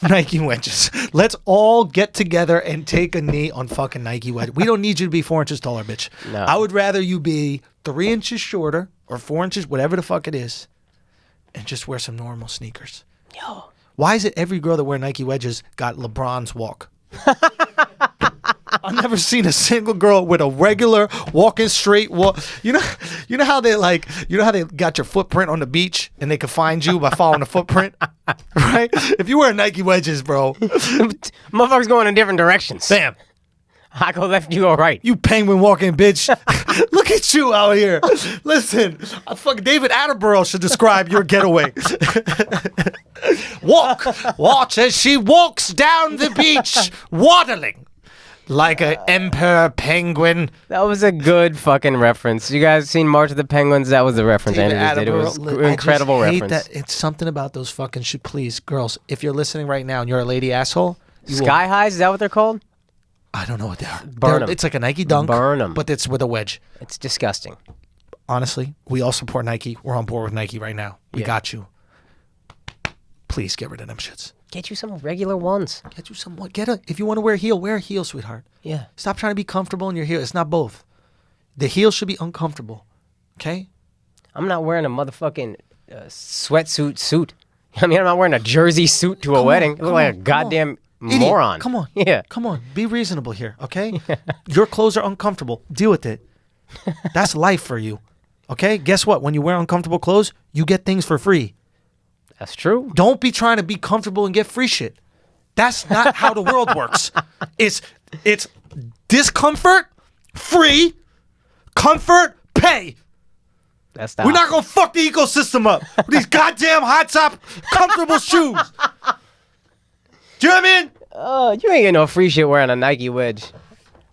Nike wedges. Let's all get together and take a knee on fucking Nike wedge. We don't need you to be 4 inches taller, bitch. No. I would rather you be 3 inches shorter or 4 inches, whatever the fuck it is, and just wear some normal sneakers. Yo. Why is it every girl that wear Nike wedges got LeBron's walk? I've never seen a single girl with a regular walking straight walk. You know how they got your footprint on the beach and they can find you by following the footprint, right? If you wear Nike wedges, bro, Motherfuckers going in different directions. bam, I go left, you go right. you penguin walking bitch. Look at you out here. Listen, fucking David Attenborough should describe your getaway. Watch as she walks down the beach, waddling like an emperor penguin. That was a good fucking reference. You guys seen March of the Penguins? That was the reference Andy just did. It was incredible I just hate reference. that. It's something about those fucking shit. Please, girls, if you're listening right now and you're a lady asshole, you will- Sky highs, is that what they're called? I don't know what they are. Burn 'em. It's like a Nike dunk, Burn 'em. but it's with a wedge. It's disgusting. Honestly, we all support Nike. We're on board with Nike right now. We got you. Please get rid of them shits. Get you some regular ones. Get you some. If you want to wear a heel, sweetheart. Yeah. Stop trying to be comfortable in your heel. It's not both. The heel should be uncomfortable. Okay. I'm not wearing a motherfucking sweatsuit suit. I mean, I'm not wearing a jersey suit to a wedding. I look like a goddamn Idiot. moron. Come on. Yeah. Come on. Be reasonable here, okay? Your clothes are uncomfortable. Deal with it. That's life for you. Okay? Guess what? When you wear uncomfortable clothes, you get things for free. That's true. Don't be trying to be comfortable and get free shit. That's not how the world works. It's discomfort, free, comfort, pay. That's the We're not going to fuck the ecosystem up with these goddamn high top comfortable shoes. Do you know what I mean? You ain't getting no free shit wearing a Nike wedge.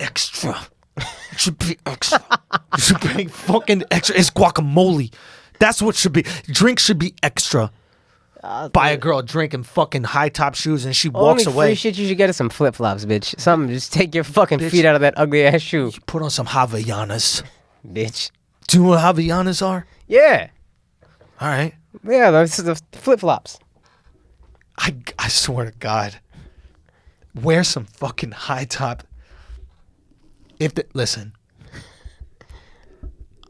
Extra. It should be extra. You should be fucking extra. It's guacamole. That's what should be. Drink should be extra. Buy a girl drinking fucking high top shoes and she walks Only away. free shit you should get is some flip flops, bitch. Something. Just take your fucking feet out of that ugly ass shoe, Put on some Havaianas. bitch. Do you know what Havaianas are? Yeah. All right. Yeah, those the flip flops. I swear to God. Wear some fucking high top. Listen.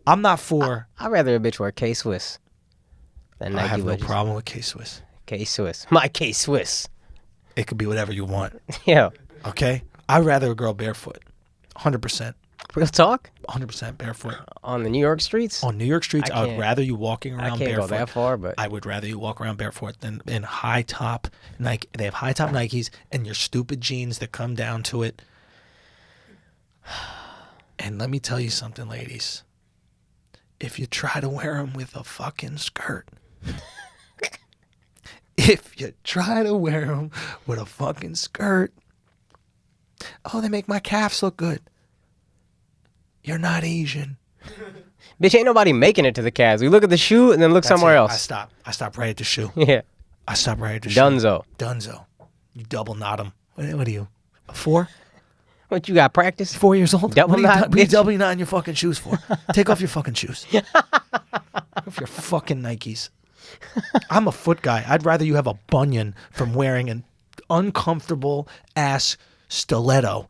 I'm not for. I'd rather a bitch wear K-Swiss than Nike I have wedges. no problem with K-Swiss. K-Swiss. My K-Swiss. It could be whatever you want. Yeah. Okay? I'd rather a girl barefoot. 100%. Real talk? 100% barefoot. On the New York streets? On New York streets, I would can't- rather you walking I around can't barefoot. go that far, but I would rather you walk around barefoot than in high top Nike. They have high top Nikes and your stupid jeans that come down to it. And let me tell you something, ladies. If you try to wear them with a fucking skirt, if you try to wear them with a fucking skirt, oh, they make my calves look good. You're not Asian. bitch, ain't nobody making it to the calves. We look at the shoe and then look That's somewhere it. else. I stop right at the shoe. Yeah. I stop right at the shoe. Dunzo. You double knot them. What are you? 4? What, you got practice? 4 years old? Double what are you, knot, what are you bitch. double knotting your fucking shoes for? Take off your fucking shoes. Take off your fucking Nikes. I'm a foot guy. I'd rather you have a bunion from wearing an uncomfortable ass stiletto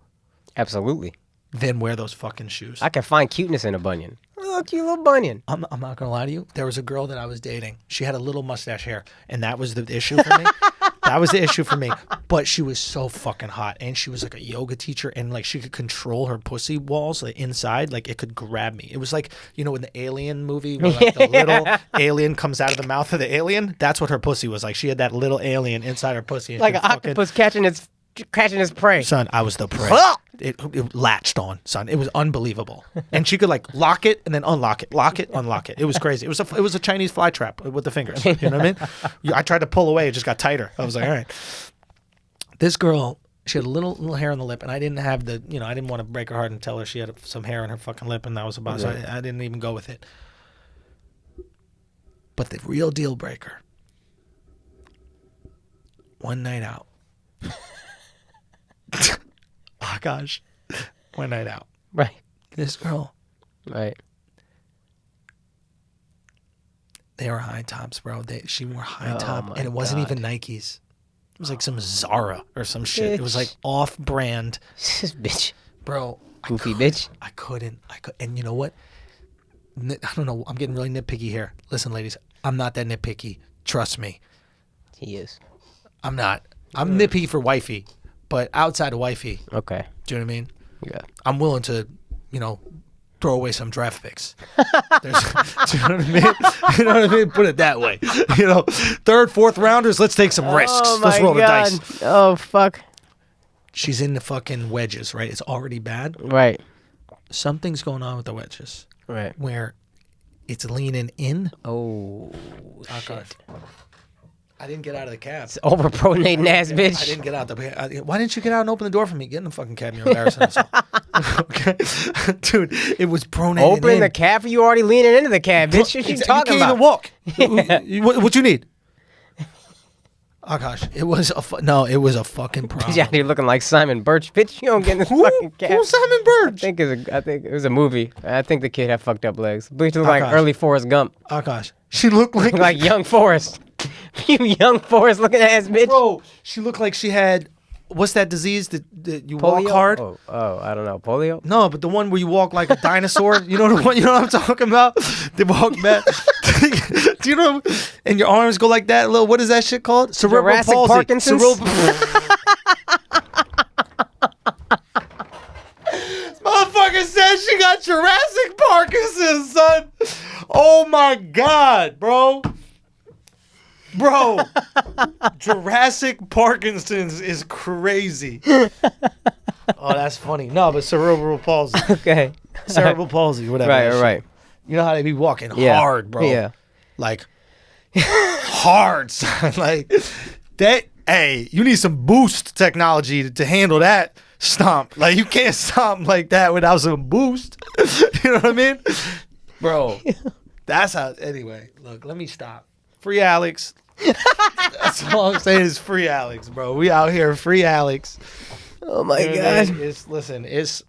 Absolutely. than wear those fucking shoes. I can find cuteness in a bunion. Oh, cute little bunion. I'm not gonna lie to you. There was a girl that I was dating. She had a little mustache hair, and that was the issue for me. That was the issue for me. But she was so fucking hot, and she was like a yoga teacher, and like she could control her pussy walls, like inside, like it could grab me. It was like, you know, in the Alien movie, where like the little alien comes out of the mouth of the alien. That's what her pussy was like. She had that little alien inside her pussy, and Like an octopus catching its prey. Son, I was the prey. It latched on, son. It was unbelievable. And she could like lock it and then unlock it, lock it, unlock it. It was crazy. It was a Chinese fly trap with the fingers. You know what I mean? I tried to pull away, it just got tighter. I was like, all right. This girl, she had a little hair on the lip, and I didn't have the, you know, I didn't want to break her heart and tell her she had some hair on her fucking lip, and that was about. So I didn't even go with it. But the real deal breaker. One night out. Akaash, one night out. Right. This girl, Right. they were high tops, bro. She wore high Oh top, my and it wasn't God. even Nikes. It was like some Zara or some shit. It was like off-brand, This bitch. bro. Goofy bitch. I couldn't. And you know what? I don't know. I'm getting really nitpicky here. Listen, ladies, I'm not that nitpicky. Trust me, He is. I'm not. I'm nitpicky for wifey, but outside of wifey, Okay. do you know what I mean? Yeah. I'm willing to, you know, throw away some draft picks. Do you know what I mean? You know what I mean? Put it that way. You know, third, fourth rounders, let's take some risks. Oh Let's my roll the God. dice. Oh fuck. She's in the fucking wedges, right? It's already bad. Right. Something's going on with the wedges Right. where it's leaning in. Oh Akaash. shit. I didn't get out of the cab. Overpronating ass bitch. I didn't get out why didn't you get out and open the door for me? Get in the fucking cab. You're embarrassing yourself. Okay, dude, it was pronating Opening in. the cab for you already leaning into the cab, bitch. What you talking can't about? even walk. What you need? Oh gosh, it was it was a fucking problem. He's out here looking like Simon Birch, bitch. You don't get in this fucking cab. Who's Simon Birch? I think it was a movie. I think the kid had fucked up legs. Bitch looked like Akaash. early Forrest Gump, Oh gosh, she looked like like young Forrest. You young Forrest looking ass bitch. bro. She looked like she had what's that disease that you walk Polio? hard? Oh, I don't know. Polio? No, but the one where you walk like a dinosaur. You know the one. You know what I'm talking about? They walk back. Do you know? And your arms go like that. Little. What is that shit called? Cerebral Jurassic palsy. Parkinson's? Motherfucker said she got Jurassic Parkinson's, son. Oh my God, bro. Bro, Jurassic Parkinson's is crazy. Oh, that's funny. No, but cerebral palsy. Okay. Cerebral palsy, whatever. Right, that shit. right. You know how they be walking Yeah. hard, bro. Yeah. Like, hard, son. Like, that, hey, you need some boost technology to handle that stomp. Like, you can't stomp like that without some boost. You know what I mean? Bro, that's how, anyway, look, let me stop. Free Alex. That's all I'm saying is free Alex, bro. We out here, free Alex. Oh my You know what I God. mean? It's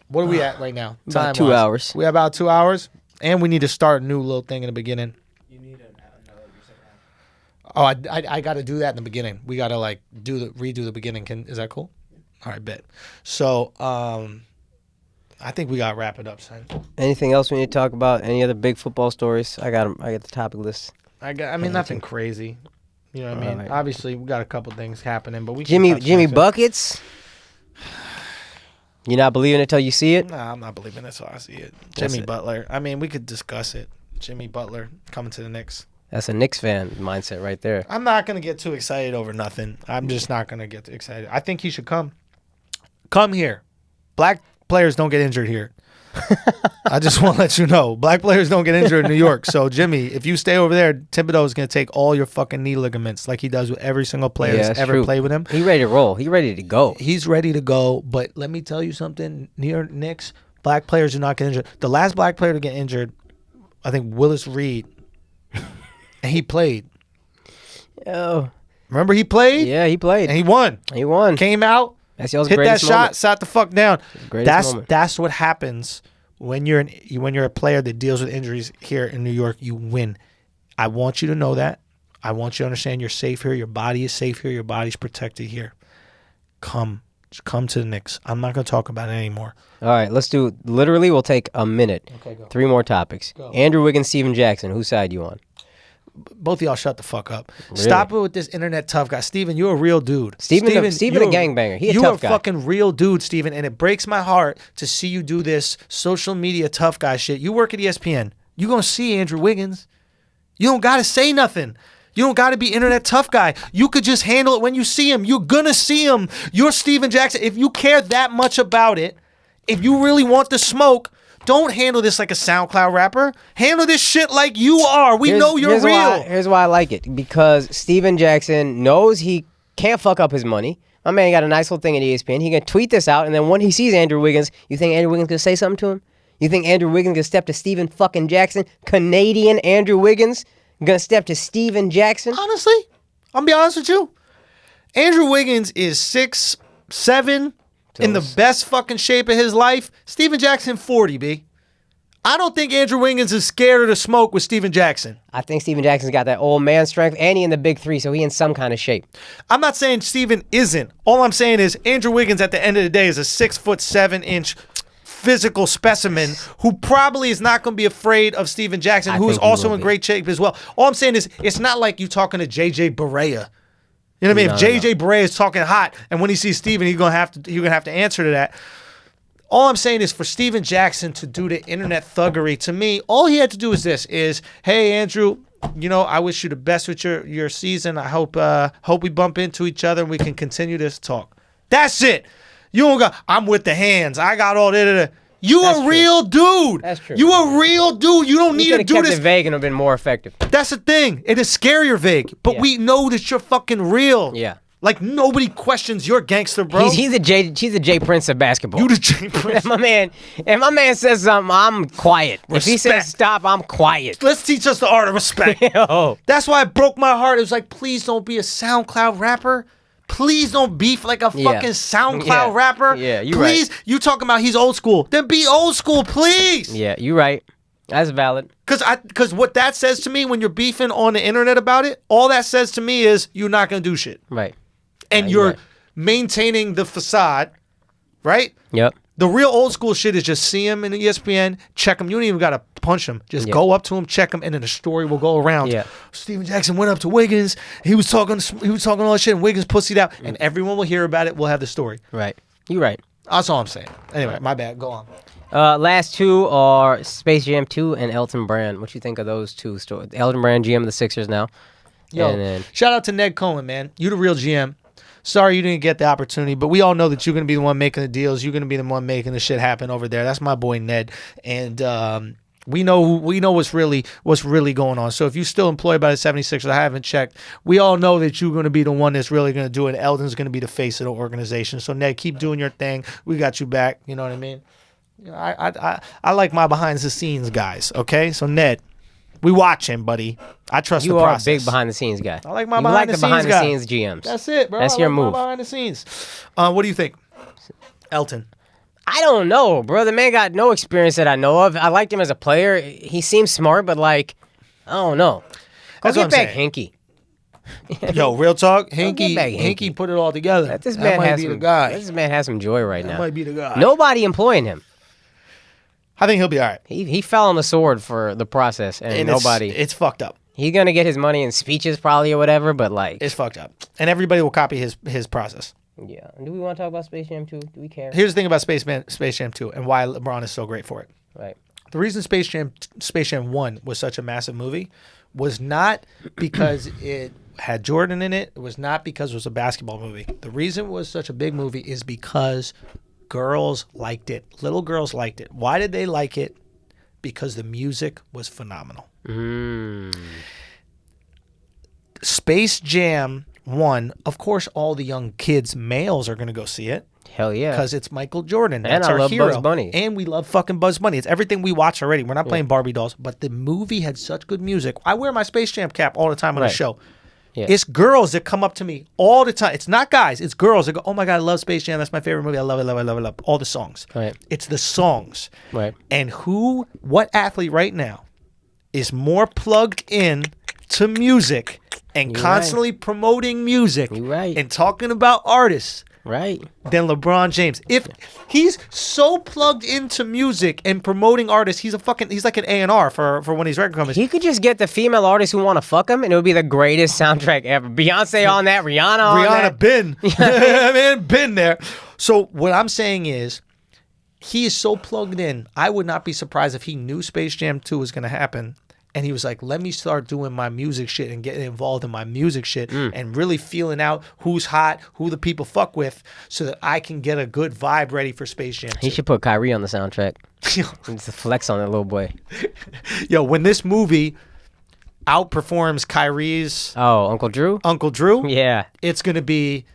what are we at right now? About 2 Time-wise? hours. We about 2 hours, and we need to start a new little thing in the beginning. You need another your second half. Oh, I got to do that in the beginning. We got to like redo the beginning. Is that cool? All right, bet. So, I think we got to wrap it up, son. Anything else we need to talk about? Any other big football stories? I got the topic list. I mean, nothing crazy. You know what I mean? Right. Obviously, we got a couple things happening, but we can Jimmy touch on it. Buckets. You not believing it till you see it? Nah, I'm not believing it, so I see it. That's Jimmy it. Butler. I mean, we could discuss it. Jimmy Butler coming to the Knicks. That's a Knicks fan mindset right there. I'm not going to get too excited over nothing. I'm just not going to get too excited. I think he should come. Come here. Black players don't get injured here. I just want to let you know. Black players don't get injured in New York. So, Jimmy, if you stay over there, Thibodeau is going to take all your fucking knee ligaments like he does with every single player that's that's ever true. played with him. He ready to roll. He ready to go. He's ready to go. But let me tell you something. New York Knicks, black players do not get injured. The last black player to get injured, I think Willis Reed, and he played. Oh, Remember he played? yeah, he played. And he won. He won. Came out, That's y'all's hit that greatest shot, moment. sat the fuck down. Greatest moment. That's what happens when you're a player that deals with injuries here in New York. You win. I want you to know that. I want you to understand you're safe here. Your body is safe here. Your body's protected here. Just come to the Knicks. I'm not going to talk about it anymore. All right, let's do. Literally, we'll take a minute. Okay, go. 3 more topics. Go. Andrew Wiggins, Steven Jackson. Whose side you on? both of y'all shut the fuck up. Really? Stop it with this internet tough guy. Steven, you're a real dude. Steven a gangbanger. He a tough guy. You're a fucking real dude, Steven, and it breaks my heart to see you do this social media tough guy shit. You work at ESPN. You're going to see Andrew Wiggins. You don't got to say nothing. You don't got to be internet tough guy. You could just handle it when you see him. You're going to see him. You're Steven Jackson. If you care that much about it, if you really want the smoke, don't handle this like a SoundCloud rapper. Handle this shit like you are. We know you're real. Here's why I like it. Because Steven Jackson knows he can't fuck up his money. My man got a nice little thing at ESPN. He can tweet this out, and then when he sees Andrew Wiggins, you think Andrew Wiggins gonna say something to him? You think Andrew Wiggins gonna step to Steven fucking Jackson? Canadian Andrew Wiggins gonna step to Steven Jackson? Honestly, I'll be honest with you. Andrew Wiggins is 6'7", in the best fucking shape of his life. Steven Jackson 40, B. I don't think Andrew Wiggins is scared of the smoke with Steven Jackson. I think Steven Jackson's got that old man strength, and he in the big three, so he in some kind of shape. I'm not saying Steven isn't. All I'm saying is Andrew Wiggins at the end of the day is a 6'7" physical specimen who probably is not going to be afraid of Steven Jackson, who is also in great shape as well. All I'm saying is it's not like you talking to JJ Barea. You know what I mean? If JJ Barea is talking hot, and when he sees Steven, you're gonna have to answer to that. All I'm saying is for Steven Jackson to do the internet thuggery, to me, all he had to do is this: hey Andrew, I wish you the best with your season. I hope we bump into each other and we can continue this talk. That's it. You don't got. I'm with the hands. I got all that. You a real dude. That's true. You a real dude. You don't need to do this. Kept it vague and have been more effective. That's the thing. It is scarier vague, but we know that you're fucking real. Yeah. Like nobody questions your gangster, bro. He's the Jay Prince of basketball. You the Jay Prince. If my man says something, I'm quiet. If he says stop, I'm quiet. Let's teach us the art of respect. Yo. That's why it broke my heart. It was like, please don't be a SoundCloud rapper. Please don't beef like a fucking SoundCloud rapper. Yeah, you please, right. You talking about he's old school. Then be old school, please. Yeah, you right. That's valid. Because what that says to me when you're beefing on the internet about it, all that says to me is you're not going to do shit. Right. And you're maintaining the facade, right? Yep. The real old school shit is just see him in the ESPN, check him. You don't even got to punch him. Just go up to him, check him, and then the story will go around. Yeah. Steven Jackson went up to Wiggins. He was talking all that shit, and Wiggins pussied out. And everyone will hear about it. We'll have the story. Right. You right. That's all I'm saying. Anyway, my bad. Go on. Last two are Space Jam 2 and Elton Brand. What you think of those two stories? Elton Brand, GM of the Sixers now. Yo, shout out to Ned Cohen, man. You the real GM. Sorry you didn't get the opportunity, but we all know that you're going to be the one making the deals. You're going to be the one making the shit happen over there. That's my boy Ned, and we know what's really going on. So if you're still employed by the 76ers, I haven't checked. We all know that you're going to be the one that's really going to do it. Elton's going to be the face of the organization. So Ned, keep doing your thing. We got you back. You know what I mean? I like my behind the scenes guys. Okay, so Ned. We watch him, buddy. I trust the process. You are a big behind-the-scenes guy. I like my behind-the-scenes GMs. That's it, bro. That's your move. Behind the scenes. What do you think, Elton? I don't know, bro. The man got no experience that I know of. I liked him as a player. He seems smart, but I don't know. That's Go what get I'm back saying. Hinkie. Yo, real talk. Hinkie put it all together. This man might has be the guy. This man has some joy right now. That might be the guy. Nobody employing him. I think he'll be all right. He fell on the sword for the process, and nobody. It's fucked up. He's gonna get his money in speeches probably or whatever, but it's fucked up, and everybody will copy his process. Yeah. Do we want to talk about Space Jam 2? Do we care? Here's the thing about Space Jam 2 and why LeBron is so great for it. Right. The reason Space Jam 1 was such a massive movie was not because it had Jordan in it. It was not because it was a basketball movie. The reason it was such a big movie is because girls liked it. Little girls liked it. Why did they like it? Because the music was phenomenal. Space Jam 1, of course, all the young kids, males, are going to go see it. Hell yeah. Because it's Michael Jordan. And That's I our love hero. Bugs Bunny. And we love fucking Bugs Bunny. It's everything we watch already. We're not playing Barbie dolls, but the movie had such good music. I wear my Space Jam cap all the time on the show. Yeah. It's girls that come up to me all the time. It's not guys. It's girls that go, oh my God, I love Space Jam. That's my favorite movie. I love it, love it, love it, love it. All the songs. Right. It's the songs. Right. And what athlete right now is more plugged in to music and constantly promoting music and talking about artists Right. than LeBron James. If he's so plugged into music and promoting artists, he's like an A&R for one of these record companies. He could just get the female artists who want to fuck him, and it would be the greatest soundtrack ever. Beyonce on that, Rihanna on that. Rihanna been there. So what I'm saying is, he is so plugged in. I would not be surprised if he knew Space Jam 2 was going to happen. And he was like, let me start doing my music shit and getting involved in my music shit and really feeling out who's hot, who the people fuck with, so that I can get a good vibe ready for Space Jam 2. He should put Kyrie on the soundtrack. It's a flex on that little boy. Yo, when this movie outperforms Kyrie's Uncle Drew? Yeah. It's going to be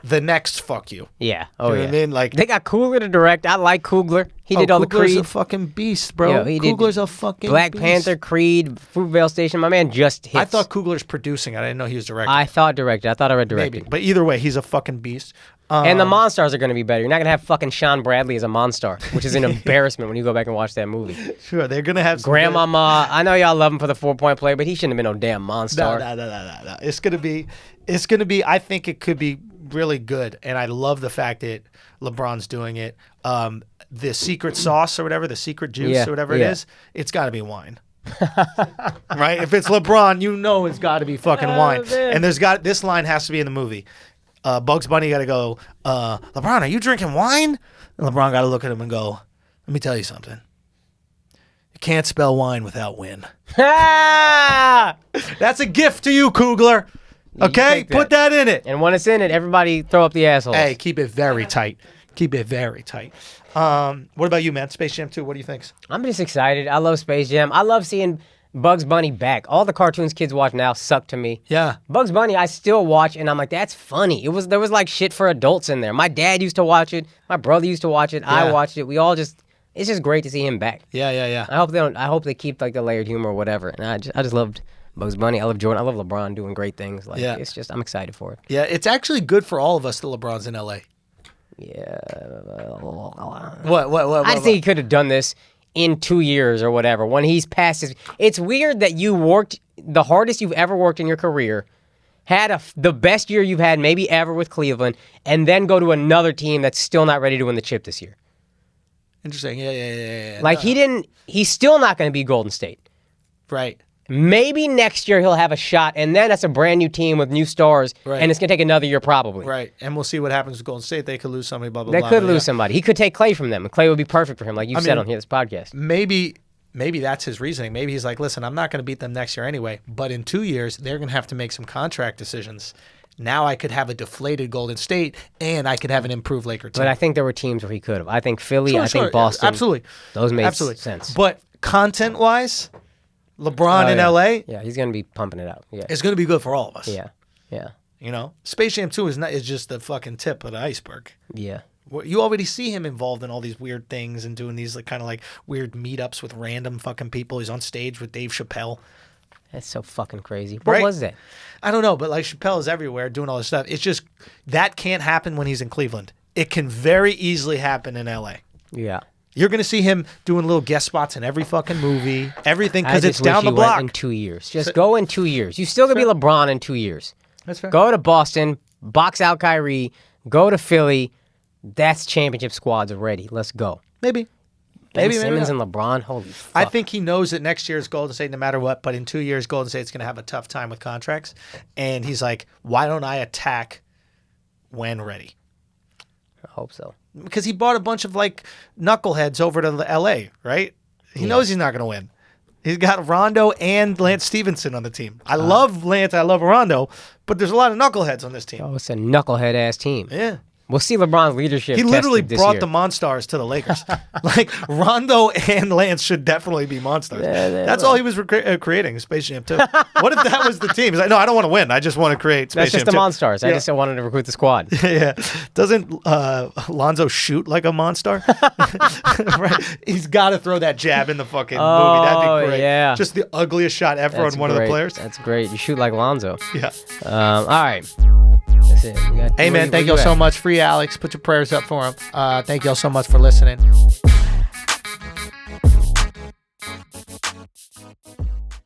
the next fuck you. Yeah. You know what I mean? Like, they got Coogler to direct. I like Coogler. He did all the Coogler's Creed. a fucking beast, bro. Yo, he did Coogler's a fucking Black beast. Panther, Creed, Fruitvale Station. My man just hits. I thought Coogler's producing. I didn't know he was directing. I thought directed. I thought I read directed. Maybe. But either way, he's a fucking beast. And the Monstars are going to be better. You're not going to have fucking Sean Bradley as a Monstar, which is an embarrassment when you go back and watch that movie. Sure, they're going to have some Grandmama, I know y'all love him for the 4-point play, but he shouldn't have been no damn Monstar. No. It's going to be, I think it could be really good. And I love the fact that LeBron's doing it. The secret sauce or whatever, the secret juice or whatever it is, it's got to be wine. Right? If it's LeBron, you know it's got to be fucking wine. Man. And this line has to be in the movie. Bugs Bunny got to go, LeBron, are you drinking wine? And LeBron got to look at him and go, let me tell you something. You can't spell wine without win. That's a gift to you, Coogler. Okay? Put that in it. And when it's in it, everybody throw up the assholes. Hey, keep it very tight. Keep it very tight. What about you, man? Space Jam 2, what do you think? I'm just excited. I love Space Jam. I love seeing Bugs Bunny back. All the cartoons kids watch now suck to me. Yeah. Bugs Bunny, I still watch, and I'm like, that's funny. There was like shit for adults in there. My dad used to watch it. My brother used to watch it. I watched it. We all just. It's just great to see him back. Yeah. I hope they keep like the layered humor or whatever. And I just loved Bugs Bunny. I love Jordan. I love LeBron doing great things. Like it's just I'm excited for it. Yeah, it's actually good for all of us that LeBron's in LA. Yeah. What? I think he could have done this in 2 years or whatever. When he's past his, it's weird that you worked the hardest you've ever worked in your career, had the best year you've had maybe ever with Cleveland, and then go to another team that's still not ready to win the chip this year. Interesting. Yeah. Like he's still not going to be Golden State. Right. Maybe next year he'll have a shot, and then that's a brand new team with new stars, and it's going to take another year probably. Right, and we'll see what happens with Golden State. They could lose somebody, blah, blah, They blah. could lose somebody. He could take Clay from them, and Clay would be perfect for him, like you said on this podcast. Maybe that's his reasoning. Maybe he's like, listen, I'm not going to beat them next year anyway, but in 2 years, they're going to have to make some contract decisions. Now I could have a deflated Golden State, and I could have an improved Laker team. But I think there were teams where he could have. I think Philly, I think Boston. Absolutely. Those made sense. But content-wise, LeBron in LA, yeah, he's going to be pumping it out. Yeah, it's going to be good for all of us. Yeah. You know, Space Jam 2 is just the fucking tip of the iceberg. Yeah. You already see him involved in all these weird things and doing these kind of like weird meetups with random fucking people. He's on stage with Dave Chappelle. That's so fucking crazy. What was that? I don't know, but like Chappelle is everywhere doing all this stuff. It's just that can't happen when he's in Cleveland. It can very easily happen in LA. Yeah. You're going to see him doing little guest spots in every fucking movie, everything, because it's down the block. In 2 years. Just go in 2 years. You still going to be LeBron in 2 years. That's fair. Go to Boston, box out Kyrie, go to Philly. That's championship squads already. Let's go. Maybe Simmons and LeBron, holy fuck. I think he knows that next year is Golden State no matter what, but in 2 years, Golden State's going to have a tough time with contracts. And he's like, why don't I attack when ready? I hope so. Because he bought a bunch of like knuckleheads over to LA, right? He knows he's not going to win. He's got Rondo and Lance Stevenson on the team. I love Lance, I love Rondo, but there's a lot of knuckleheads on this team. Oh, it's a knucklehead ass team. Yeah. We'll see LeBron's leadership. He literally tested this brought year. the Monstars to the Lakers. Like, Rondo and Lance should definitely be Monstars. That's all he was creating, Space Jam 2. What if that was the team? He's like, no, I don't want to win. I just want to create Space Jam 2. That's just the Monstars. I just wanted to recruit the squad. Yeah. Doesn't Lonzo shoot like a Monstar? Right? He's got to throw that jab in the fucking movie. That'd be great. Yeah. Just the ugliest shot ever on one of the players. That's great. You shoot like Lonzo. Yeah. All right. That's it. Hey, man, thank y'all so much. Free Alex. Put your prayers up for him. Thank y'all so much for listening.